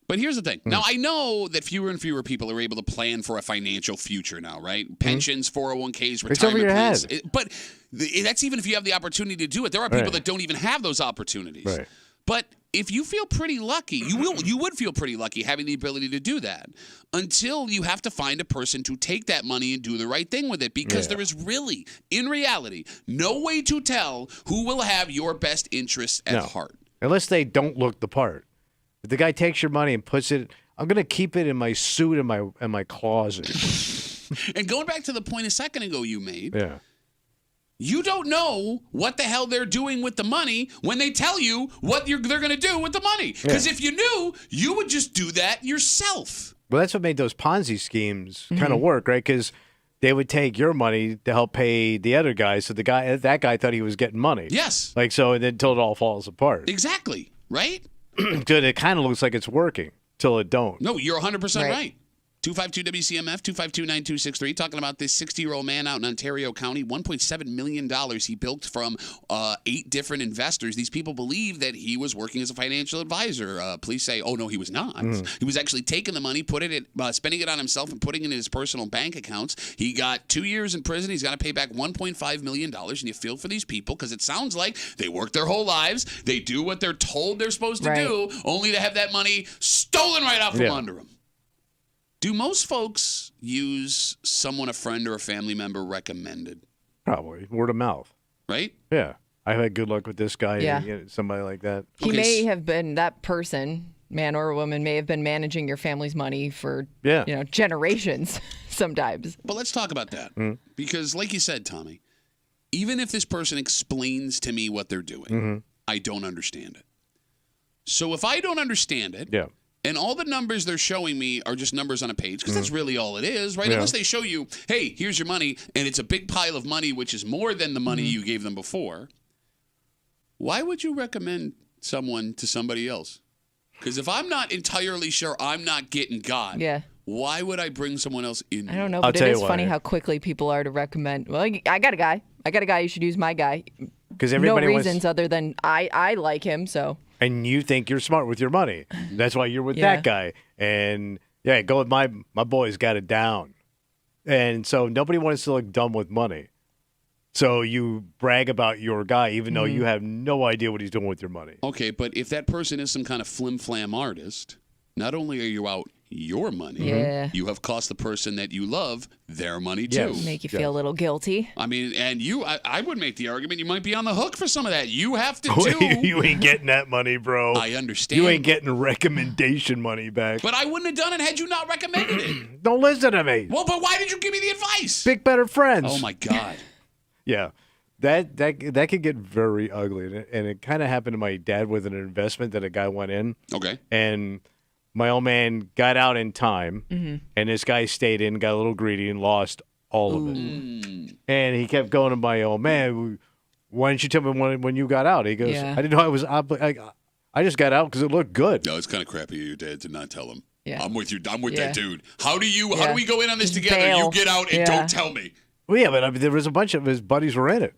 But here's the thing. Now, I know that fewer and fewer people are able to plan for a financial future now, right? Pensions, 401ks, retirement it's over your plans. Head. But that's even if you have the opportunity to do it. There are people that don't even have those opportunities. Right. But if you feel pretty lucky, you would feel pretty lucky having the ability to do that until you have to find a person to take that money and do the right thing with it because there is really, in reality, no way to tell who will have your best interests at heart. Unless they don't look the part. If the guy takes your money and puts it, I'm going to keep it in my suit in my closet. And going back to the point a second ago you made. Yeah. You don't know what the hell they're doing with the money when they tell you what they're going to do with the money. Because if you knew, you would just do that yourself. Well, that's what made those Ponzi schemes kind of work, right? Because they would take your money to help pay the other guy, so that guy thought he was getting money. Yes. Like so, and then until it all falls apart. Exactly. Right? Good. It kind of looks like it's working till it don't. No, you're 100% right. 252-WCMF, 252-9263, talking about this 60-year-old man out in Ontario County, $1.7 million he bilked from 8 different investors. These people believe that he was working as a financial advisor. Police say, oh, no, he was not. He was actually taking the money, spending it on himself and putting it in his personal bank accounts. He got 2 years in prison. He's got to pay back $1.5 million. And you feel for these people because it sounds like they work their whole lives. They do what they're told they're supposed to do, only to have that money stolen right out from under them. Do most folks use someone a friend or a family member recommended? Probably. Word of mouth. Right? Yeah. I had good luck with this guy. Yeah. Somebody like that. He may have been, that person, man or woman, may have been managing your family's money for generations sometimes. But let's talk about that. Because like you said, Tommy, even if this person explains to me what they're doing, I don't understand it. So if I don't understand it, and all the numbers they're showing me are just numbers on a page, because that's really all it is, right? Unless they show you, hey, here's your money, and it's a big pile of money, which is more than the money you gave them before. Why would you recommend someone to somebody else? Because if I'm not entirely sure I'm not getting got, why would I bring someone else in? I don't know, but it is funny how quickly people are to recommend, well, I got a guy. You should use my guy. Because everybody no reasons other than I like him, so... And you think you're smart with your money. That's why you're with that guy. And, go with my boy's got it down. And so nobody wants to look dumb with money. So you brag about your guy even though you have no idea what he's doing with your money. Okay, but if that person is some kind of flim-flam artist, not only are you out your money, you have cost the person that you love their money too. Make you feel a little guilty. I mean, and I would make the argument you might be on the hook for some of that. You have to do. You ain't getting that money, bro. I understand. You ain't getting recommendation money back. But I wouldn't have done it had you not recommended it. Don't listen to me. Well, but why did you give me the advice? Big better friends. Oh my God. Yeah. That could get very ugly. And it kind of happened to my dad with an investment that a guy went in. Okay. And my old man got out in time, and this guy stayed in, got a little greedy, and lost all of it. And he kept going to my old man, why didn't you tell me when you got out? He goes, I didn't know I was I just got out because it looked good. No, it's kind of crappy of your dad to not tell him. Yeah. I'm with you. I'm with that dude. How do we go in on this together? Bail. You get out and don't tell me. Well, yeah, but I mean, there was a bunch of his buddies were in it.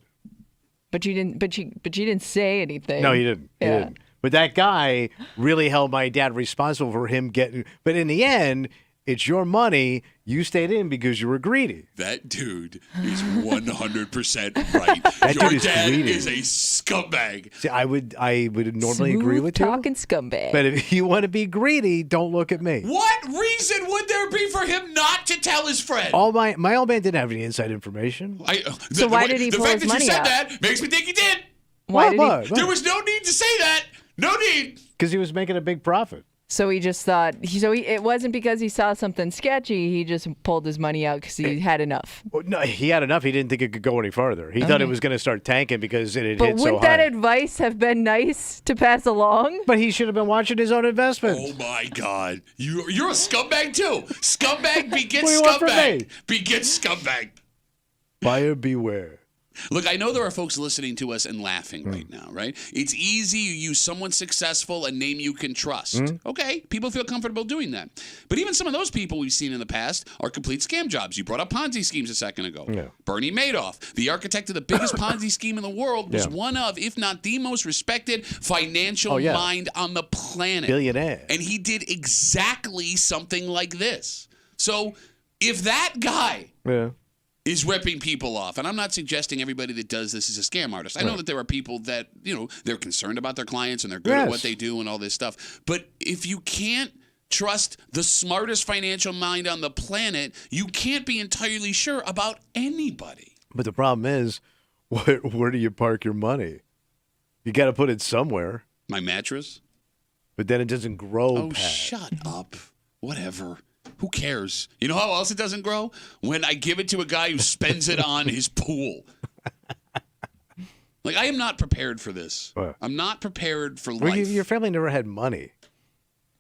But you didn't. But you didn't say anything. No, you didn't. You didn't. But that guy really held my dad responsible for him getting. But in the end, it's your money. You stayed in because you were greedy. That dude is 100% right. Your dad is a scumbag. See, I would normally agree with you. Talking scumbag. But if you want to be greedy, don't look at me. What reason would there be for him not to tell his friend? My old man didn't have any inside information. So why did he pull his money out? The fact that you said that makes me think he did. Why did he? There was no need to say that. No need. Because he was making a big profit. So he just thought, it wasn't because he saw something sketchy. He just pulled his money out because he had enough. Well, no, he had enough. He didn't think it could go any farther. He thought it was going to start tanking because it had hit so high. But wouldn't that advice have been nice to pass along? But he should have been watching his own investments. Oh, my God. You're a scumbag, too. Scumbag begets scumbag. Begets scumbag. Buyer beware. Look, I know there are folks listening to us and laughing right now, right? It's easy. You use someone successful, a name you can trust. Okay, people feel comfortable doing that. But even some of those people we've seen in the past are complete scam jobs. You brought up Ponzi schemes a second ago. Yeah. Bernie Madoff, the architect of the biggest Ponzi scheme in the world, was one of, if not the most respected financial mind on the planet. Billionaire. And he did exactly something like this. So if that guy... is ripping people off. And I'm not suggesting everybody that does this is a scam artist. I know that there are people that, they're concerned about their clients and they're good at what they do and all this stuff. But if you can't trust the smartest financial mind on the planet, you can't be entirely sure about anybody. But the problem is, where do you park your money? You got to put it somewhere. My mattress? But then it doesn't grow. Oh, Pat. shut up. Whatever. Who cares? You know how else it doesn't grow? When I give it to a guy who spends it on his pool. Like, I am not prepared for this. What? I'm not prepared for Well, life. your family never had money.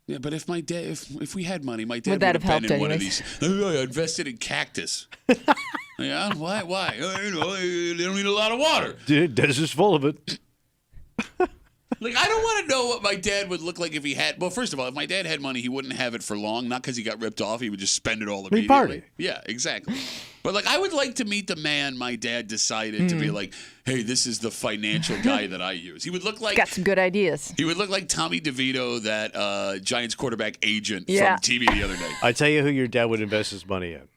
Yeah, but if my dad, if we had money, my dad Would that would have have been in helped one of anyways? these. I invested in cactus. Yeah, why? You know, they don't need a lot of water. Dude, desert's full of it. Like, I don't want to know what my dad would look like if he had. Well, first of all, if my dad had money, he wouldn't have it for long. Not because he got ripped off. He would just spend it all immediately. Party. Yeah, exactly. But like, I would like to meet the man my dad decided to be like, hey, this is the financial guy that I use. He would look like. Got some good ideas. He would look like Tommy DeVito, that Giants quarterback agent from Yeah. TV the other day. I tell you who your dad would invest his money in.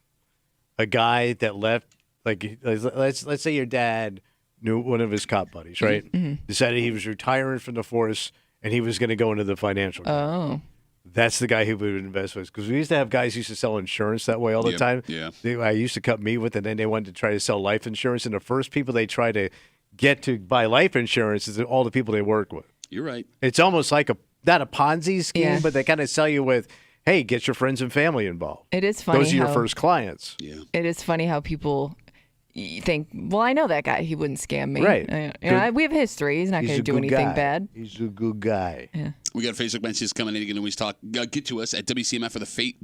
A guy that left, like, let's say your dad knew one of his cop buddies, right? Mm-hmm. Decided he was retiring from the force and he was going to go into the financial. Oh. That's the guy who would invest with. Because we used to have guys who used to sell insurance that way all the time. Yeah. I used to cut meat with, and then they wanted to try to sell life insurance. And the first people they try to get to buy life insurance is all the people they work with. You're right. It's almost like not a Ponzi scheme, Yeah. but they kind of sell you with, hey, get your friends and family involved. It is funny. Those are your how- first clients. Yeah. It is funny how people think, well, I know that guy. He wouldn't scam me. Right. We have history. He's not going to do anything bad. He's a good guy. Yeah. We got Facebook messages coming in. You can always talk. Get to us at WCMF for the fate.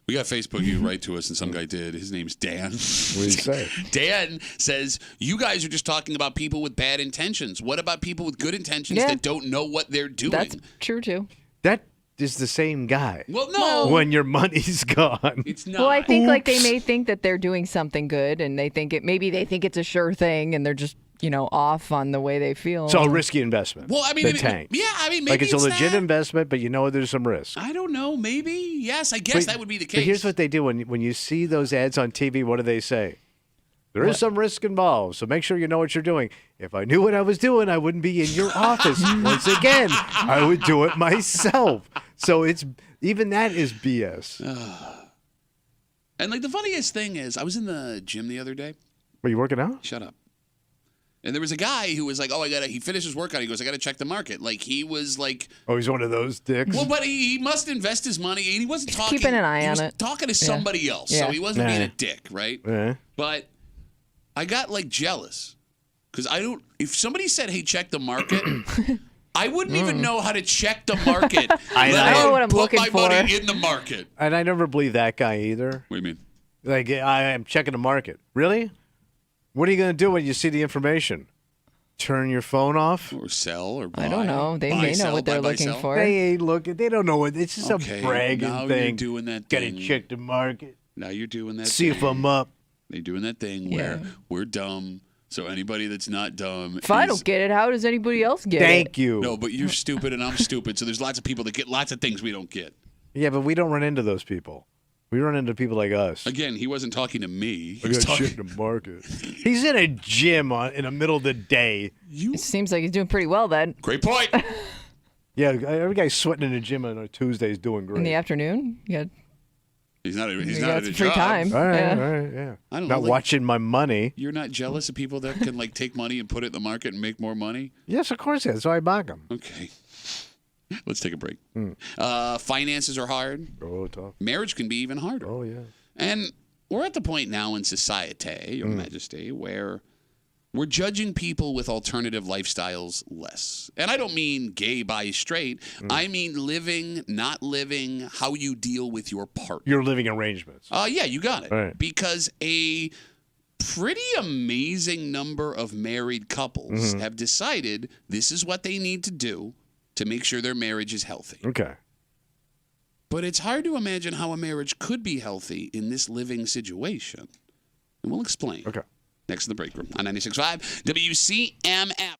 We got Facebook. You can write to us, and some guy did. His name's Dan. What do you say? Dan says, you guys are just talking about people with bad intentions. What about people with good intentions Yeah. that don't know what they're doing? That's true, too. That is the same guy. Well, no. When your money's gone. It's not. Well, I think like they may think that they're doing something good, and maybe they think it's a sure thing, and they're just off on the way they feel. It's all risky investment. Well, I mean, that tanks. maybe like it's a legit that. investment, but you know there's some risk. I don't know. Maybe. Yes, I guess that would be the case. But here's what they do when you see those ads on TV. What do they say? There is some risk involved, so make sure you know what you're doing. If I knew what I was doing, I wouldn't be in your office. Once again, I would do it myself. So even that is BS. And like the funniest thing is, I was in the gym the other day. Were you working out? Shut up. And there was a guy who was like, he finished his workout. He goes, I got to check the market. Like, he was like. Oh, he's one of those dicks? Well, but he must invest his money. And he wasn't talking. keeping an eye he on was it. talking to somebody else. Yeah. So he wasn't being a dick, right? Yeah. But I got like jealous. Because if somebody said, hey, check the market. I wouldn't even know how to check the market. I know what I'm put looking my for. money in the market. And I never believe that guy either. What do you mean? Like, I am checking the market. Really? What are you going to do when you see the information? Turn your phone off? Or sell or buy. I don't know. They may know what they're looking for. They ain't looking. They don't know what. It's just a bragging now thing. You're doing that Gotta thing. check the market. Now you're doing that See thing. if I'm up. They're doing that thing where we're dumb. So anybody that's not dumb. If I don't get it, how does anybody else get it? Thank you. No, but you're stupid and I'm stupid. So there's lots of people that get lots of things we don't get. Yeah, but we don't run into those people. We run into people like us. Again, he wasn't talking to me. He I was gotta talking. check the market. He's in a gym in the middle of the day. It seems like he's doing pretty well then. Great point. Yeah, every guy's sweating in the gym on a Tuesday is doing great. In the afternoon, He's not. He's got not at some a free job. time. All right, Yeah. all right, yeah. I don't Not know. Like, watching my money. you're not jealous of people that can like take money and put it in the market and make more money? Yes, of course. That's why I buy them. Okay. Let's take a break. Finances are hard. Oh, tough. Marriage can be even harder. Oh, yeah. And we're at the point now in society, Your Majesty, where we're judging people with alternative lifestyles less. And I don't mean gay, bi, straight. I mean not living, how you deal with your partner. Your living arrangements. Yeah, you got it. Right. Because a pretty amazing number of married couples have decided this is what they need to do to make sure their marriage is healthy. Okay. But it's hard to imagine how a marriage could be healthy in this living situation. And we'll explain. Okay. Next in the break room on 96.5 WCMF.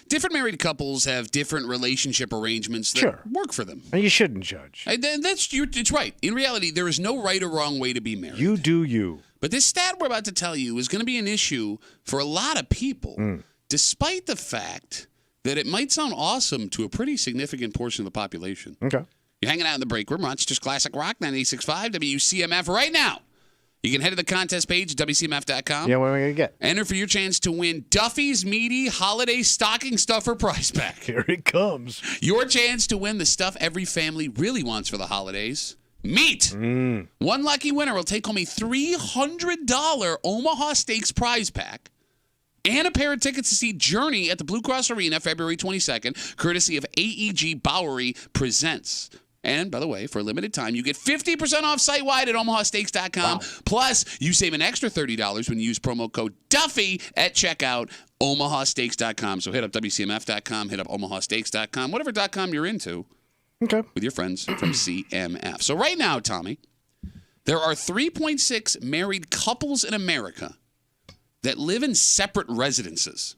different married couples have different relationship arrangements that work for them. And you shouldn't judge. It's right. In reality, there is no right or wrong way to be married. You do you. But this stat we're about to tell you is going to be an issue for a lot of people, despite the fact that it might sound awesome to a pretty significant portion of the population. Okay. You're hanging out in the break room, Rochester's Classic Rock, 98.65 WCMF right now. You can head to the contest page at WCMF.com. Yeah, what am I going to get? Enter for your chance to win Duffy's Meaty Holiday Stocking Stuffer prize pack. Here it comes. Your chance to win the stuff every family really wants for the holidays. Meat. One lucky winner will take home a $300 Omaha Steaks prize pack and a pair of tickets to see Journey at the Blue Cross Arena February 22nd, courtesy of AEG Bowery Presents. And, by the way, for a limited time, you get 50% off site-wide at omahasteaks.com. Wow. Plus, you save an extra $30 when you use promo code Duffy at checkout, omahasteaks.com. So hit up WCMF.com, hit up omahasteaks.com, whatever .com you're into. Okay. With your friends from CMF. So right now, Tommy, there are 3.6 married couples in America that live in separate residences.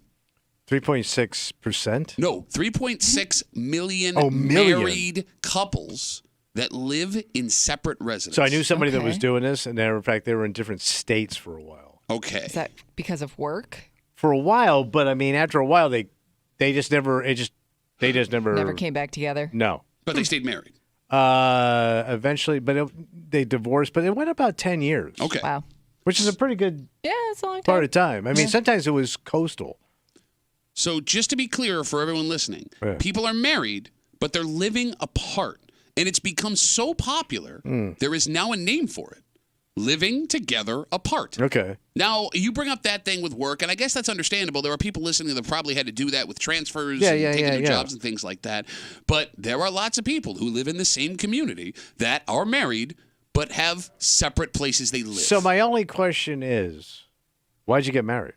3.6%? No, 3.6 million married couples that live in separate residences. So I knew somebody that was doing this, and in fact, they were in different states for a while. Okay. Is that because of work? For a while, but I mean, after a while, they just never Never came back together? No. But they stayed married. Eventually, but they divorced, but it went about 10 years. Okay. Wow. Which is a pretty good it's a long time. part of time. I mean, sometimes it was coastal. So just to be clear for everyone listening, people are married, but they're living apart. And it's become so popular, there is now a name for it. Living together apart. Okay. Now, you bring up that thing with work, and I guess that's understandable. There are people listening that probably had to do that with transfers and taking their jobs and things like that. But there are lots of people who live in the same community that are married but have separate places they live. So my only question is, why'd you get married?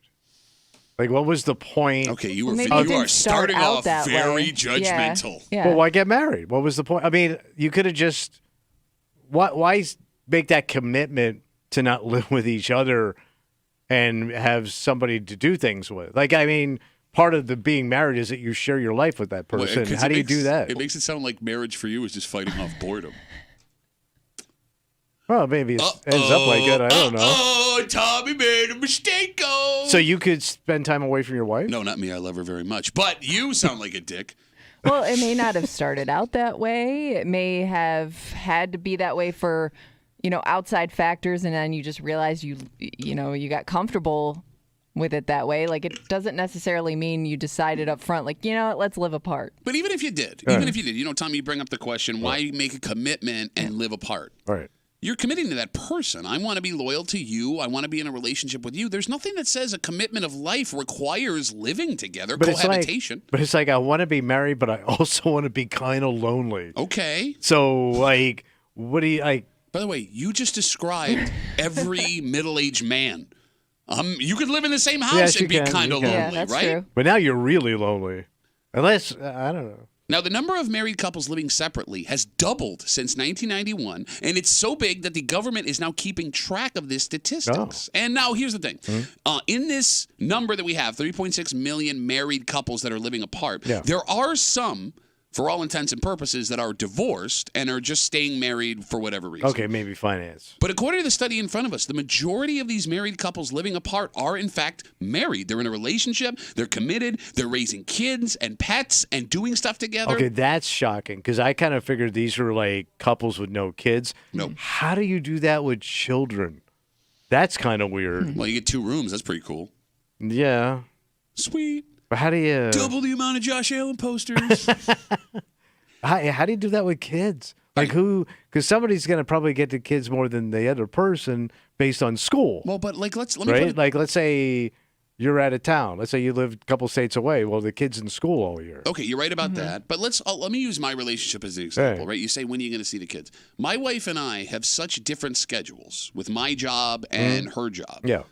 Like, what was the point? Okay, you are starting off very judgmental. Yeah. But why get married? What was the point? I mean, you could have just... Why make that commitment to not live with each other and have somebody to do things with? Like, I mean, part of the being married is that you share your life with that person. How do you do that? It makes it sound like marriage for you is just fighting off boredom. Well, maybe it ends up like that. I don't know. Oh, Tommy made a mistake. So you could spend time away from your wife? No, not me. I love her very much. But you sound like a dick. Well, it may not have started out that way. It may have had to be that way for, outside factors, and then you just realized you got comfortable with it that way. Like, it doesn't necessarily mean you decided up front, like, let's live apart. But even if you did, Tommy, you bring up the question, why make a commitment and live apart? Right. You're committing to that person. I want to be loyal to you. I want to be in a relationship with you. There's nothing that says a commitment of life requires living together, cohabitation. It's like I want to be married, but I also want to be kind of lonely. Okay. So, like, what do you like? By the way, you just described every middle-aged man. You could live in the same house and be kind of lonely, that's right? True. But now you're really lonely. Unless, I don't know. Now, the number of married couples living separately has doubled since 1991, and it's so big that the government is now keeping track of this statistics. Oh. And now, here's the thing. In this number that we have, 3.6 million married couples that are living apart, there are some, for all intents and purposes, that are divorced and are just staying married for whatever reason. Okay, maybe finance. But according to the study in front of us, the majority of these married couples living apart are, in fact, married. They're in a relationship. They're committed. They're raising kids and pets and doing stuff together. Okay, that's shocking because I kind of figured these were like couples with no kids. No. How do you do that with children? That's kind of weird. Well, you get 2 rooms. That's pretty cool. Yeah. Sweet. But how do you... Double the amount of Josh Allen posters. How do you do that with kids? Like who? Because somebody's going to probably get the kids more than the other person based on school. Well, but like let me right? put it... Like let's say you're out of town. Let's say you live a couple states away. Well, the kid's in school all year. Okay, you're right about that. But let me use my relationship as the example, right? You say, when are you going to see the kids? My wife and I have such different schedules with my job and her job. Yeah.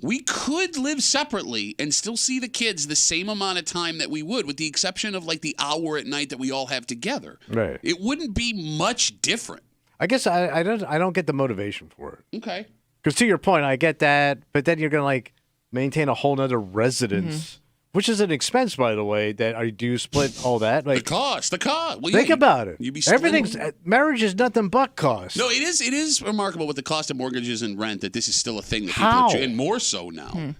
We could live separately and still see the kids the same amount of time that we would, with the exception of like the hour at night that we all have together. Right. It wouldn't be much different. I guess I don't get the motivation for it. Okay. Because to your point, I get that, but then you're going to like maintain a whole nother residence Which is an expense, by the way. Do you split all that? Like the cost. Well, think about it. You be marriage is nothing but cost. No, it is remarkable with the cost of mortgages and rent that this is still a thing that people and more so now.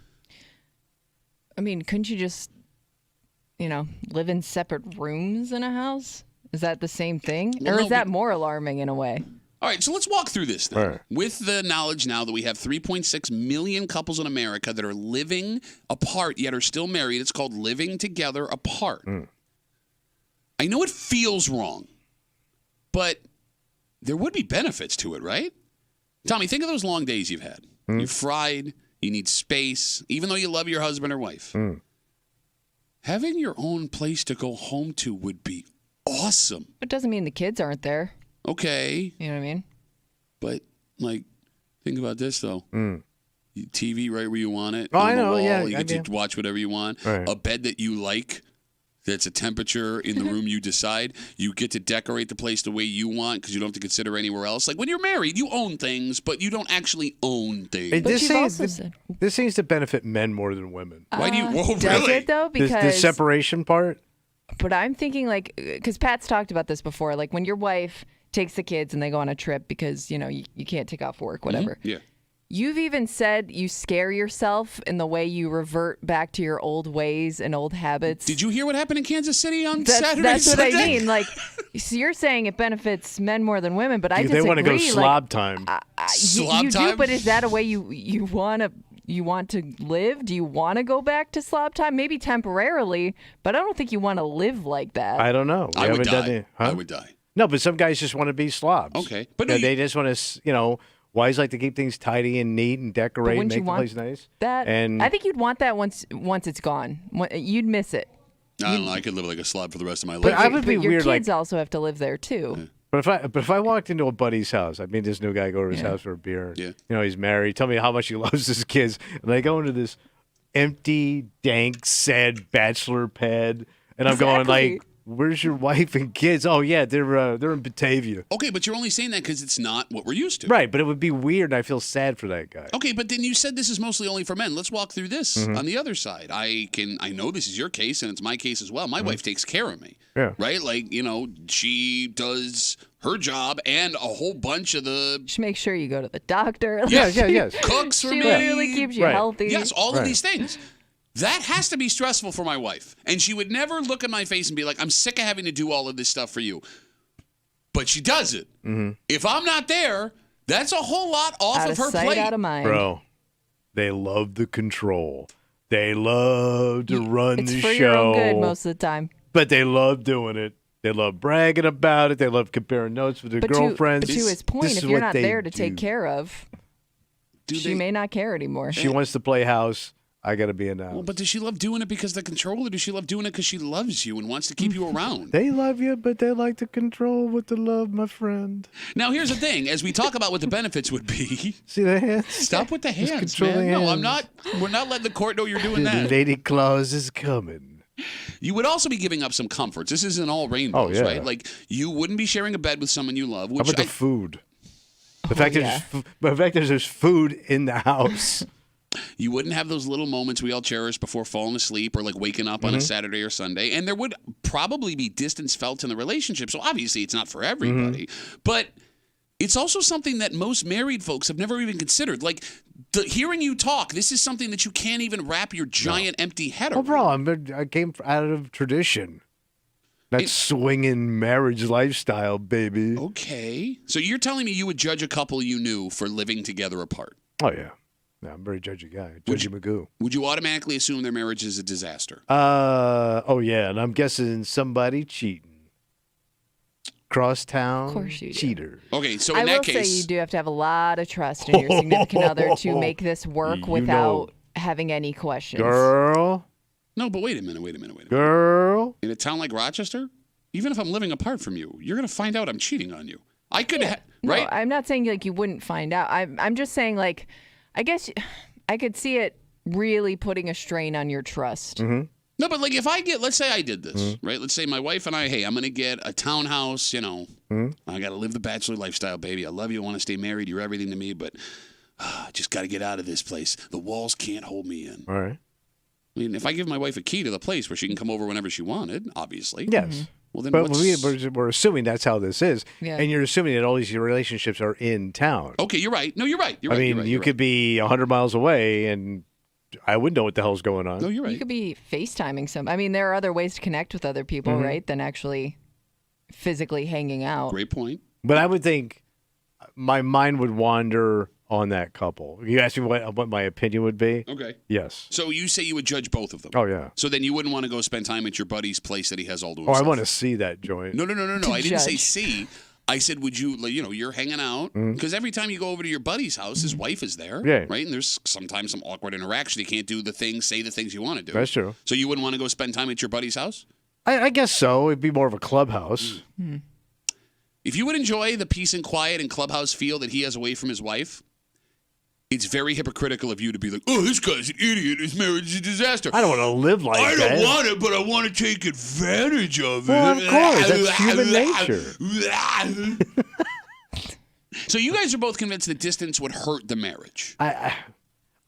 I mean, couldn't you just, live in separate rooms in a house? Is that the same thing, or is that more alarming in a way? All right, so let's walk through this then. Right. With the knowledge now that we have 3.6 million couples in America that are living apart yet are still married. It's called living together apart. I know it feels wrong, but there would be benefits to it, right? Tommy, think of those long days you've had. You're fried, you need space, even though you love your husband or wife. Having your own place to go home to would be awesome. It doesn't mean the kids aren't there. Okay. You know what I mean? But, think about this, though. TV right where you want it. Oh, I know, wall, yeah. You get to watch whatever you want. Right. A bed that you like, that's a temperature in the room you decide. You get to decorate the place the way you want because you don't have to consider anywhere else. Like, when you're married, you own things, but you don't actually own things. This seems to benefit men more than women. Why do you... Whoa, does really? it, though? Because the separation part? But I'm thinking, because Pat's talked about this before, when your wife takes the kids and they go on a trip because, you can't take off work, whatever. Yeah. You've even said you scare yourself in the way you revert back to your old ways and old habits. Did you hear what happened in Kansas City on Saturday? That's what Sunday? I mean. So you're saying it benefits men more than women, but I disagree. They want to go slob time. You do, but is that a way you want to live? Do you want to go back to slob time? Maybe temporarily, but I don't think you want to live like that. I don't know. I would die. I would die. No, but some guys just want to be slobs. Okay. But they just want to, wives like to keep things tidy and neat and decorate and make the place nice. I think you'd want that once it's gone. You'd miss it. I don't know. I could live like a slob for the rest of my life. But I would be weird. Your kids also have to live there too. Yeah. But if I walked into a buddy's house, I'd meet this new guy, go to his house for a beer. Yeah. He's married. Tell me how much he loves his kids. And I go into this empty, dank, sad bachelor pad, and I'm going where's your wife and kids? Oh yeah, they're in Batavia. Okay, but you're only saying that because it's not what we're used to. Right, but it would be weird, and I feel sad for that guy. Okay, but then you said this is mostly only for men. Let's walk through this on the other side. I know this is your case, and it's my case as well. My wife takes care of me. Yeah. Right? She does her job and a whole bunch of the... She makes sure you go to the doctor. Yes. Cooks for me. She really keeps you healthy. Yes, all of these things. That has to be stressful for my wife. And she would never look in my face and be like, I'm sick of having to do all of this stuff for you. But she does it. If I'm not there, that's a whole lot off of her sight, plate. Out of mind. Bro, they love the control. They love to run the show. It's for your own good most of the time. But they love doing it. They love bragging about it. They love comparing notes with their girlfriends. But to his point, if you're not there to take care of, she may not care anymore. She wants to play house. I got to be in the house. Well, but does she love doing it because of the control, or does she love doing it because she loves you and wants to keep you around? They love you, but they like to control with the love, my friend. Now, here's the thing. As we talk about what the benefits would be... See the hands? Stop with the hands, man. Hands. No, I'm not. We're not letting the court know you're doing that. Lady Claus is coming. You would also be giving up some comforts. This isn't all rainbows, right? Like, you wouldn't be sharing a bed with someone you love. How about the food? The fact that there's food in the house. You wouldn't have those little moments we all cherish before falling asleep or like waking up on a Saturday or Sunday. And there would probably be distance felt in the relationship. So obviously it's not for everybody. But it's also something that most married folks have never even considered. Like, hearing you talk, this is something that you can't even wrap your giant empty head around. Oh, bro, I came out of tradition. That swinging marriage lifestyle, baby. Okay. So you're telling me you would judge a couple you knew for living together apart? Oh, yeah. Yeah, I'm a very judgy guy. Judgy Magoo. Would you automatically assume their marriage is a disaster? Oh, yeah. And I'm guessing somebody cheating. Crosstown of course you do. Cheater. Okay, so in that case... I will say you do have to have a lot of trust in your significant other to make this work without having any questions. Girl. No, but wait a minute. Girl. In a town like Rochester, even if I'm living apart from you, you're going to find out I'm cheating on you. I could, right? No, I'm not saying like you wouldn't find out. I'm just saying like... I guess I could see it really putting a strain on your trust. No, but like if I get, let's say I did this, right? Let's say my wife and I, hey, I'm going to get a townhouse, I got to live the bachelor lifestyle, baby. I love you. I want to stay married. You're everything to me, but just got to get out of this place. The walls can't hold me in. All right. I mean, if I give my wife a key to the place where she can come over whenever she wanted, obviously. Yes. Well, then but we're assuming that's how this is. Yeah. And you're assuming that all these relationships are in town. Okay, you're right. No, you're right. I mean, you could be 100 miles away and I wouldn't know what the hell's going on. No, you're right. You could be FaceTiming some. I mean, there are other ways to connect with other people, right, than actually physically hanging out. Great point. But I would think my mind would wander on that couple. You asked me what my opinion would be? Okay. Yes. So you say you would judge both of them? Oh, yeah. So then you wouldn't want to go spend time at your buddy's place that he has all to Oh, himself? I want to see that joint. No. I didn't say judge. see. I said, would you, you're hanging out. Because every time you go over to your buddy's house, his wife is there. Yeah. Right? And there's sometimes some awkward interaction. You can't do the things, say the things you want to do. That's true. So you wouldn't want to go spend time at your buddy's house? I guess so. It'd be more of a clubhouse. If you would enjoy the peace and quiet and clubhouse feel that he has away from his wife, it's very hypocritical of you to be like, oh, this guy's an idiot. His marriage is a disaster. I don't want to live like that. I don't want it, but I want to take advantage of it. Well, of course. That's human nature. So you guys are both convinced that distance would hurt the marriage. I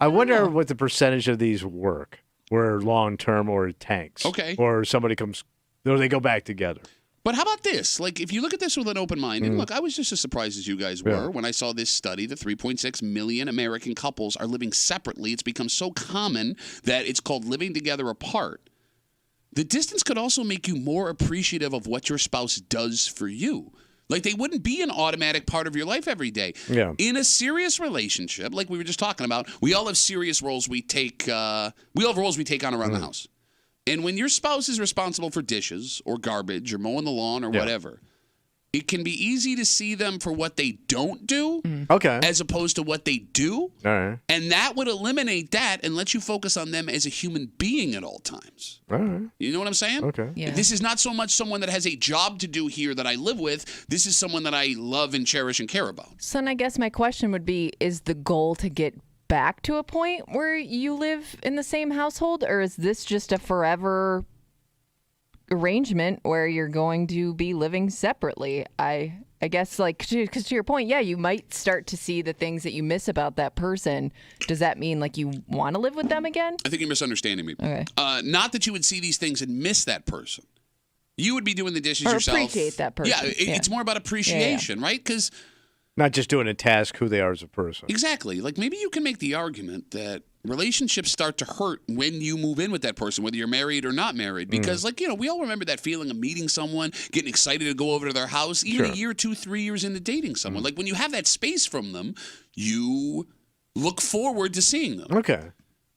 wonder what the percentage of these work, where long-term or tanks. Okay. Or somebody comes, or they go back together. But how about this? Like, if you look at this with an open mind, and look, I was just as surprised as you guys were when I saw this study. The 3.6 million American couples are living separately. It's become so common that it's called living together apart. The distance could also make you more appreciative of what your spouse does for you. Like, they wouldn't be an automatic part of your life every day. Yeah. In a serious relationship, like we were just talking about, we all have serious roles we take. We all have roles we take on around the house. And when your spouse is responsible for dishes or garbage or mowing the lawn or whatever, it can be easy to see them for what they don't do as opposed to what they do. All right. And that would eliminate that and let you focus on them as a human being at all times. All right. You know what I'm saying? Okay. Yeah. This is not so much someone that has a job to do here that I live with. This is someone that I love and cherish and care about. So then I guess my question would be, is the goal to get back to a point where you live in the same household, or is this just a forever arrangement where you're going to be living separately? I guess, like, because to your point, yeah, you might start to see the things that you miss about that person. Does that mean, like, you want to live with them again? I think you're misunderstanding me. Okay. Not that you would see these things and miss that person. You would be doing the dishes or yourself. appreciate that person. Yeah, it's more about appreciation, right? Because not just doing a task, who they are as a person. exactly. Like, maybe you can make the argument that relationships start to hurt when you move in with that person, whether you're married or not married. Because, we all remember that feeling of meeting someone, getting excited to go over to their house, even a year, 2, 3 years into dating someone. Like, when you have that space from them, you look forward to seeing them. Okay.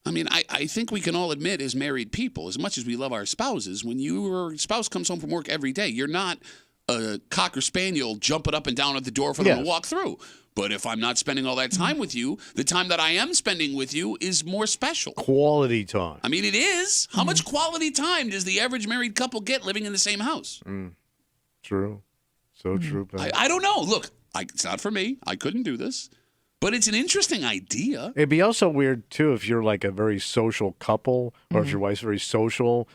I mean, I think we can all admit as married people, as much as we love our spouses, when your spouse comes home from work every day, you're not a Cocker Spaniel jumping up and down at the door for them to walk through. But if I'm not spending all that time with you, the time that I am spending with you is more special. Quality time. I mean, it is. How much quality time does the average married couple get living in the same house? True. So true. I don't know. Look, it's not for me. I couldn't do this. But it's an interesting idea. It'd be also weird, too, if you're like a very social couple or if your wife's very social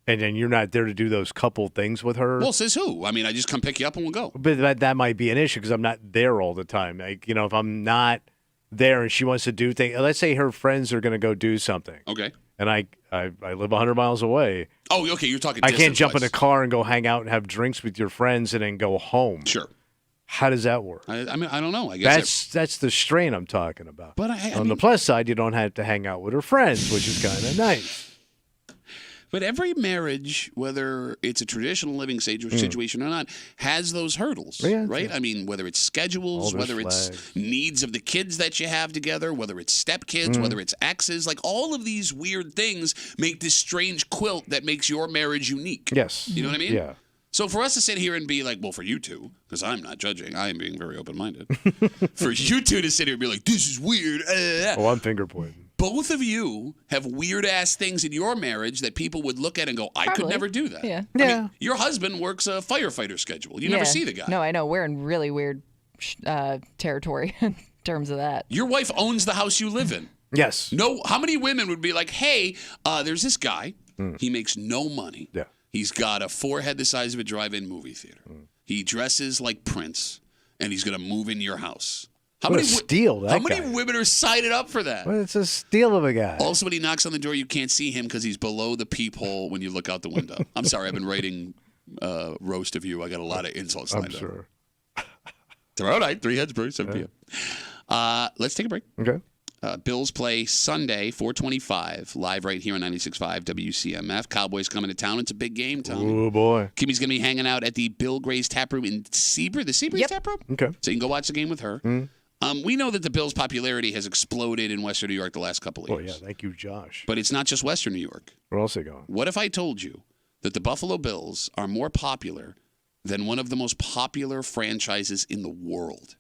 and then you're not there to do those couple things with her. Well, says who? I mean, I just come pick you up and we'll go. But that might be an issue because I'm not there all the time. Like, if I'm not there and she wants to do things, let's say her friends are going to go do something. Okay. And I live 100 miles away. Oh, okay. You're talking I can't jump in a a car and go hang out and have drinks with your friends and then go home. Sure. How does that work? I mean, I don't know. I guess that's the strain I'm talking about. But on the plus side, you don't have to hang out with her friends, which is kind of nice. But every marriage, whether it's a traditional living situation or not, has those hurdles, right? I mean, whether it's schedules, whether it's needs of the kids that you have together, whether it's stepkids, whether it's exes, like all of these weird things make this strange quilt that makes your marriage unique. Yes. You know what I mean? Yeah. So for us to sit here and be like, well, for you two, because I'm not judging, I am being very open-minded. For you two to sit here and be like, this is weird. Oh, I'm finger pointing. Both of you have weird-ass things in your marriage that people would look at and go, I could never do that. Yeah. I mean, your husband works a firefighter schedule. You never see the guy. No, I know. We're in really weird territory in terms of that. Your wife owns the house you live in. Yes. No. How many women would be like, hey, there's this guy. He makes no money. Yeah. He's got a forehead the size of a drive-in movie theater. He dresses like Prince, and he's going to move in your house. How what many a steal, How many women are signing up for that? Well, it's a steal of a guy. Also, when he knocks on the door, you can't see him because he's below the peephole when you look out the window. I'm sorry, I've been writing roast of you. I got a lot of insults lined I'm sure. Tomorrow night, 3 Heads Brew, 7 p.m. Let's take a break. Okay. Bills play Sunday, 4:25, live right here on 96.5 WCMF. Cowboys coming to town. It's a big game, Tommy. Oh, boy. Kimmy's going to be hanging out at the Bill Gray's Tap Room in Seabreeze, the Seabreeze Tap Room. Okay. So you can go watch the game with her. We know that the Bills' popularity has exploded in Western New York the last couple of years. Oh, yeah. Thank you, Josh. But it's not just Western New York. Where else are they going? What if I told you that the Buffalo Bills are more popular than one of the most popular franchises in the world?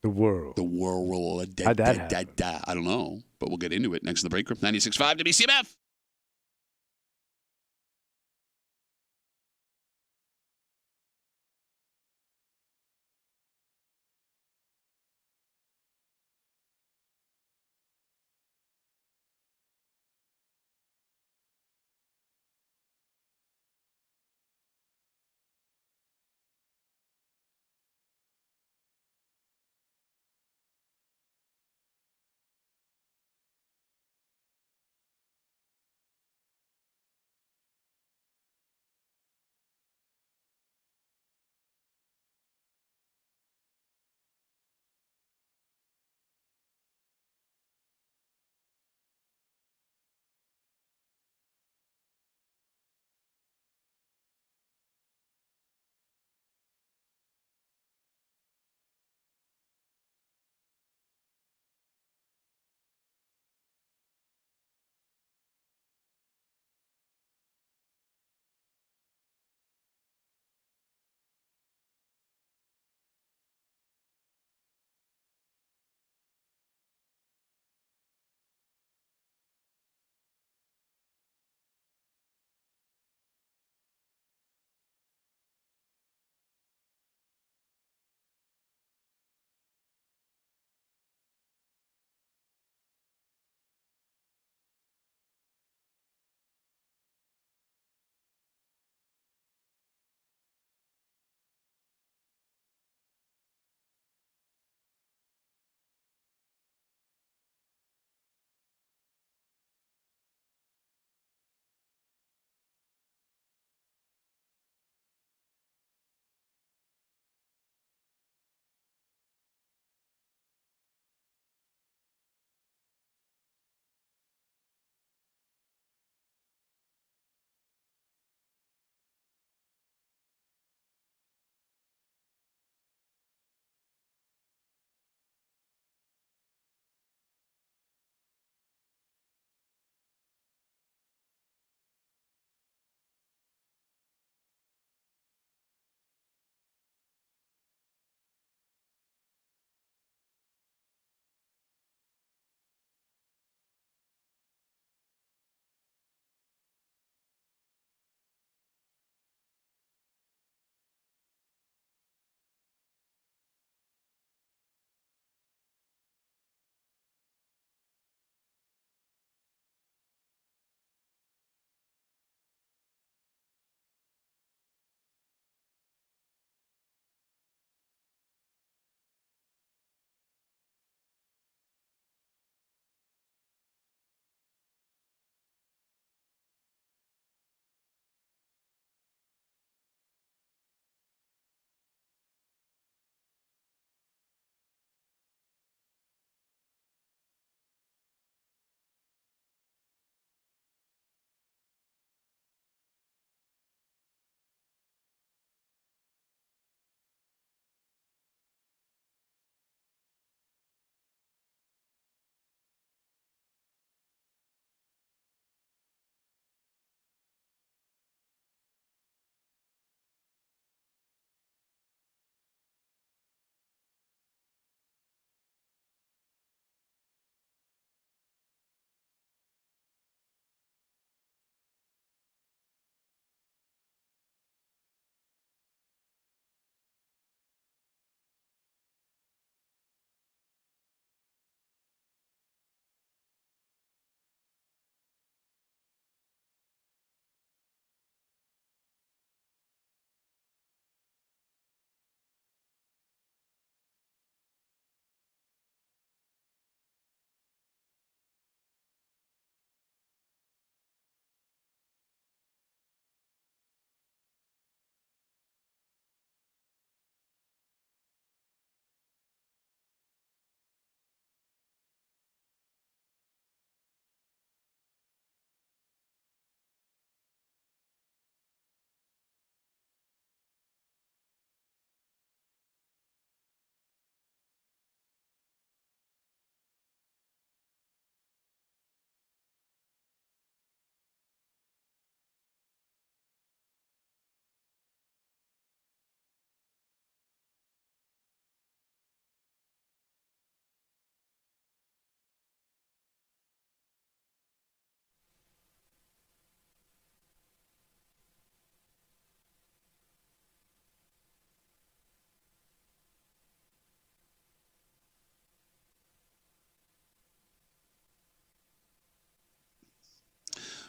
The world. The world. How'd that happen? I don't know, but we'll get into it next to the break room. 96.5 WCMF.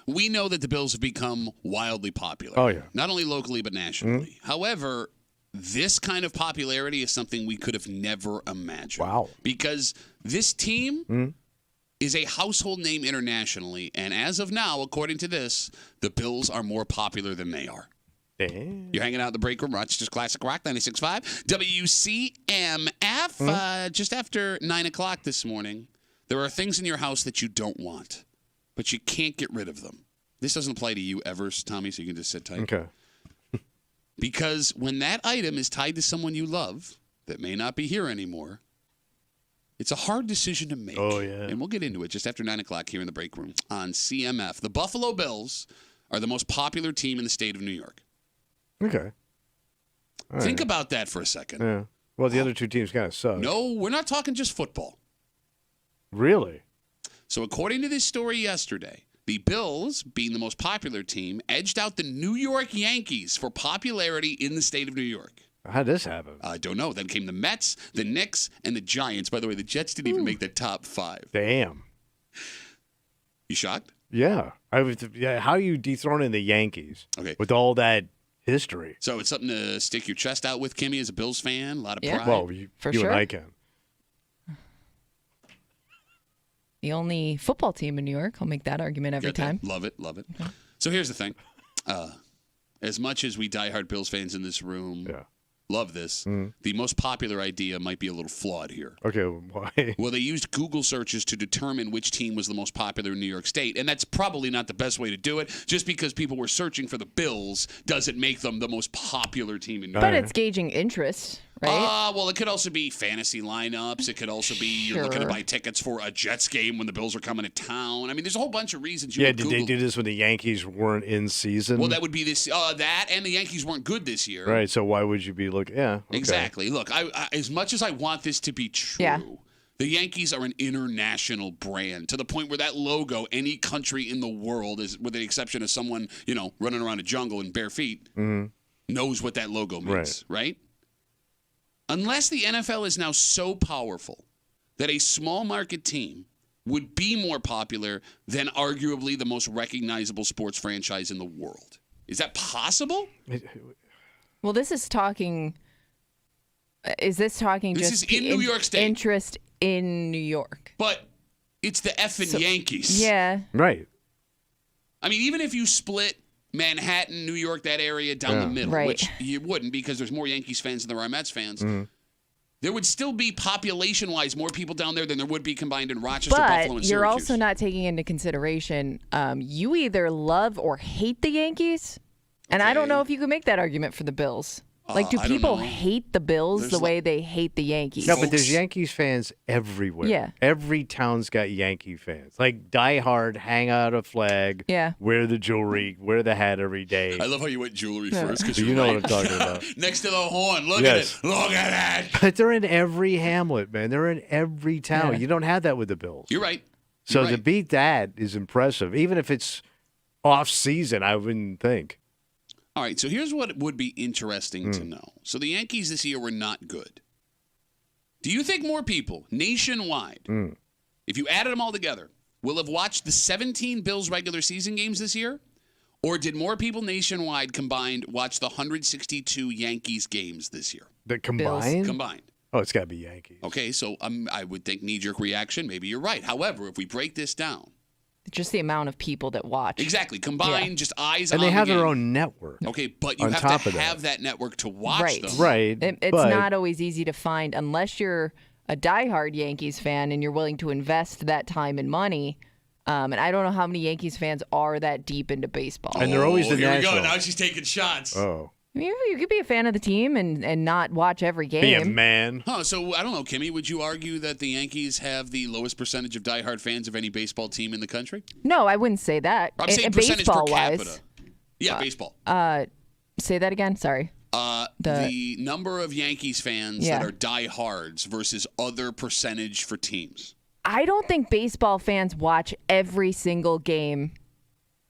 we know that the Bills have become wildly popular. Oh, yeah. Not only locally, but nationally. However, this kind of popularity is something we could have never imagined. Wow. Because this team is a household name internationally, and as of now, according to this, the Bills are more popular than they are. Damn. You're hanging out in the break room, Rochester's Classic Rock 96.5. WCMF. Just after 9 o'clock this morning, there are things in your house that you don't want, but you can't get rid of them. This doesn't apply to you ever, Tommy, so you can just sit tight. Okay. Because when that item is tied to someone you love that may not be here anymore, it's a hard decision to make. Oh, yeah. And we'll get into it just after 9 o'clock here in the break room on CMF. The Buffalo Bills are the most popular team in the state of New York. Okay. All Think right. about that for a second. Yeah. Well, the other two teams kind of suck. No, we're not talking just football. Really? So according to this story yesterday, the Bills, being the most popular team, edged out the New York Yankees for popularity in the state of New York. How'd this happen? I don't know. Then came the Mets, the Knicks, and the Giants. By the way, the Jets didn't even make the top 5. Damn. You shocked? Yeah. How are you dethroning the Yankees? Okay. With all that history. So it's something to stick your chest out with, Kimmy, as a Bills fan. A lot of pride. Well, you and I can. The only football team in New York. I'll make that argument every time. Love it. Love it. Okay. So here's the thing. As much as we diehard Bills fans in this room love this, the most popular idea might be a little flawed here. Okay, why? Well, they used Google searches to determine which team was the most popular in New York State, and that's probably not the best way to do it. Just because people were searching for the Bills doesn't make them the most popular team in New York. But it's gauging interest, right? Well, it could also be fantasy lineups. It could also be you're looking to buy tickets for a Jets game when the Bills are coming to town. I mean, there's a whole bunch of reasons you would did Google. they do this when the Yankees weren't in season? Well, that would be this, that, and the Yankees weren't good this year. Right, so why would you be looking? Yeah, okay. Exactly. Look, I as much as I want this to be true, the Yankees are an international brand to the point where that logo, any country in the world, is, with the exception of someone, running around a jungle in bare feet, knows what that logo means, right? Unless the NFL is now so powerful that a small market team would be more popular than arguably the most recognizable sports franchise in the world. Is that possible? Well, this is talking. Is this talking This just is in New York State. interest in New York? But it's the effing Yankees. Yeah. Right. I mean, even if you split Manhattan, New York, that area down the middle, which you wouldn't because there's more Yankees fans than there are Mets fans, there would still be population-wise more people down there than there would be combined in Rochester, Buffalo, and Syracuse. But you're also not taking into consideration you either love or hate the Yankees, and I don't know if you can make that argument for the Bills. Like, do people hate the Bills the way they hate the Yankees? No, but there's Yankees fans everywhere. Yeah. Every town's got Yankee fans. Like, die hard, hang out a flag, wear the jewelry, wear the hat every day. I love how you went jewelry first. Because you know what I'm talking about. Next to the horn. Look at it. Look at that. But they're in every hamlet, man. They're in every town. Yeah. You don't have that with the Bills. You're right. So to beat that is impressive. Even if it's off-season, I wouldn't think. All right, so here's what would be interesting to know. So the Yankees this year were not good. Do you think more people nationwide, if you added them all together, will have watched the 17 Bills regular season games this year? Or did more people nationwide combined watch the 162 Yankees games this year? The combined? Combined. Oh, it's got to be Yankees. Okay, so I would think knee-jerk reaction, maybe you're right. However, if we break this down, just the amount of people that watch. Exactly. Combine just eyes and on they have the their game. own network. Okay, but you have to have that network to watch them. Right. It's not always easy to find unless you're a diehard Yankees fan and you're willing to invest that time and money. And I don't know how many Yankees fans are that deep into baseball. And they're always the here national. we go. Now she's taking shots. Oh. I mean, you could be a fan of the team and not watch every game. Be a man. Huh, so I don't know, Kimmy, would you argue that the Yankees have the lowest percentage of diehard fans of any baseball team in the country? No, I wouldn't say that. I'm saying percentage per capita. Wise, Yeah, baseball. Say that again. Sorry. The number of Yankees fans that are diehards versus other percentage for teams. I don't think baseball fans watch every single game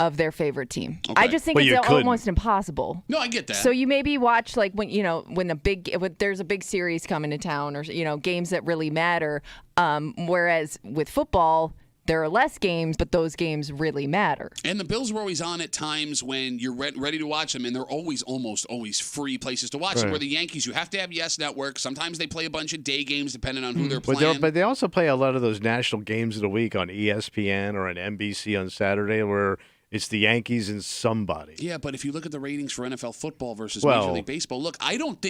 of their favorite team. Okay. I just think it's almost impossible. No, I get that. So you maybe watch like when there's a big series coming to town or games that really matter. Whereas with football, there are less games, but those games really matter. And the Bills were always on at times when you're ready to watch them, and they're almost always free places to watch them. Where the Yankees, you have to have Yes Network. Sometimes they play a bunch of day games depending on who they're playing. But they also play a lot of those national games of the week on ESPN or on NBC on Saturday where it's the Yankees and somebody. Yeah, but if you look at the ratings for NFL football versus Major League Baseball, look, I don't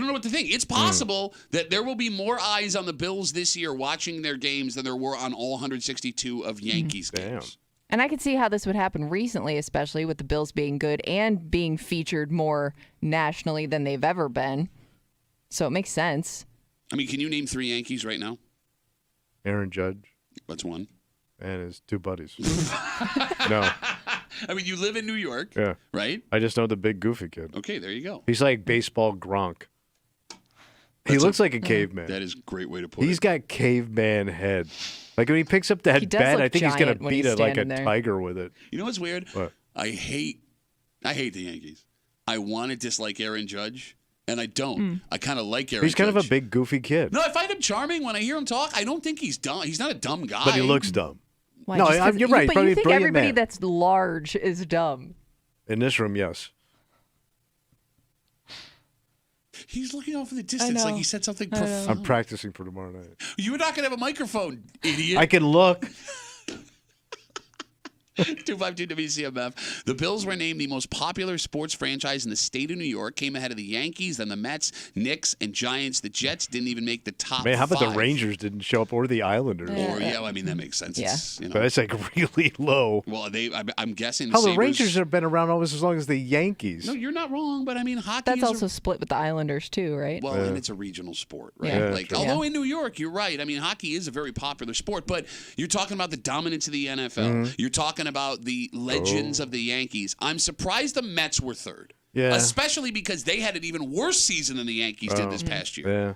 know what to think. It's possible that there will be more eyes on the Bills this year watching their games than there were on all 162 of Yankees games. And I could see how this would happen recently, especially with the Bills being good and being featured more nationally than they've ever been. So it makes sense. I mean, can you name 3 Yankees right now? Aaron Judge. That's one. And his 2 buddies. No. I mean, you live in New York, right? I just know the big goofy kid. Okay, there you go. He's like baseball Gronk. He looks like a caveman. That is a great way to put it. He's got caveman head. Like when he picks up that bat, I think he's going to beat it like a tiger with it. You know what's weird? What? I hate the Yankees. I want to dislike Aaron Judge, and I don't. I kind of like Aaron Judge. He's kind of a big goofy kid. No, I find him charming when I hear him talk. I don't think he's dumb. He's not a dumb guy. But he looks dumb. Why, no, you're right. But you think everybody man. that's large is dumb. In this room, yes. He's looking off in the distance like he said something profound. I'm practicing for tomorrow night. You're not going to have a microphone, idiot. I can look. 252 WCMF. The Bills were named the most popular sports franchise in the state of New York. Came ahead of the Yankees, then the Mets, Knicks, and Giants. The Jets didn't even make the top 5. Man, how about the Rangers didn't show up or the Islanders? I mean, that makes sense. Yeah. But that's like really low. Well, I'm guessing the Rangers have been around almost as long as the Yankees. No, you're not wrong, but I mean, hockey That's also split with the Islanders too, right? Well, and it's a regional sport, right? Yeah. Although in New York, you're right. I mean, hockey is a very popular sport, but you're talking about the dominance of the NFL. You're talking about the legends of the Yankees. I'm surprised the Mets were 3rd. Yeah. Especially because they had an even worse season than the Yankees did this past year. Yeah.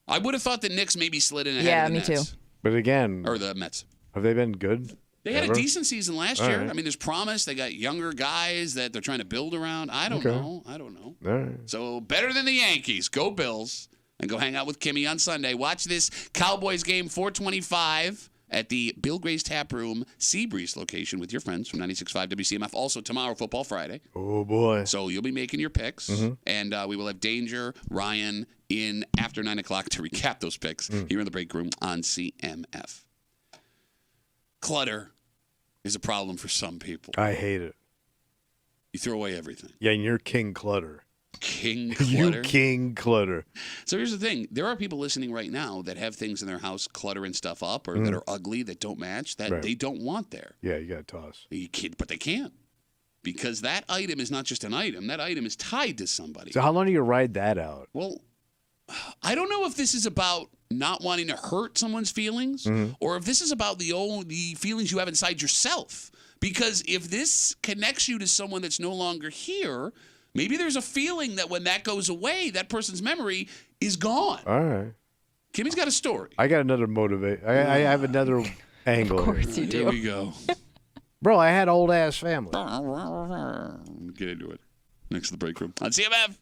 I would have thought the Knicks maybe slid in ahead of the Nets. Yeah, me too. But again, or the Mets. Have they been good? They had a decent season last year. Right. I mean, there's promise. They got younger guys that they're trying to build around. I don't know. All right. So better than the Yankees. Go Bills. And go hang out with Kimmy on Sunday. Watch this Cowboys game, 425. At the Bill Gray's Tap Room, Seabreeze location with your friends from 96.5 WCMF. Also tomorrow, Football Friday. Oh, boy. So you'll be making your picks, and we will have Danger, Ryan in after 9 o'clock to recap those picks here in the break room on CMF. Clutter is a problem for some people. I hate it. You throw away everything. Yeah, and you're king clutter. King clutter. You king clutter. So here's the thing. There are people listening right now that have things in their house cluttering stuff up or that are ugly, that don't match, that they don't want there. Yeah, you got to toss. But they can't. Because that item is not just an item. That item is tied to somebody. So how long do you ride that out? Well, I don't know if this is about not wanting to hurt someone's feelings or if this is about the feelings you have inside yourself. Because if this connects you to someone that's no longer here, maybe there's a feeling that when that goes away, that person's memory is gone. All right. Kimmy's got a story. I got another motivate. I have another angle. Of course you do. Here we go. Bro, I had old ass family. Get into it. Next to the break room on CMF.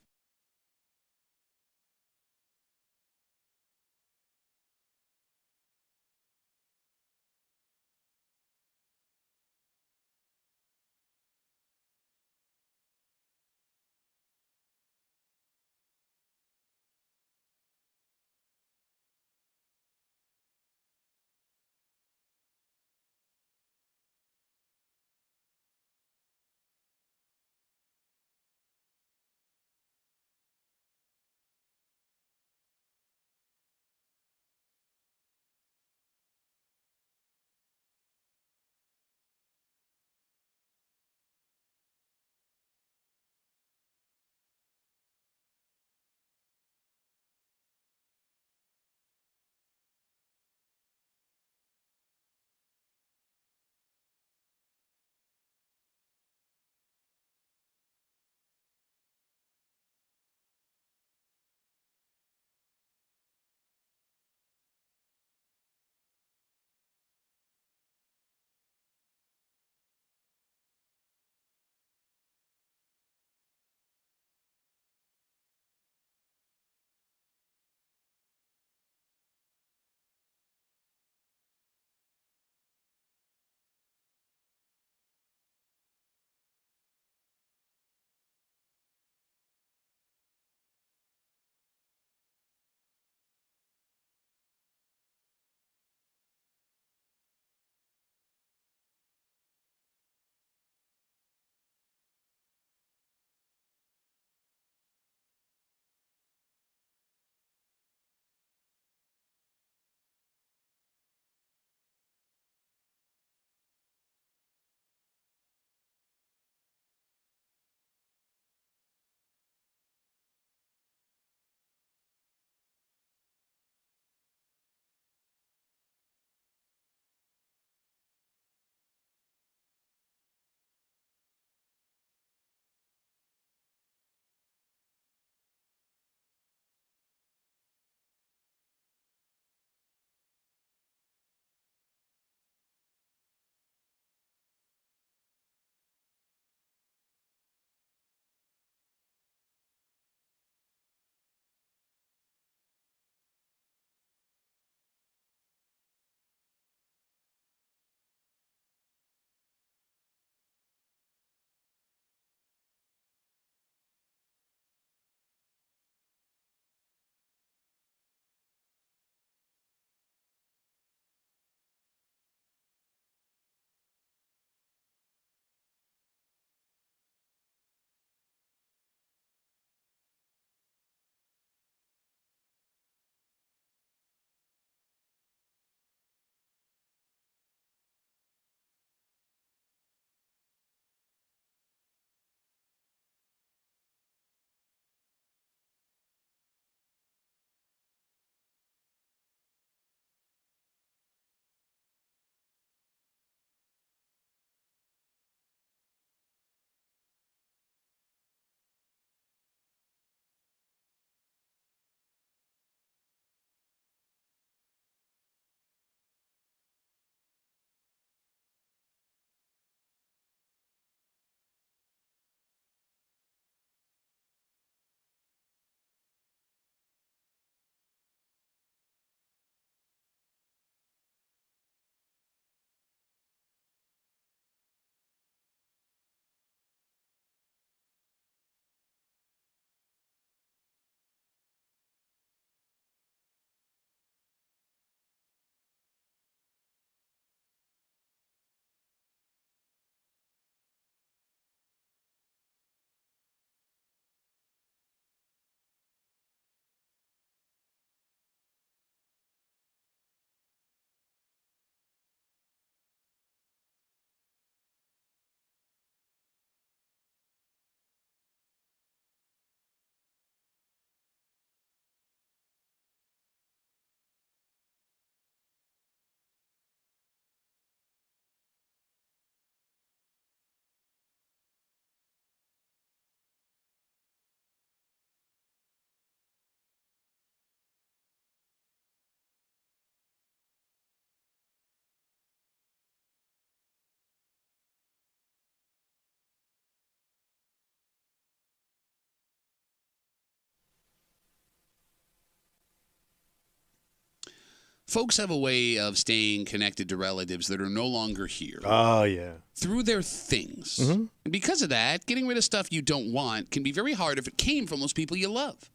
Folks have a way of staying connected to relatives that are no longer here. Oh, yeah. Through their things. And because of that, getting rid of stuff you don't want can be very hard if it came from those people you love.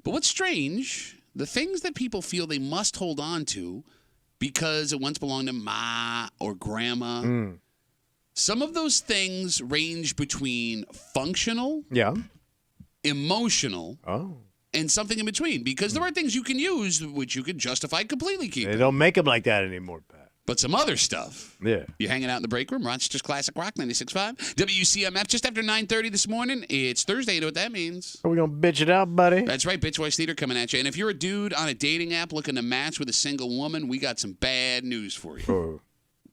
But what's strange, the things that people feel they must hold on to because it once belonged to ma or grandma, some of those things range between functional, emotional, and something in between, because there are things you can use which you could justify completely keeping. They don't make them like that anymore, Pat. But some other stuff. Yeah. You hanging out in the break room, Rochester's Classic Rock 96.5. WCMF just after 9:30 this morning. It's Thursday. You know what that means. Are we going to bitch it out, buddy? That's right. Bitch Voice Theater coming at you. And if you're a dude on a dating app looking to match with a single woman, we got some bad news for you. Oh,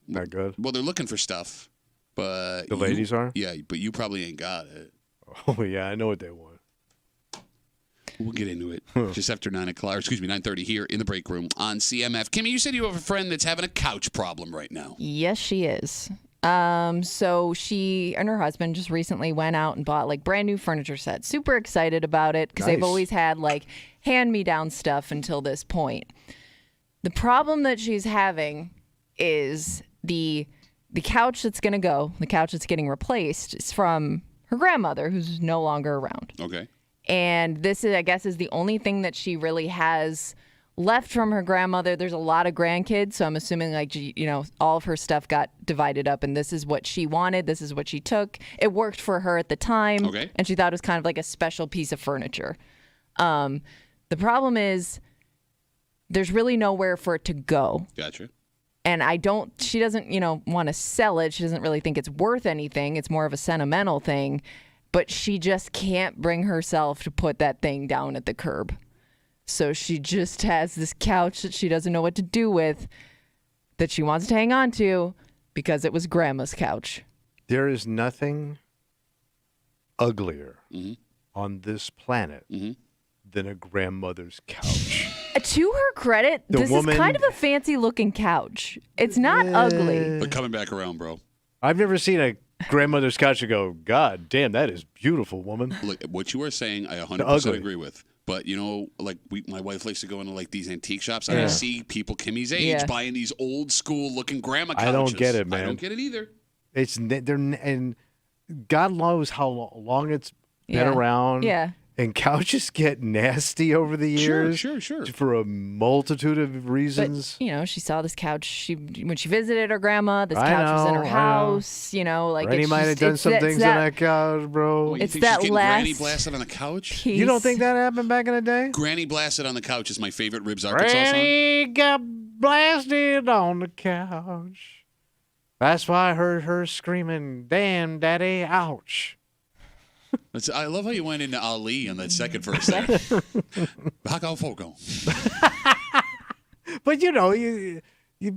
not good. Well, they're looking for stuff. But the ladies are? Yeah, but you probably ain't got it. Oh, yeah. I know what they want. We'll get into it just after 9:30 here in the break room on CMF. Kimmy, you said you have a friend that's having a couch problem right now. Yes, she is. So she and her husband just recently went out and bought like brand new furniture sets. Super excited about it because they've always had like hand-me-down stuff until this point. The problem that she's having is the couch that's going to go, the couch that's getting replaced is from her grandmother who's no longer around. Okay. And this is, I guess, is the only thing that she really has left from her grandmother. There's a lot of grandkids, so I'm assuming like, you know, all of her stuff got divided up and this is what she wanted. This is what she took. It worked for her at the time. Okay. And she thought it was kind of like a special piece of furniture. The problem is there's really nowhere for it to go. Gotcha. And she doesn't, you know, want to sell it. She doesn't really think it's worth anything. It's more of a sentimental thing. But she just can't bring herself to put that thing down at the curb. So she just has this couch that she doesn't know what to do with that she wants to hang on to because it was grandma's couch. There is nothing uglier on this planet than a grandmother's couch. To her credit, this is kind of a fancy-looking couch. It's not ugly. But coming back around, bro. I've never seen a grandmother's couch and go, God damn, that is beautiful, woman. Look, what you are saying, I 100% agree with. But, you know, like my wife likes to go into like these antique shops. And I see people Kimmy's age buying these old school looking grandma couches. I don't get it, man. I don't get it either. And God knows how long it's been around. Yeah. And couches get nasty over the years. Sure. For a multitude of reasons. But, you know, she saw this couch. When she visited her grandma, this couch was in her house. You know, like Granny might have done some things on that couch, bro. Well, it's that last Granny blasted on the couch? You don't think that happened back in the day? Granny blasted on the couch is my favorite Ribs Arkansas song. Granny got blasted on the couch. That's why I heard her screaming, "Damn, Daddy, ouch." I love how you went into Ali on that second verse there. Fogo. But you know, you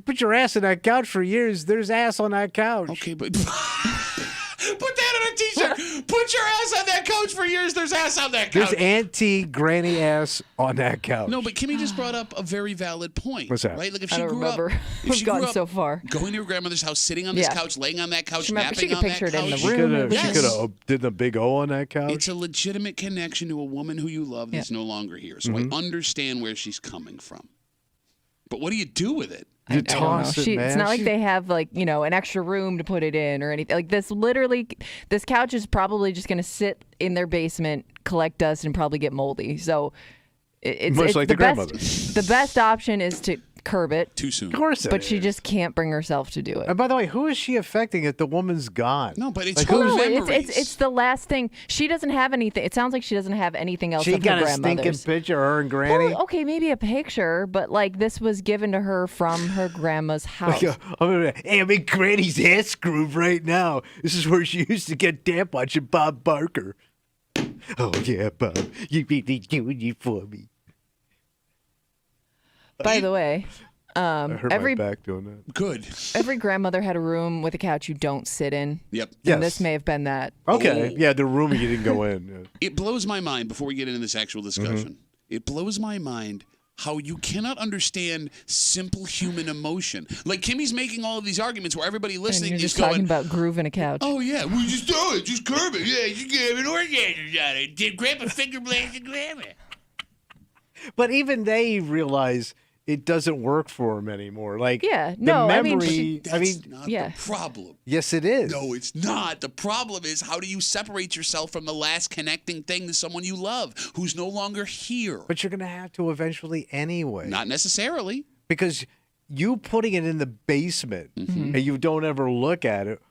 put your ass in that couch for years. There's ass on that couch. Okay, but put that on a t-shirt. Put your ass on that couch for years. There's ass on that couch. There's antique granny ass on that couch. No, but Kimmy just brought up a very valid point. What's that? Right? Like if I she don't grew remember. up, if she We've gone grew up so far. going to her grandmother's house, sitting on this couch, laying on that couch, Remember, she napping could on picture that it in couch. the room. She could have did a big O on that couch. It's a legitimate connection to a woman who you love that's no longer here. So I understand where she's coming from. But what do you do with it? You toss it, man. It's not like they have like, you know, an extra room to put it in or anything. Like this couch is probably just going to sit in their basement, collect dust, and probably get moldy. So it's like the grandmother. The best option is to curb it. Too soon. Of course, but she just can't bring herself to do it. And by the way, who is she affecting if the woman's gone? No, but it's like, her memories. It's the last thing. She doesn't have anything. It sounds like she doesn't have anything else. She of got her a stinking grandmother's. picture of her and Granny. Well, okay, maybe a picture, but like this was given to her from her grandma's house. Hey, I'm in Granny's ass groove right now. This is where she used to get damp watching Bob Barker. Oh yeah, Bob, you really doing it for me. By the way, I hurt my back doing that. Good. Every grandmother had a room with a couch you don't sit in. Yep. And this may have been that. Okay. Yeah, the room you didn't go in. Yeah. It blows my mind, before we get into this actual discussion, it blows my mind how you cannot understand simple human emotion. Like Kimmy's making all of these arguments where everybody listening and you're is just going, talking about grooving a couch. oh yeah, we just do it, just curb it. Yeah, you gave an orgasm on it. Did grandpa finger blasted grandma. But even they realize it doesn't work for them anymore. Like, the memory. That's not the problem. Yes, it is. No, it's not. The problem is, how do you separate yourself from the last connecting thing to someone you love who's no longer here? But you're going to have to eventually anyway. Not necessarily. Because you putting it in the basement and you don't ever look at it,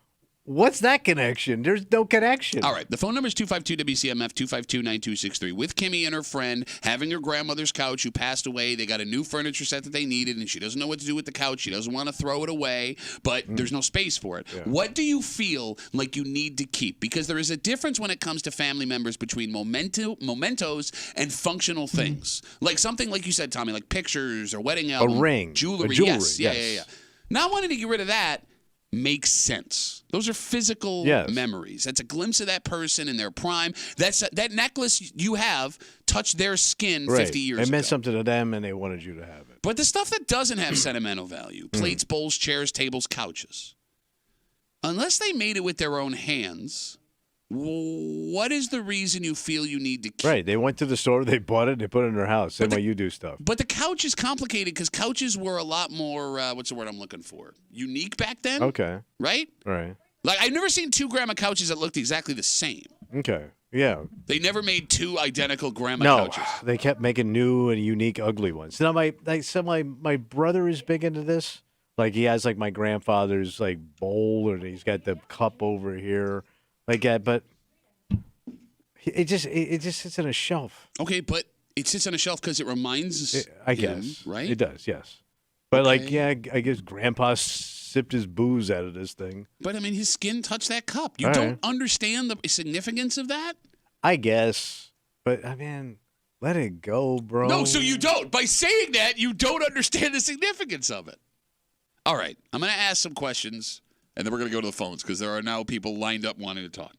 what's that connection? There's no connection. All right. The phone number is 252-WCMF, 252-9263. With Kimmy and her friend having her grandmother's couch who passed away. They got a new furniture set that they needed, and she doesn't know what to do with the couch. She doesn't want to throw it away, but there's no space for it. Yeah. What do you feel like you need to keep? Because there is a difference when it comes to family members between mementos and functional things. Like something like you said, Tommy, like pictures or wedding album. A ring. Jewelry. Yes. Yeah. Not wanting to get rid of that makes sense. Those are physical memories. That's a glimpse of that person in their prime. That necklace you have touched their skin 50 years ago. It meant something to them, and they wanted you to have it. But the stuff that doesn't have sentimental value, plates, bowls, chairs, tables, couches, unless they made it with their own hands, what is the reason you feel you need to keep? Right. They went to the store, they bought it, they put it in their house. Same way you do stuff. But the couch is complicated because couches were a lot more, what's the word I'm looking for? Unique back then? Okay. Right? Right. Like, I've never seen two grandma couches that looked exactly the same. Okay. Yeah. They never made two identical grandma couches. They kept making new and unique, ugly ones. Now, my brother is big into this. Like, he has, like, my grandfather's, like, bowl, and he's got the cup over here. Like that, but it just sits on a shelf. Okay, but it sits on a shelf because it reminds I him, guess. right? It does, yes. But I guess Grandpa sipped his booze out of this thing. But I mean, his skin touched that cup. You don't understand the significance of that? I guess, but I mean, let it go, bro. No, so you don't. By saying that, you don't understand the significance of it. All right, I'm going to ask some questions. And then we're going to go to the phones because there are now people lined up wanting to talk.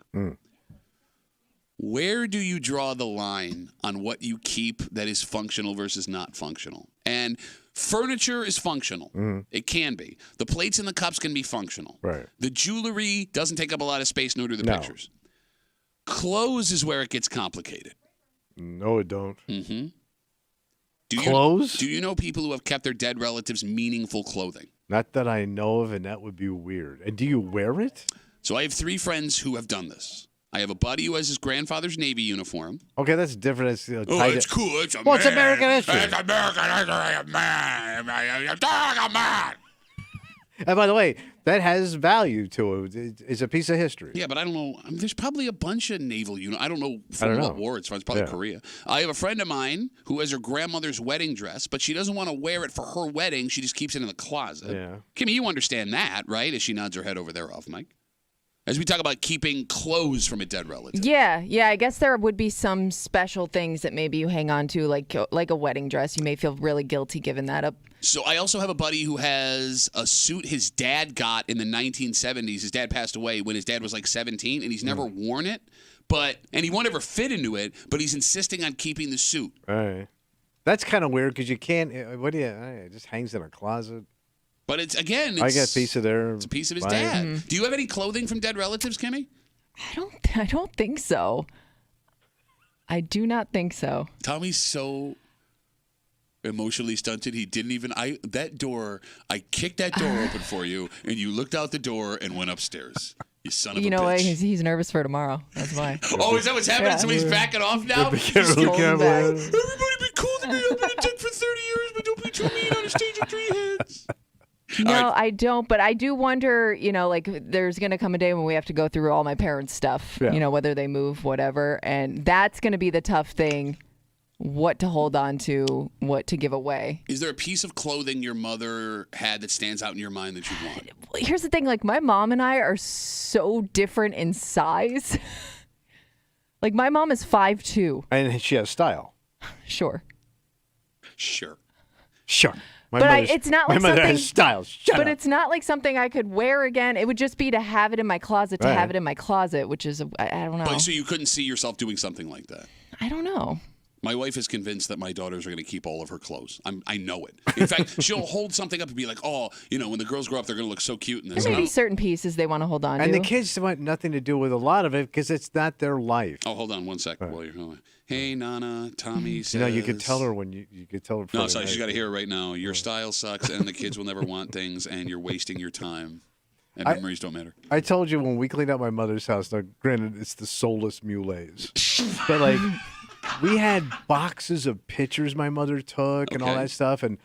Where do you draw the line on what you keep that is functional versus not functional? And furniture is functional. It can be. The plates and the cups can be functional. Right. The jewelry doesn't take up a lot of space, nor do the pictures. Clothes is where it gets complicated. No, it don't. Clothes? Do you know people who have kept their dead relatives meaningful clothing? Not that I know of, and that would be weird. And do you wear it? So I have 3 friends who have done this. I have a buddy who has his grandfather's Navy uniform. Okay, that's different. It's, it's cool. It's it's American history. It's American history, man. Man. And by the way, that has value to it. It's a piece of history. Yeah, but I don't know. There's probably a bunch of naval I don't know from what war it's from. It's probably Korea. I have a friend of mine who has her grandmother's wedding dress, but she doesn't want to wear it for her wedding. She just keeps it in the closet. Yeah. Kimmy, you understand that, right? As she nods her head over there off mic. As we talk about keeping clothes from a dead relative. Yeah. I guess there would be some special things that maybe you hang on to, like a wedding dress. You may feel really guilty giving that up. So I also have a buddy who has a suit his dad got in the 1970s. His dad passed away when his dad was like 17, and he's never worn it. And he won't ever fit into it, but he's insisting on keeping the suit. All right. That's kind of weird because you can't, it just hangs in a closet. But I got a piece of there. It's a piece of his dad. Mm-hmm. Do you have any clothing from dead relatives, Kimmy? I don't think so. I do not think so. Tommy's so emotionally stunted. He didn't even. I kicked that door open for you, and you looked out the door and went upstairs. You son of a bitch. You know what? He's nervous for tomorrow. That's why. Oh, is that what's happening? Yeah. Somebody's backing off now? Be careful. Everybody be cool to me. I've been a dick for 30 years, but don't be too mean on a stage of 3 heads. No, I don't. But I do wonder, like there's going to come a day when we have to go through all my parents' stuff, whether they move, whatever. And that's going to be the tough thing, what to hold on to, what to give away. Is there a piece of clothing your mother had that stands out in your mind that you want? Well, here's the thing. Like my mom and I are so different in size. Like my mom is 5'2". And she has style. Sure. It's not like my mother something. Has style. Shut up. It's not like something I could wear again. It would just be to have it in my closet, which is I don't know. So you couldn't see yourself doing something like that? I don't know. My wife is convinced that my daughters are going to keep all of her clothes. I know it. In fact, she'll hold something up and be like, oh, when the girls grow up, they're going to look so cute in this. There may be certain pieces they want to hold on to. And the kids want nothing to do with a lot of it because it's not their life. Oh, hold on one second while you're going. Hey, Nana, Tommy says... you could tell her when you could tell her... No, sorry, she's got to hear it right now. Your style sucks, and the kids will never want things, and you're wasting your time. And memories don't matter. I told you when we cleaned out my mother's house, now granted, it's the soulless mulets. But, like, we had boxes of pictures my mother took and all that stuff, and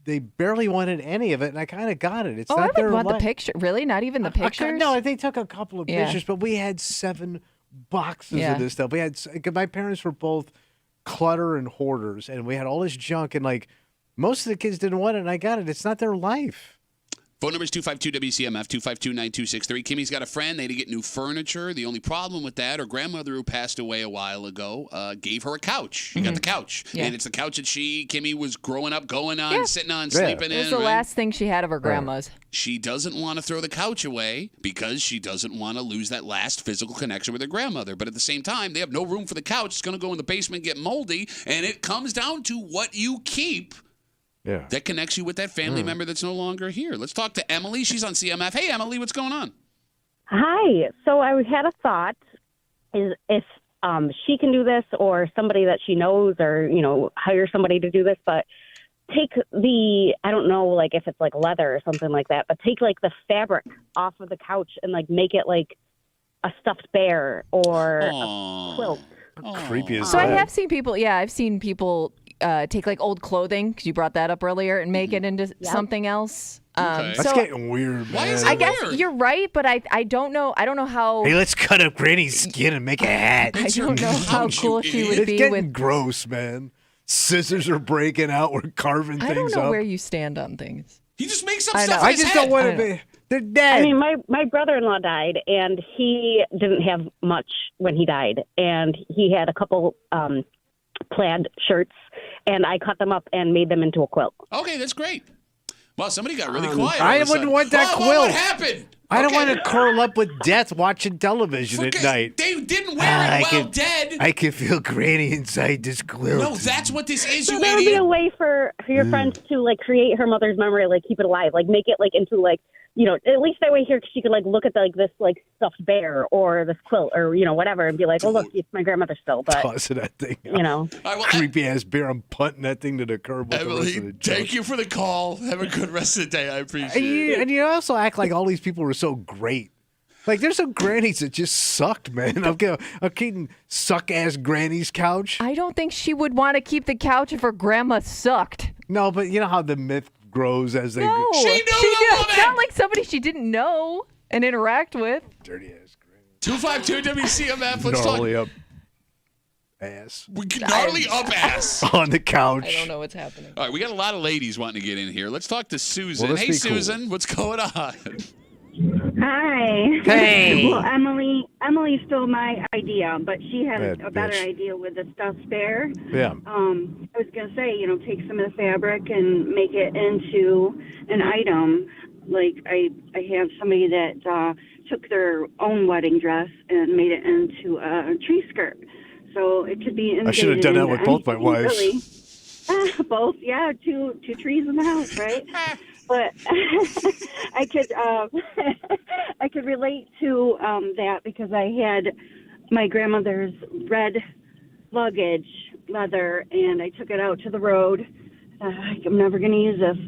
they barely wanted any of it, and I kind of got it. It's not I would want the picture. Really? Not even the pictures? No, they took a couple of pictures, but we had 7 boxes of this stuff. My parents were both clutter and hoarders, and we had all this junk, and, like, most of the kids didn't want it, and I got it. It's not their life. Phone number is 252-WCMF, 252-9263. Kimmy's got a friend. They had to get new furniture. The only problem with that, her grandmother, who passed away a while ago, gave her a couch. She got the couch. Yeah. And it's the couch that Kimmy was growing up, going on, sitting on, sleeping in. It was the last thing she had of her grandma's. She doesn't want to throw the couch away because she doesn't want to lose that last physical connection with her grandmother. But at the same time, they have no room for the couch. It's going to go in the basement, get moldy, and it comes down to what you keep. Yeah. That connects you with that family member that's no longer here. Let's talk to Emily. She's on CMF. Hey, Emily, what's going on? Hi. So I had a thought: is if she can do this, or somebody that she knows, or hire somebody to do this, but take I don't know, like if it's like leather or something like that, but take like the fabric off of the couch and like make it like a stuffed bear or a quilt. Creepy as So I have seen people. Yeah, I've seen people. Take like old clothing, because you brought that up earlier, and make it into something else. That's getting weird, man. Why is I guess you're right, but I don't know. I don't know how. Hey, let's cut up Granny's skin and make a hat. I don't know how cool she would be. It's getting gross, man. Scissors are breaking out. We're carving things up. I don't know where you stand on things. He just makes up stuff. I just don't want to be. They're dead. I mean, my brother-in-law died, and he didn't have much when he died, and he had a couple plaid shirts, and I cut them up and made them into a quilt. Okay, that's great. Well, somebody got really quiet. I wouldn't want that quilt. What happened? I don't want to curl up with death watching television at night. They didn't wear it dead. I can feel Granny inside this quilt. No, that's what this is, so you there would be a way for your friends to like create her mother's memory, like keep it alive, like make it like into like, at least that way here she could like look at this like stuffed bear or this quilt or whatever and be like, oh look, it's my grandmother still. But tossing that thing, creepy ass bear. I'm punting that thing to the curb. With Emily, the rest of the junk. thank you for the call. Have a good rest of the day. I appreciate it. And you also act like all these people were so great. Like there's some grannies that just sucked, man. I'm keeping suck ass granny's couch. I don't think she would want to keep the couch if her grandma sucked. No, but you know how the myth grows as they. No, she knew the woman. It's not like somebody she didn't know and interact with. Dirty ass granny. 252 WCMF. Let's gnarly up ass. Gnarly up ass on the couch. I don't know what's happening. All right, we got a lot of ladies wanting to get in here. Let's talk to Susan. Hey, Susan, what's going on? Hi. Hey. Well, Emily stole my idea, but she had a better idea with the stuffed bear. Yeah. I was gonna say, take some of the fabric and make it into an item. Like I have somebody that took their own wedding dress and made it into a tree skirt. So it could be. I should have done that with both my wives. Really. Both, yeah. Two trees in the house, right? But I could relate to that because I had my grandmother's red luggage, leather, and I took it out to the road. I'm never going to use this.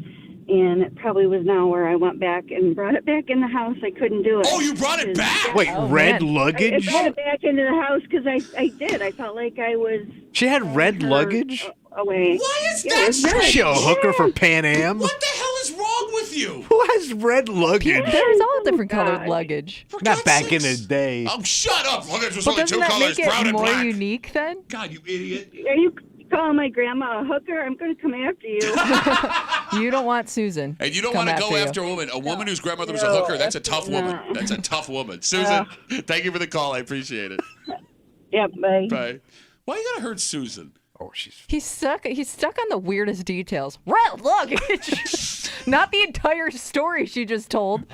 And it probably was now where I went back and brought it back in the house. I couldn't do it. Oh, you brought it back? Wait, red luggage? I brought it back into the house because I did. I felt like I was... She had red luggage? Away. Why is that strange? She a hooker for Pan Am? What the hell is wrong with you? Who has red luggage? There's all different colored luggage. Not back in the day. Oh, shut up. Luggage was But only doesn't two that colors, make it brown and more black. unique then? God, you idiot. Are you calling my grandma a hooker? I'm going to come after you. You don't want Susan. And you don't want to go after a woman. A woman whose grandmother was a hooker, that's a tough woman. That's a tough woman. Susan, thank you for the call. I appreciate it. Yep, bye. Bye. Why you got to hurt Susan? Oh, He's stuck on the weirdest details. Red luggage. Not the entire story she just told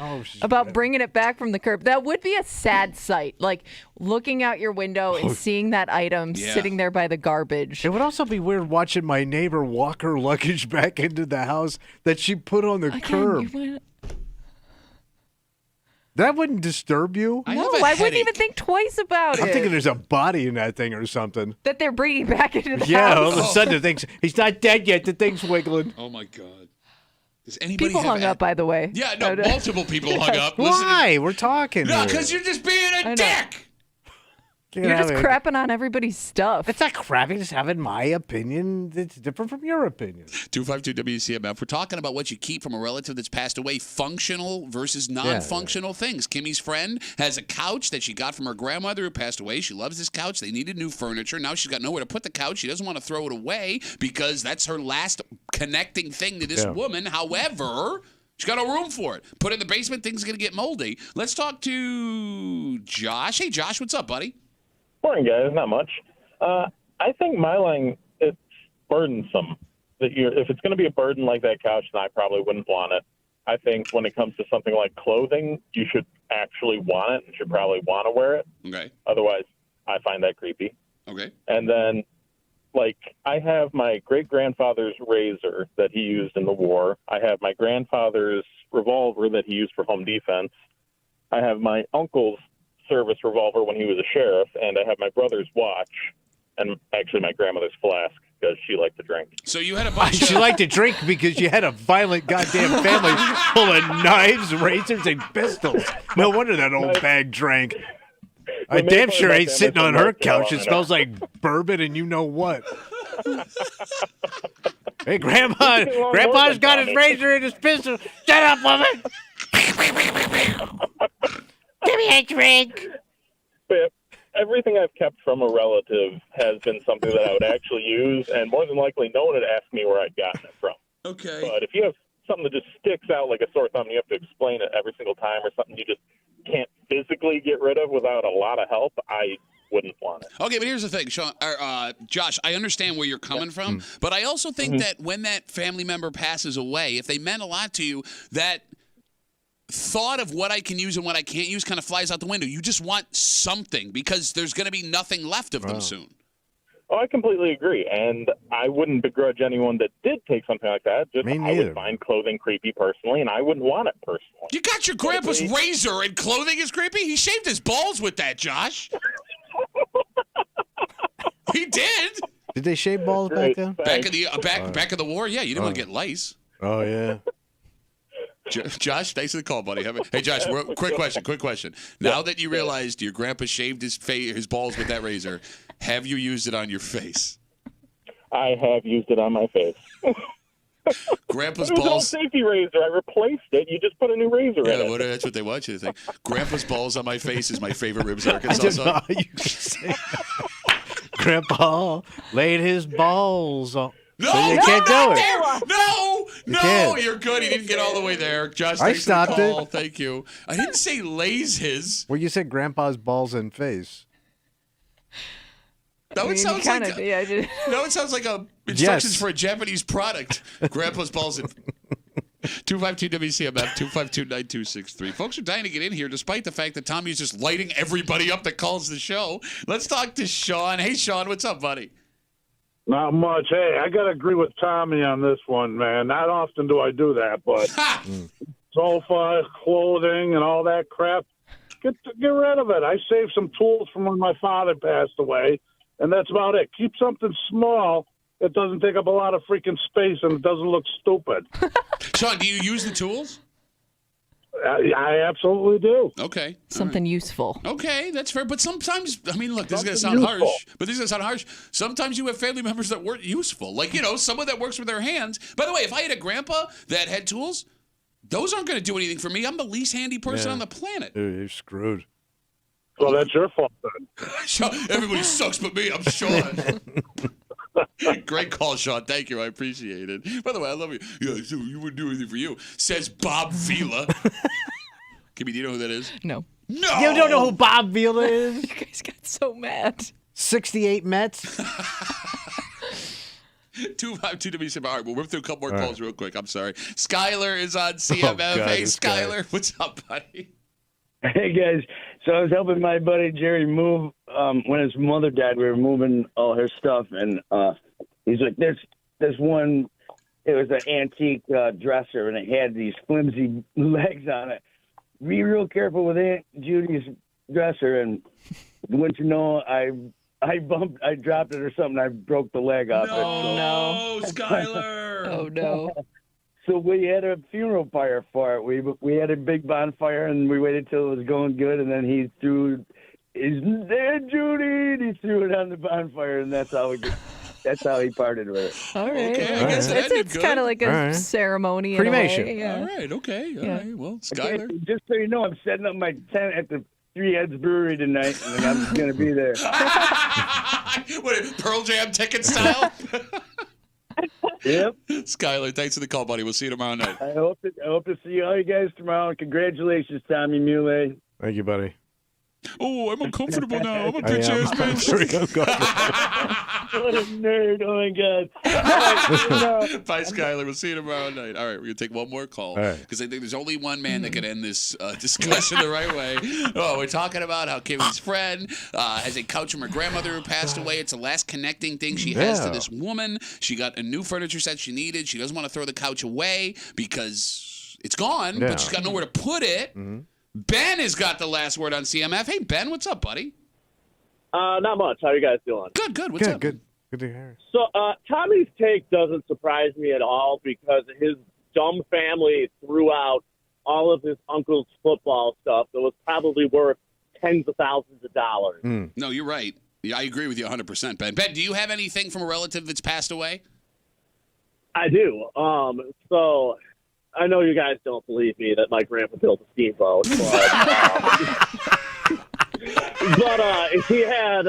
about bringing it back from the curb. That would be a sad sight. Like looking out your window and seeing that item sitting there by the garbage. It would also be weird watching my neighbor walk her luggage back into the house that she put on the curb. That wouldn't disturb you? No, I wouldn't even think twice about it. I'm thinking there's a body in that thing or something. That they're bringing back into the house. Yeah, all of a sudden the thing's, he's not dead yet, the thing's wiggling. Oh, my God. Does anybody People hung up, by the way. Yeah, no, multiple people hung up. Why? We're talking. No, because you're just being a dick. You're just crapping on everybody's stuff. It's not crapping, just having my opinion that's different from your opinion. 252 WCMF. We're talking about what you keep from a relative that's passed away, functional versus non-functional things. Kimmy's friend has a couch that she got from her grandmother who passed away. She loves this couch. They needed new furniture. Now she's got nowhere to put the couch. She doesn't want to throw it away because that's her last connecting thing to this woman. However, she's got no room for it. Put it in the basement, things are going to get moldy. Let's talk to Josh. Hey, Josh, what's up, buddy? Morning, guys. Not much. I think my line, it's burdensome. That if it's going to be a burden like that couch, then I probably wouldn't want it. I think when it comes to something like clothing, you should actually want it and should probably want to wear it. Okay. Otherwise, I find that creepy. Okay. And then, like, I have my great-grandfather's razor that he used in the war. I have my grandfather's revolver that he used for home defense. I have my uncle's service revolver when he was a sheriff, and I have my brother's watch, and actually my grandmother's flask because she liked to drink. So you had a bunch She liked to drink because you had a violent goddamn family full of knives, razors, and pistols. No wonder that old bag drank. I damn sure ain't sitting on her couch. It smells like bourbon and you know what. Hey, Grandpa's got his razor and his pistol. Shut up, woman! Give me a drink. But everything I've kept from a relative has been something that I would actually use, and more than likely, no one would ask me where I'd gotten it from. Okay. But if you have something that just sticks out like a sore thumb, and you have to explain it every single time, or something you just can't physically get rid of without a lot of help, I wouldn't want it. Okay, but here's the thing, Josh, I understand where you're coming from, but I also think that when that family member passes away, if they meant a lot to you, that thought of what I can use and what I can't use kind of flies out the window. You just want something because there's going to be nothing left of them soon. Oh, I completely agree, and I wouldn't begrudge anyone that did take something like that. Just I would find clothing creepy personally, and I wouldn't want it personally. You got your grandpa's razor and clothing is creepy? He shaved his balls with that, Josh. He did. Did they shave balls back then? Back in the war, yeah. You didn't want to get lice. Oh, yeah. Josh, thanks for the call, buddy. Hey, Josh, quick question. Now that you realized your grandpa shaved his balls with that razor, have you used it on your face? I have used it on my face. Grandpa's it was balls. An old safety razor. I replaced it. You just put a new razor in it. That's what they want you to think. Grandpa's balls on my face is my favorite Ribs Arkansas I don't song. know how you can say that. Grandpa laid his balls on. No, so you can't do it. No, you're good. He didn't get all the way there. Josh, thanks for the call. Thank you. I didn't say lays his. Well, you said grandpa's balls and face. No, it sounds like it sounds like instructions for a Japanese product. Grandpa's balls and 252 WCMF 252-9263. Folks are dying to get in here, despite the fact that Tommy's just lighting everybody up that calls the show. Let's talk to Sean. Hey, Sean, what's up, buddy? Not much. Hey, I got to agree with Tommy on this one, man. Not often do I do that, but sofa, clothing, and all that crap, get rid of it. I saved some tools from when my father passed away, and that's about it. Keep something small that doesn't take up a lot of freaking space and it doesn't look stupid. Sean, do you use the tools? I absolutely do. Okay. Something useful. Okay, that's fair. But sometimes, I mean, look, this is going to sound harsh. Sometimes you have family members that weren't useful. Like, someone that works with their hands. By the way, if I had a grandpa that had tools, those aren't going to do anything for me. I'm the least handy person on the planet. Dude, you're screwed. Well, that's your fault then. Everybody sucks but me. I'm Sean. Great call, Sean. Thank you. I appreciate it. By the way, I love you. Yeah, so you wouldn't do anything for you, says Bob Vila. Kimmy, do you know who that is? No. No! You don't know who Bob Vila is? You guys got so mad. 68 Mets? 252 WCMF. All right, we'll rip through a couple more calls real quick. I'm sorry. Skyler is on CMF. Hey, Skyler. What's up, buddy? Hey, guys. So I was helping my buddy Jerry move. When his mother died, we were moving all her stuff. And he's like, there's one, it was an antique dresser, and it had these flimsy legs on it. Be real careful with Aunt Judy's dresser. And wouldn't you know, I dropped it or something. I broke the leg off it. No, Skyler. Oh, no. So we had a funeral fire for it. We had a big bonfire, and we waited till it was going good, and then he threw his Aunt Judy, and he threw it on the bonfire, and that's how he parted with it. All right. Okay, I guess it's kind of like a ceremony. Cremation. In a way. Yeah. All right, okay. All right. Well, Skyler. Okay, just so you know, I'm setting up my tent at the Three Heads Brewery tonight, and I'm going to be there. What, Pearl Jam ticket style? Yep. Skyler, thanks for the call, buddy. We'll see you tomorrow night. I hope to see all you guys tomorrow. Congratulations, Tommy Muley. Thank you, buddy. Oh, I'm uncomfortable now. I'm a bitch ass bitch. What a nerd. Oh, my God. Bye, Skyler. We'll see you tomorrow night. All right, we're going to take one more call because I think there's only one man that could end this discussion the right way. Oh, we're talking about how Kimmy's friend has a couch from her grandmother who passed away. It's the last connecting thing she has to this woman. She got a new furniture set she needed. She doesn't want to throw the couch away because it's gone, but she's got nowhere to put it. Mm-hmm. Ben has got the last word on CMF. Hey, Ben, what's up, buddy? Not much. How you guys doing? Good. What's up? Good to hear. So, Tommy's take doesn't surprise me at all because his dumb family threw out all of his uncle's football stuff that was probably worth tens of thousands of dollars. No, you're right. Yeah, I agree with you 100%, Ben. Ben, do you have anything from a relative that's passed away? I do. So I know you guys don't believe me that my grandpa built a steamboat, but, he had.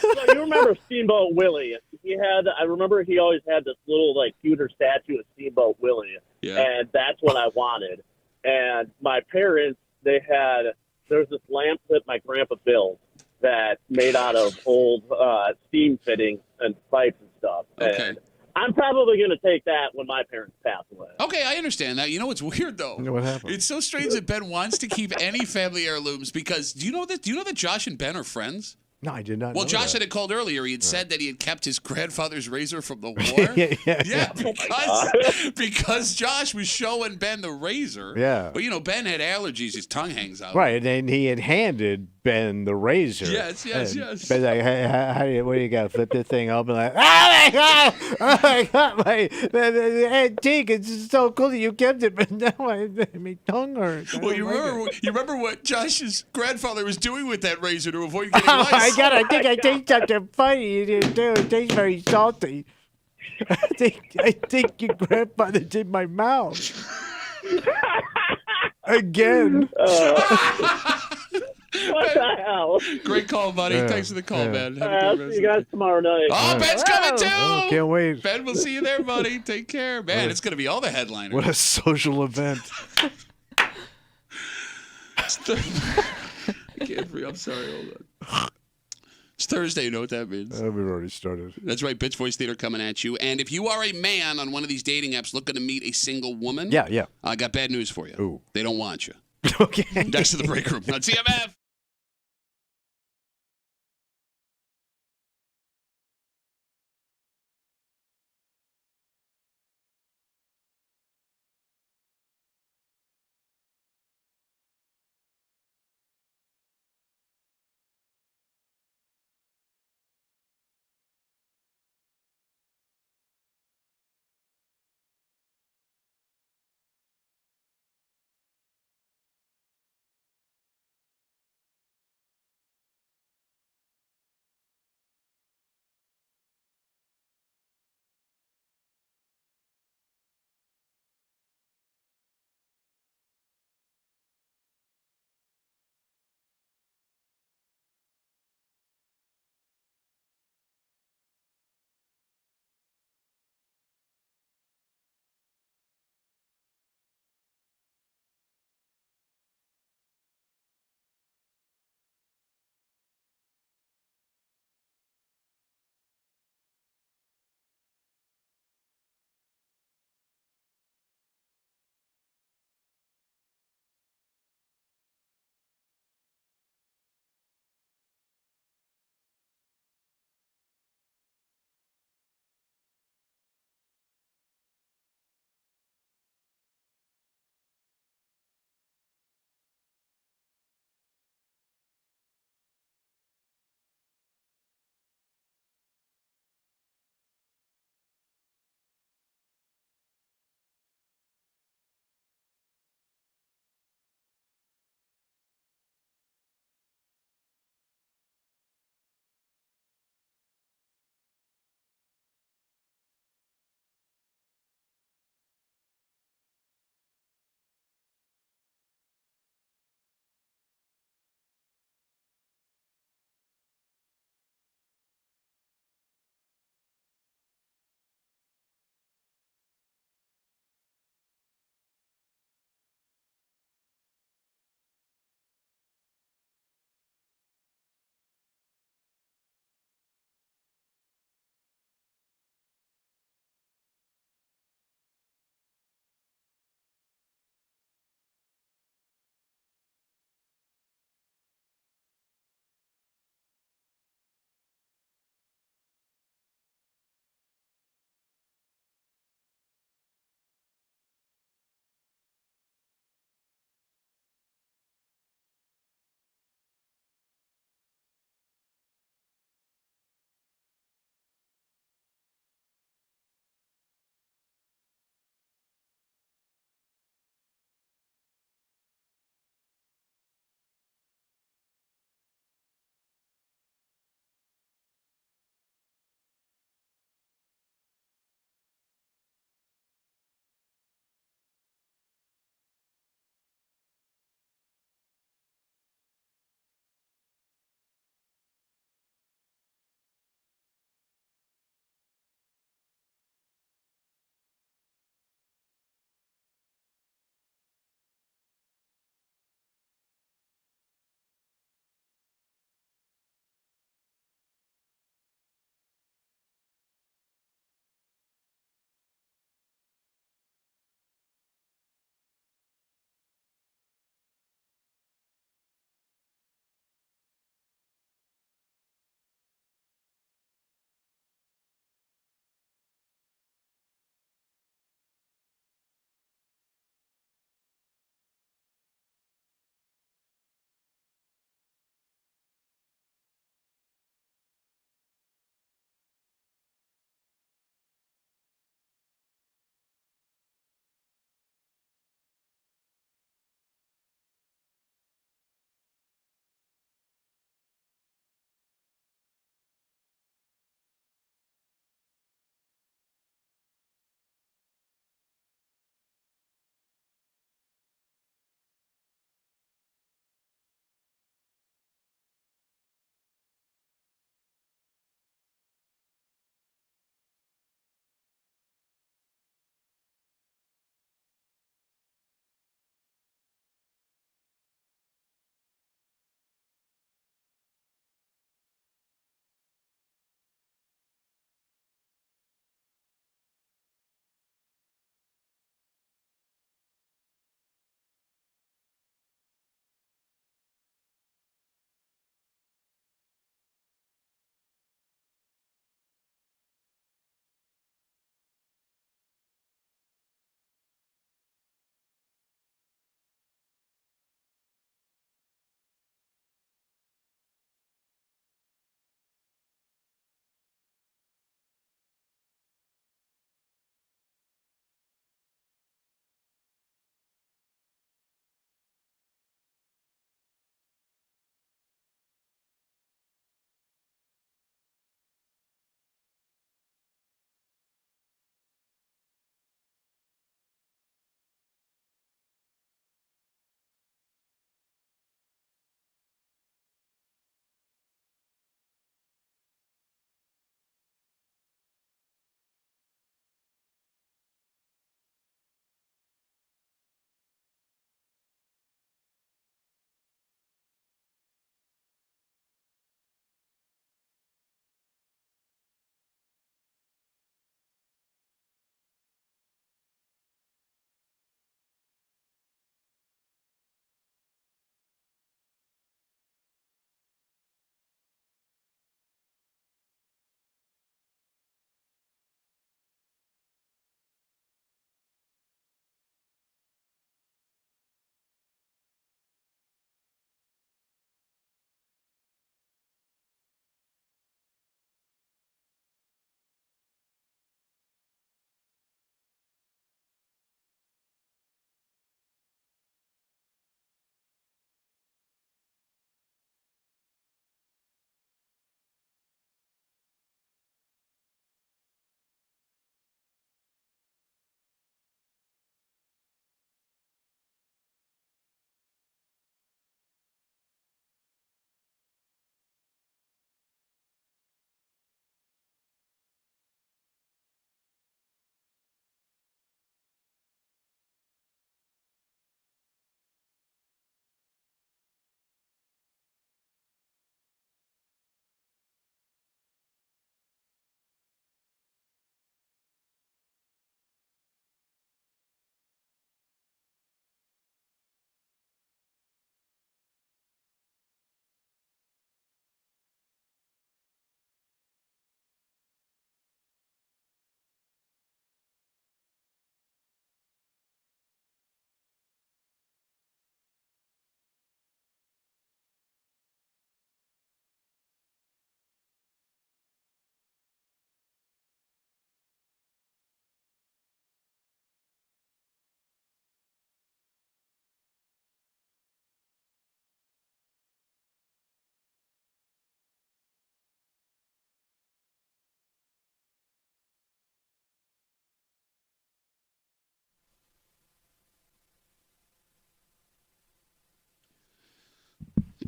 So you remember Steamboat Willie? I remember he always had this little pewter statue of Steamboat Willie, and that's what I wanted. And my parents, there's this lamp that my grandpa built that made out of old steam fittings and pipes and stuff. Okay. And I'm probably going to take that when my parents pass away. Okay, I understand that. You know what's weird though? What happened? It's so strange that Ben wants to keep any family heirlooms because do you know that Josh and Ben are friends? No, I did not. Well, know Josh that. had called earlier. He had said that he had kept his grandfather's razor from the war. Because Josh was showing Ben the razor. Yeah. But Ben had allergies. His tongue hangs out. Right, and then he had handed Ben the razor. Yes. Ben's like, hey, what do you got? Flip this thing up and like, oh my God, my antique. It's so cool that you kept it, but now my tongue hurts. Well, you remember what Josh's grandfather was doing with that razor to avoid getting lice? I think I taste something funny. It tastes very salty. I think your grandfather's in my mouth. Again. What the hell? Great call, buddy. Thanks for the call, man. I'll see you guys tomorrow night. Oh, Ben's coming too. Oh, can't wait. Ben, we'll see you there, buddy. Take care. Man, it's going to be all the headliners. What a social event. I can't breathe. I'm sorry. Hold on. It's Thursday. You know what that means. We've already started. That's right. Bitch Voice Theater coming at you. And if you are a man on one of these dating apps looking to meet a single woman, I got bad news for you. Ooh. They don't want you. Okay. Next to the break room on CMF.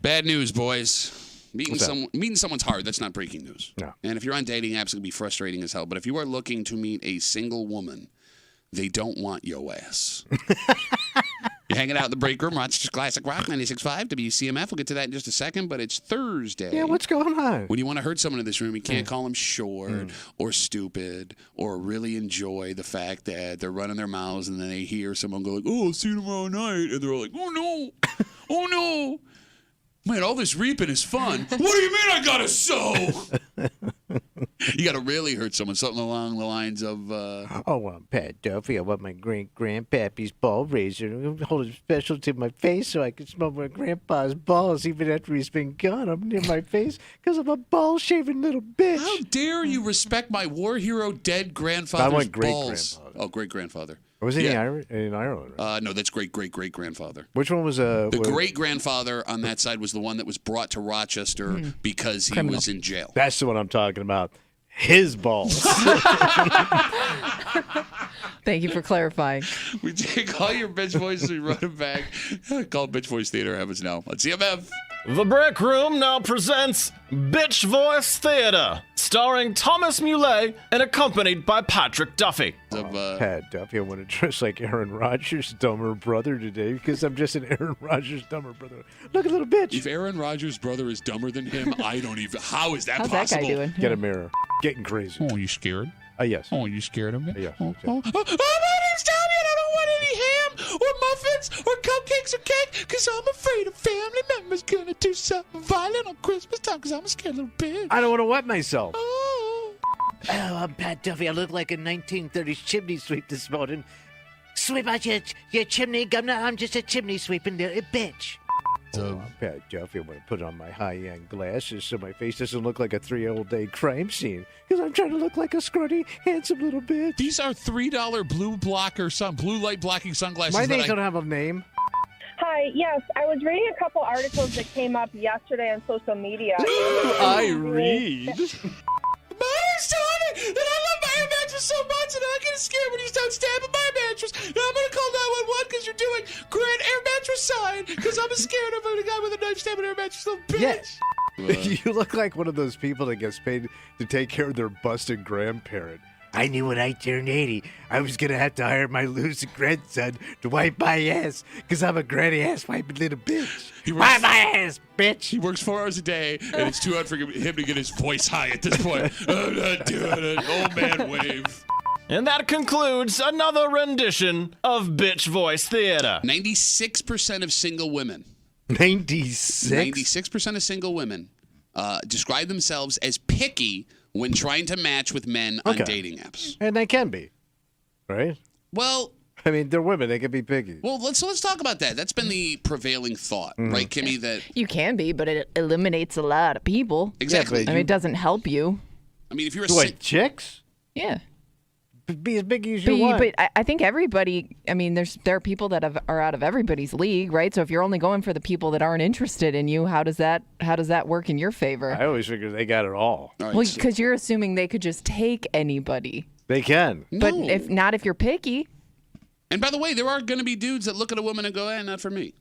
Bad news, boys. Meeting someone's hard. That's not breaking news. No. And if you're on dating apps, it can be frustrating as hell. But if you are looking to meet a single woman, they don't want your ass. You're hanging out in the break room, Rochester's Classic Rock 96.5, WCMF. We'll get to that in just a second, but it's Thursday. Yeah, what's going on? When you want to hurt someone in this room, you can't call them short or stupid or really enjoy the fact that they're running their mouths and then they hear someone go like, oh, I'll see you tomorrow night. And they're like, oh, no. Oh, no. Man, all this reaping is fun. What do you mean I gotta sow? You gotta really hurt someone. Something along the lines of, Oh, I'm Pat Duffy. I want my great-grandpappy's ball razor. I'm hold it special to my face so I can smell my grandpa's balls even after he's been gone. I'm near my face because I'm a ball-shaving little bitch. how dare you respect my war hero dead grandfather's I want balls? great-grandfather. Oh, great-grandfather. Was he in Ireland? Right? No, that's great-great-great-grandfather. Which one was The great-grandfather on that side was the one that was brought to Rochester because he was in jail. That's the one I'm talking about. His balls. Thank you for clarifying. We take all your bitch voices, we run them back. Call Bitch Voice Theater happens now on CMF. The Break Room now presents Bitch Voice Theater, starring Thomas Muley and accompanied by Patrick Duffy. Pat Duffy, I want to dress like Aaron Rodgers' dumber brother today because I'm just an Aaron Rodgers' dumber brother. Look, a little bitch. If Aaron Rodgers' brother is dumber than him, I don't even. How is that How's possible? that guy doing? Get a mirror. Getting crazy. Oh, you scared? Yes. Oh, you scared of me? Yeah. Oh, my name's Tommy, and I don't want any ham or muffins or cupcakes or cake because I'm afraid a family member's going to do something violent on Christmas time because I'm a scared little bitch. I don't want to wet myself. Oh, I'm Pat Duffy. I look like a 1930s chimney sweep this morning. Sweep out your chimney, governor. I'm just a chimney sweeping little bitch. I'm Pat Duffy. I want to put on my high-end glasses so my face doesn't look like a 3-day crime scene because I'm trying to look like a scrutty, handsome little bitch. These are $3 blue light blocking sunglasses. My names don't have a name. Hi, yes, I was reading a couple articles that came up yesterday on social media. I read. My name's Tommy, and I love my air mattress so much, and I get scared when you start stabbing my mattress. Now I'm going to call 911 because you're doing great air mattress sign because I'm scared of a guy with a knife stabbing air mattress, little bitch. Yeah. You look like one of those people that gets paid to take care of their busted grandparent. I knew when I turned 80, I was going to have to hire my loser grandson to wipe my ass because I'm a granny ass wiping little bitch. Wipe my ass, bitch. He works 4 hours a day, and it's too hard for him to get his voice high at this point. I'm not doing it. Old man wave. And that concludes another rendition of Bitch Voice Theater. 96% of single women. 96? 96% of single women describe themselves as picky when trying to match with men on dating apps. And they can be, right? Well, I mean, they're women. They can be picky. Well, let's talk about that. That's been the prevailing thought, right, Kimmy? That you can be, but it eliminates a lot of people. Exactly. I mean, it doesn't help you. I mean, if you're chicks? Yeah. Be as big as you want. But I think everybody, I mean, there are people that are out of everybody's league, right? So if you're only going for the people that aren't interested in you, how does that work in your favor? I always figure they got it all. Well, because you're assuming they could just take anybody. They can. But if you're picky. And by the way, there are going to be dudes that look at a woman and go, not for me.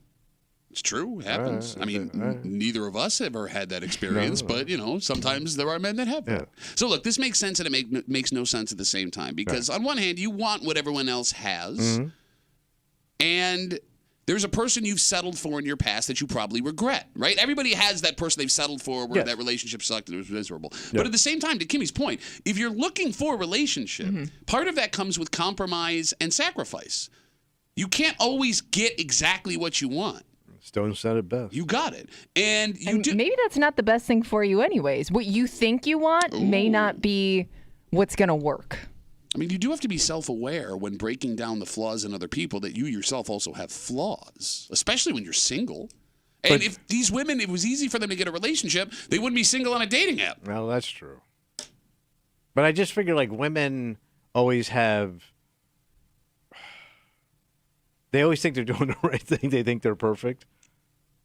It's true. It happens. I mean, neither of us ever had that experience, but, sometimes there are men that have that. So, look, this makes sense and it makes no sense at the same time because, on one hand, you want what everyone else has, and there's a person you've settled for in your past that you probably regret, right? Everybody has that person they've settled for where that relationship sucked and it was miserable. But at the same time, to Kimmy's point, if you're looking for a relationship, part of that comes with compromise and sacrifice. You can't always get exactly what you want. Stone said it best. You got it. And maybe that's not the best thing for you anyways. What you think you want may not be what's going to work. I mean, you do have to be self-aware when breaking down the flaws in other people that you yourself also have flaws, especially when you're single. And if these women, it was easy for them to get a relationship, they wouldn't be single on a dating app. Well, that's true. But I just figure like women always have... They always think they're doing the right thing. They think they're perfect.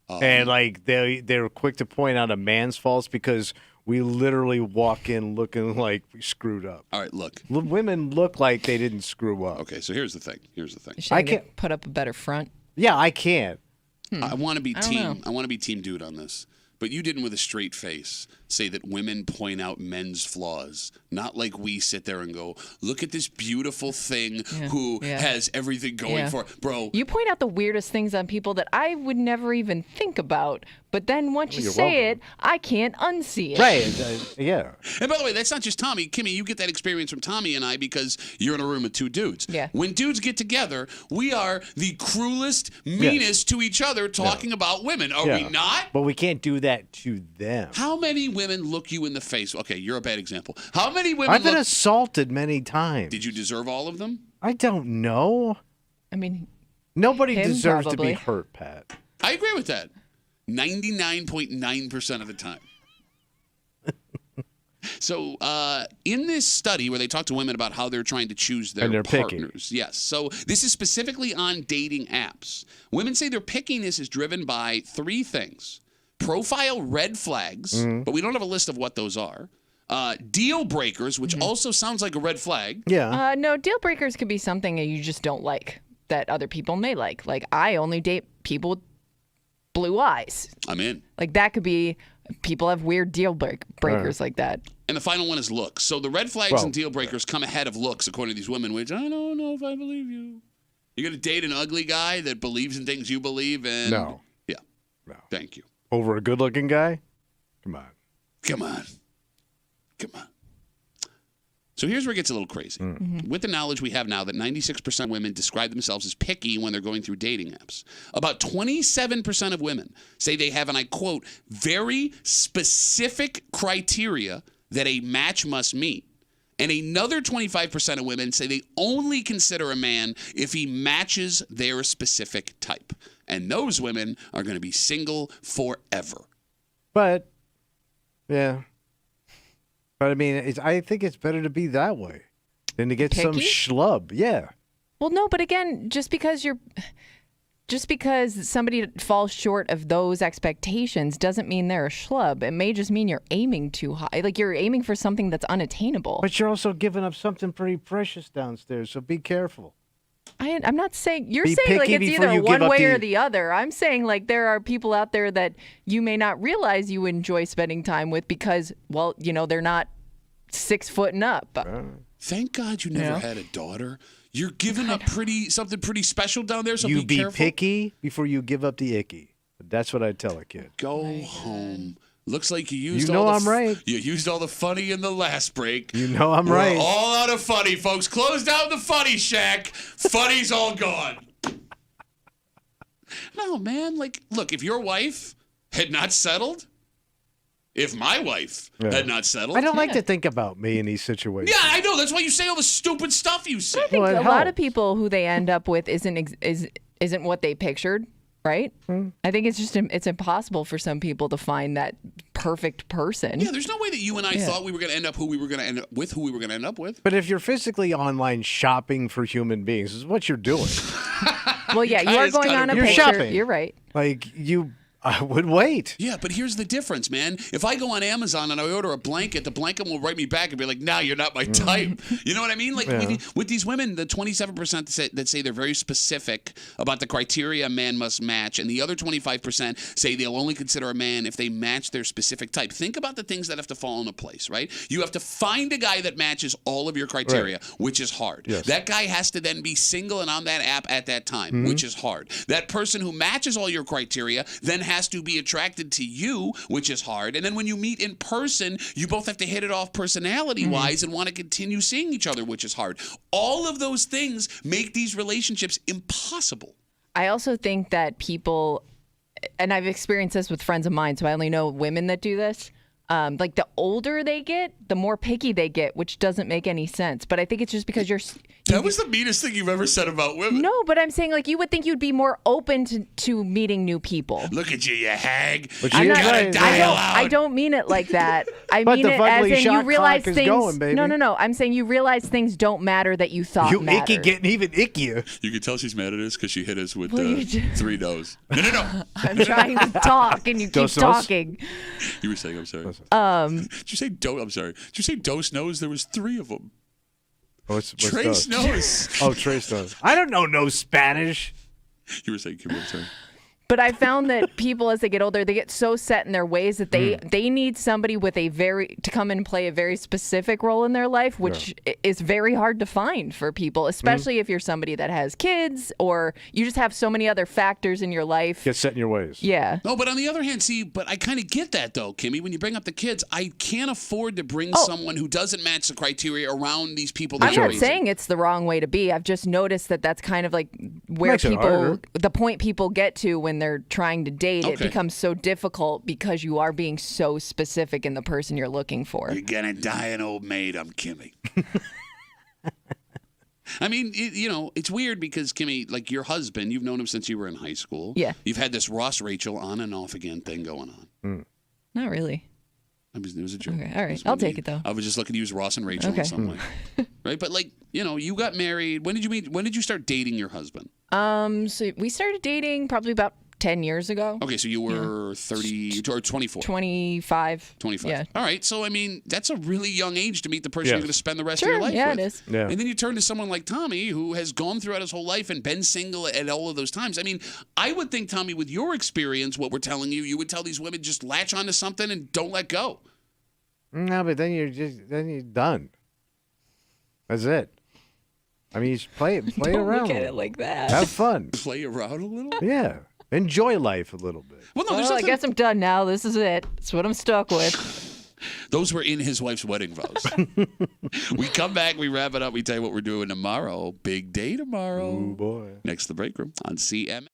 And like they're quick to point out a man's faults because we literally walk in looking like we screwed up. All right, look. Women look like they didn't screw up. Okay, so here's the thing. I can't put up a better front. Yeah, I can't. I want to be team. I want to be team dude on this. But you didn't with a straight face say that women point out men's flaws. Not like we sit there and go, look at this beautiful thing who has everything going for it. Bro. You point out the weirdest things on people that I would never even think about. But then once you say it, I can't unsee it. Right. Yeah. And by the way, that's not just Tommy. Kimmy, you get that experience from Tommy and I because you're in a room with two dudes. Yeah. When dudes get together, we are the cruelest, meanest to each other talking about women. Are we not? But we can't do that to them. How many women look you in the face? Okay, you're a bad example. How many women I've been assaulted many times. Did you deserve all of them? I don't know. I mean, nobody him deserves probably. to be hurt, Pat. I agree with that. 99.9% of the time. So in this study where they talk to women about how they're trying to choose their partners. Yes. So this is specifically on dating apps. Women say their pickiness is driven by three things. Profile red flags, but we don't have a list of what those are. Deal breakers, which also sounds like a red flag. Yeah. No, deal breakers could be something that you just don't like that other people may like. Like, I only date people with blue eyes. I'm in. Like, that could be, people have weird deal breakers like that. And the final one is looks. So the red flags and deal breakers come ahead of looks, according to these women, which I don't know if I believe you. You're going to date an ugly guy that believes in things you believe in? No. Yeah. No. Thank you. Over a good-looking guy? Come on. Come on. Come on. So here's where it gets a little crazy. With the knowledge we have now that 96% of women describe themselves as picky when they're going through dating apps, about 27% of women say they have, and I quote, very specific criteria that a match must meet. And another 25% of women say they only consider a man if he matches their specific type. And those women are going to be single forever. But, yeah. But, I mean, I think it's better to be that way than to get some schlub. Yeah. Well, no, but again, just because somebody falls short of those expectations doesn't mean they're a schlub. It may just mean you're aiming too high. Like, you're aiming for something that's unattainable. But you're also giving up something pretty precious downstairs, so be careful. I'm not saying you're Be saying like picky it's before either you one give up way or the- the other. I'm saying like there are people out there that you may not realize you enjoy spending time with because, well, you know, they're not 6 foot and up. Thank God you never had a daughter. You're giving up something pretty special down there, so You be careful. picky before you give up the icky. That's what I tell a kid. Go home. Looks like you used You know all I'm right. You used all the funny in the last break. You know I'm We're right. all out of funny, folks. Close down the funny shack. Funny's all gone. No, man. Like, look, if your wife had not settled, if my wife had not settled. I don't like to think about me in these situations. Yeah, I know. That's why you say all the stupid stuff you say. I think a lot of people who they end up with isn't what they pictured, right? I think it's just it's impossible for some people to find that perfect person. Yeah, there's no way that you and I thought we were going to end up who we were going to end up with, who we were going to end up with. But if you're physically online shopping for human beings, this is what you're doing. Well, yeah, you are going on a You're picture. shopping. You're right. Like, I would wait. Yeah, but here's the difference, man. If I go on Amazon and I order a blanket, the blanket will write me back and be like, "Nah, you're not my type." You know what I mean? Like with these women, the 27% that say they're very specific about the criteria a man must match, and the other 25% say they'll only consider a man if they match their specific type. Think about the things that have to fall into place, right? You have to find a guy that matches all of your criteria, which is hard. Yes. That guy has to then be single and on that app at that time, which is hard. That person who matches all your criteria then has to be attracted to you, which is hard. And then when you meet in person, you both have to hit it off personality-wise and want to continue seeing each other, which is hard. All of those things make these relationships impossible. I also think that people, and I've experienced this with friends of mine, so I only know women that do this. Like the older they get, the more picky they get, which doesn't make any sense. But I think it's just because that was the meanest thing you've ever said about women. No, but I'm saying like you would think you'd be more open to meeting new people. Look at you hag. But you you're gotta right. dial I don't mean it like that. I But mean the it as fugly in you shot realize clock is things. going, baby. No. I'm saying you realize things don't matter that you thought You mattered. icky getting even ickier. You can tell she's mad at us because she hit us with Well, you just- 3 no's. No. I'm trying to talk and you keep Dos nos? talking. You were saying, I'm sorry. Did you say I'm sorry. Did you say dos knows? There was 3 of them. What's Trace those? knows. Oh, Trace knows. I don't know no Spanish. You were saying, Kimberly, I'm sorry. But I found that people, as they get older, they get so set in their ways that they need somebody with to come and play a very specific role in their life, which is very hard to find for people, especially if you're somebody that has kids or you just have so many other factors in your life. Get set in your ways. Yeah. No, but on the other hand, but I kind of get that though, Kimmy. When you bring up the kids, I can't afford to bring someone who doesn't match the criteria around these people. I'm not saying it's the wrong way to be. I've just noticed that that's kind of like where the point people get to when they're trying to date. It becomes so difficult because you are being so specific in the person you're looking for. You're gonna die an old maid. I'm Kimmy. I mean, it's weird because Kimmy, like your husband, you've known him since you were in high school. Yeah. You've had this Ross Rachel on and off again thing going on. Not really. It was a joke. Okay, all right. I'll take it though. I was just looking to use Ross and Rachel in some way. Right? But you got married. When did you meet? When did you start dating your husband? So we started dating probably about 10 years ago. Okay, so you were 30 or 24? 25. 25. Yeah. All right, so I mean, that's a really young age to meet the person you're going to spend the rest of your life yeah, with. it is. Yeah. And then you turn to someone like Tommy, who has gone throughout his whole life and been single at all of those times. I mean, I would think, Tommy, with your experience, what we're telling you, you would tell these women just latch onto something and don't let go. No, but then you're done. That's it. I mean, you just play around. Look at it like that. Have fun. Play around a little? Yeah. Enjoy life a little bit. Well, no, I guess I'm done now. This is it. It's what I'm stuck with. Those were in his wife's wedding vows. We come back, we wrap it up, we tell you what we're doing tomorrow. Big day tomorrow. Oh, boy. Next to the break room on CMF.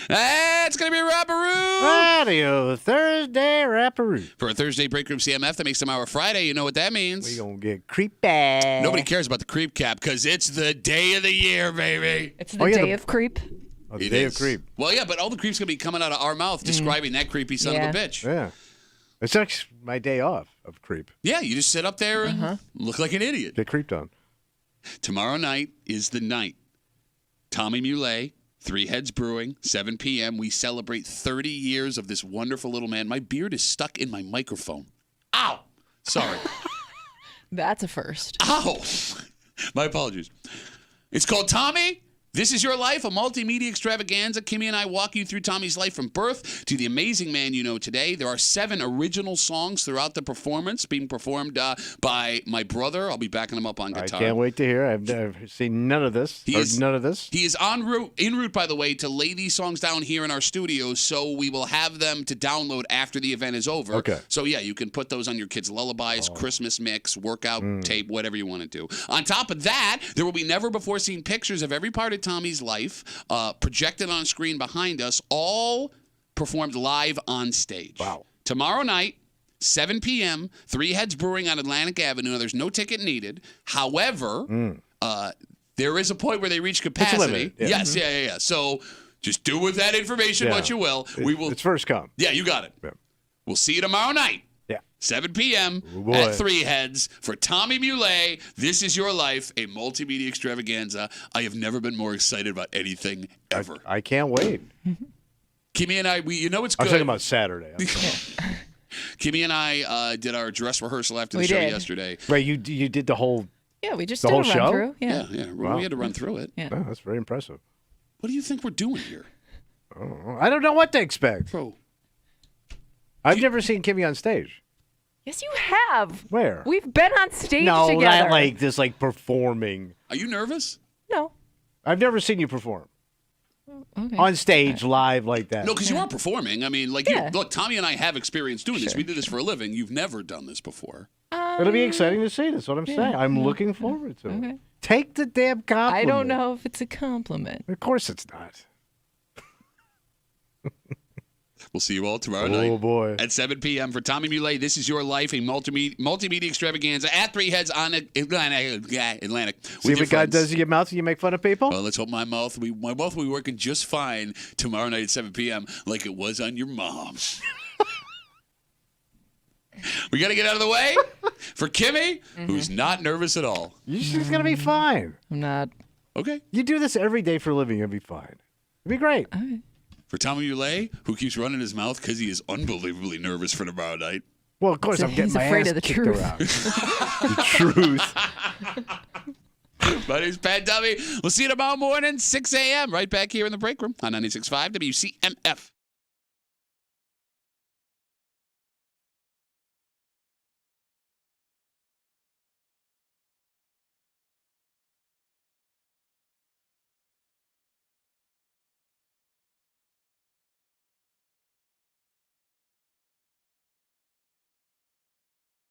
That's going to be Rapparoo. Radio Thursday Rapparoo. For a Thursday Break Room CMF that makes tomorrow Friday, you know what that means. We're going to get creepy. Nobody cares about the creep cap because it's the day of the year, baby. It's the day of creep. Oh, the day of creep. Well, yeah, but all the creep's going to be coming out of our mouth describing that creepy son of a bitch. Yeah. It's actually my day off of creep. Yeah, you just sit up there and look like an idiot. Get creeped on. Tomorrow night is the night. Tommy Muley, Three Heads Brewing, 7 p.m. We celebrate 30 years of this wonderful little man. My beard is stuck in my microphone. Ow! Sorry. That's a first. Ow! My apologies. It's called Tommy. This is Your Life, a multimedia extravaganza. Kimmy and I walk you through Tommy's life from birth to the amazing man you know today. There are 7 original songs throughout the performance being performed by my brother. I'll be backing him up on guitar. I can't wait to hear. I've seen none of this. He is en route, by the way, to lay these songs down here in our studio, so we will have them to download after the event is over. Okay. So, yeah, you can put those on your kids' lullabies, Christmas mix, workout tape, whatever you want to do. On top of that, there will be never-before-seen pictures of every part of Tommy's life, projected on screen behind us, all performed live on stage. Wow. Tomorrow night, 7 p.m., Three Heads Brewing on Atlantic Avenue. Now, there's no ticket needed. However, there is a point where they reach capacity. It's limited, Yes, yeah. So just do with that information what you will. It's first come. Yeah, you got it. Yeah. We'll see you tomorrow night. 7 p.m. at Three Heads for Tommy Muley. This is Your Life, a multimedia extravaganza. I have never been more excited about anything ever. I can't wait. Kimmy and I, you know it's good. I'm talking about Saturday. Kimmy and I did our dress rehearsal after the show yesterday. Right, you did the whole Yeah, we just the did whole a run show? through. Yeah. Wow. We had to run through it. Yeah. Oh, that's very impressive. What do you think we're doing here? Oh, I don't know what to expect. Bro. I've never seen Kimmy on stage. Yes, you have. Where? We've been on stage No, together. not like this, like performing. Are you nervous? No. I've never seen you perform. Okay. On stage, live like that. No, because you are performing. I mean, like, look, Tommy and I have experience doing this. We did this for a living. You've never done this before. It'll be exciting to see. That's what I'm saying. I'm looking forward to it. Take the damn compliment. I don't know if it's a compliment. Of course it's not. We'll see you all tomorrow night. Oh, boy. At 7 p.m. for Tommy Muley. This is Your Life, a multimedia extravaganza at Three Heads on Atlantic. See what God does to your mouth and you make fun of people? Well, let's hope my mouth will be working just fine tomorrow night at 7 p.m. like it was on your mom's. We got to get out of the way for Kimmy, who's not nervous at all. She's going to be fine. I'm not. Okay. You do this every day for a living, you'll be fine. It'll be great. Okay. For Tommy Muley, who keeps running his mouth because he is unbelievably nervous for tomorrow night. Well, of course, I'm getting my afraid ass of the kicked truth. around. The truth. My name's Pat Dummy. We'll see you tomorrow morning, 6 a.m. right back here in the break room on 96.5 WCMF.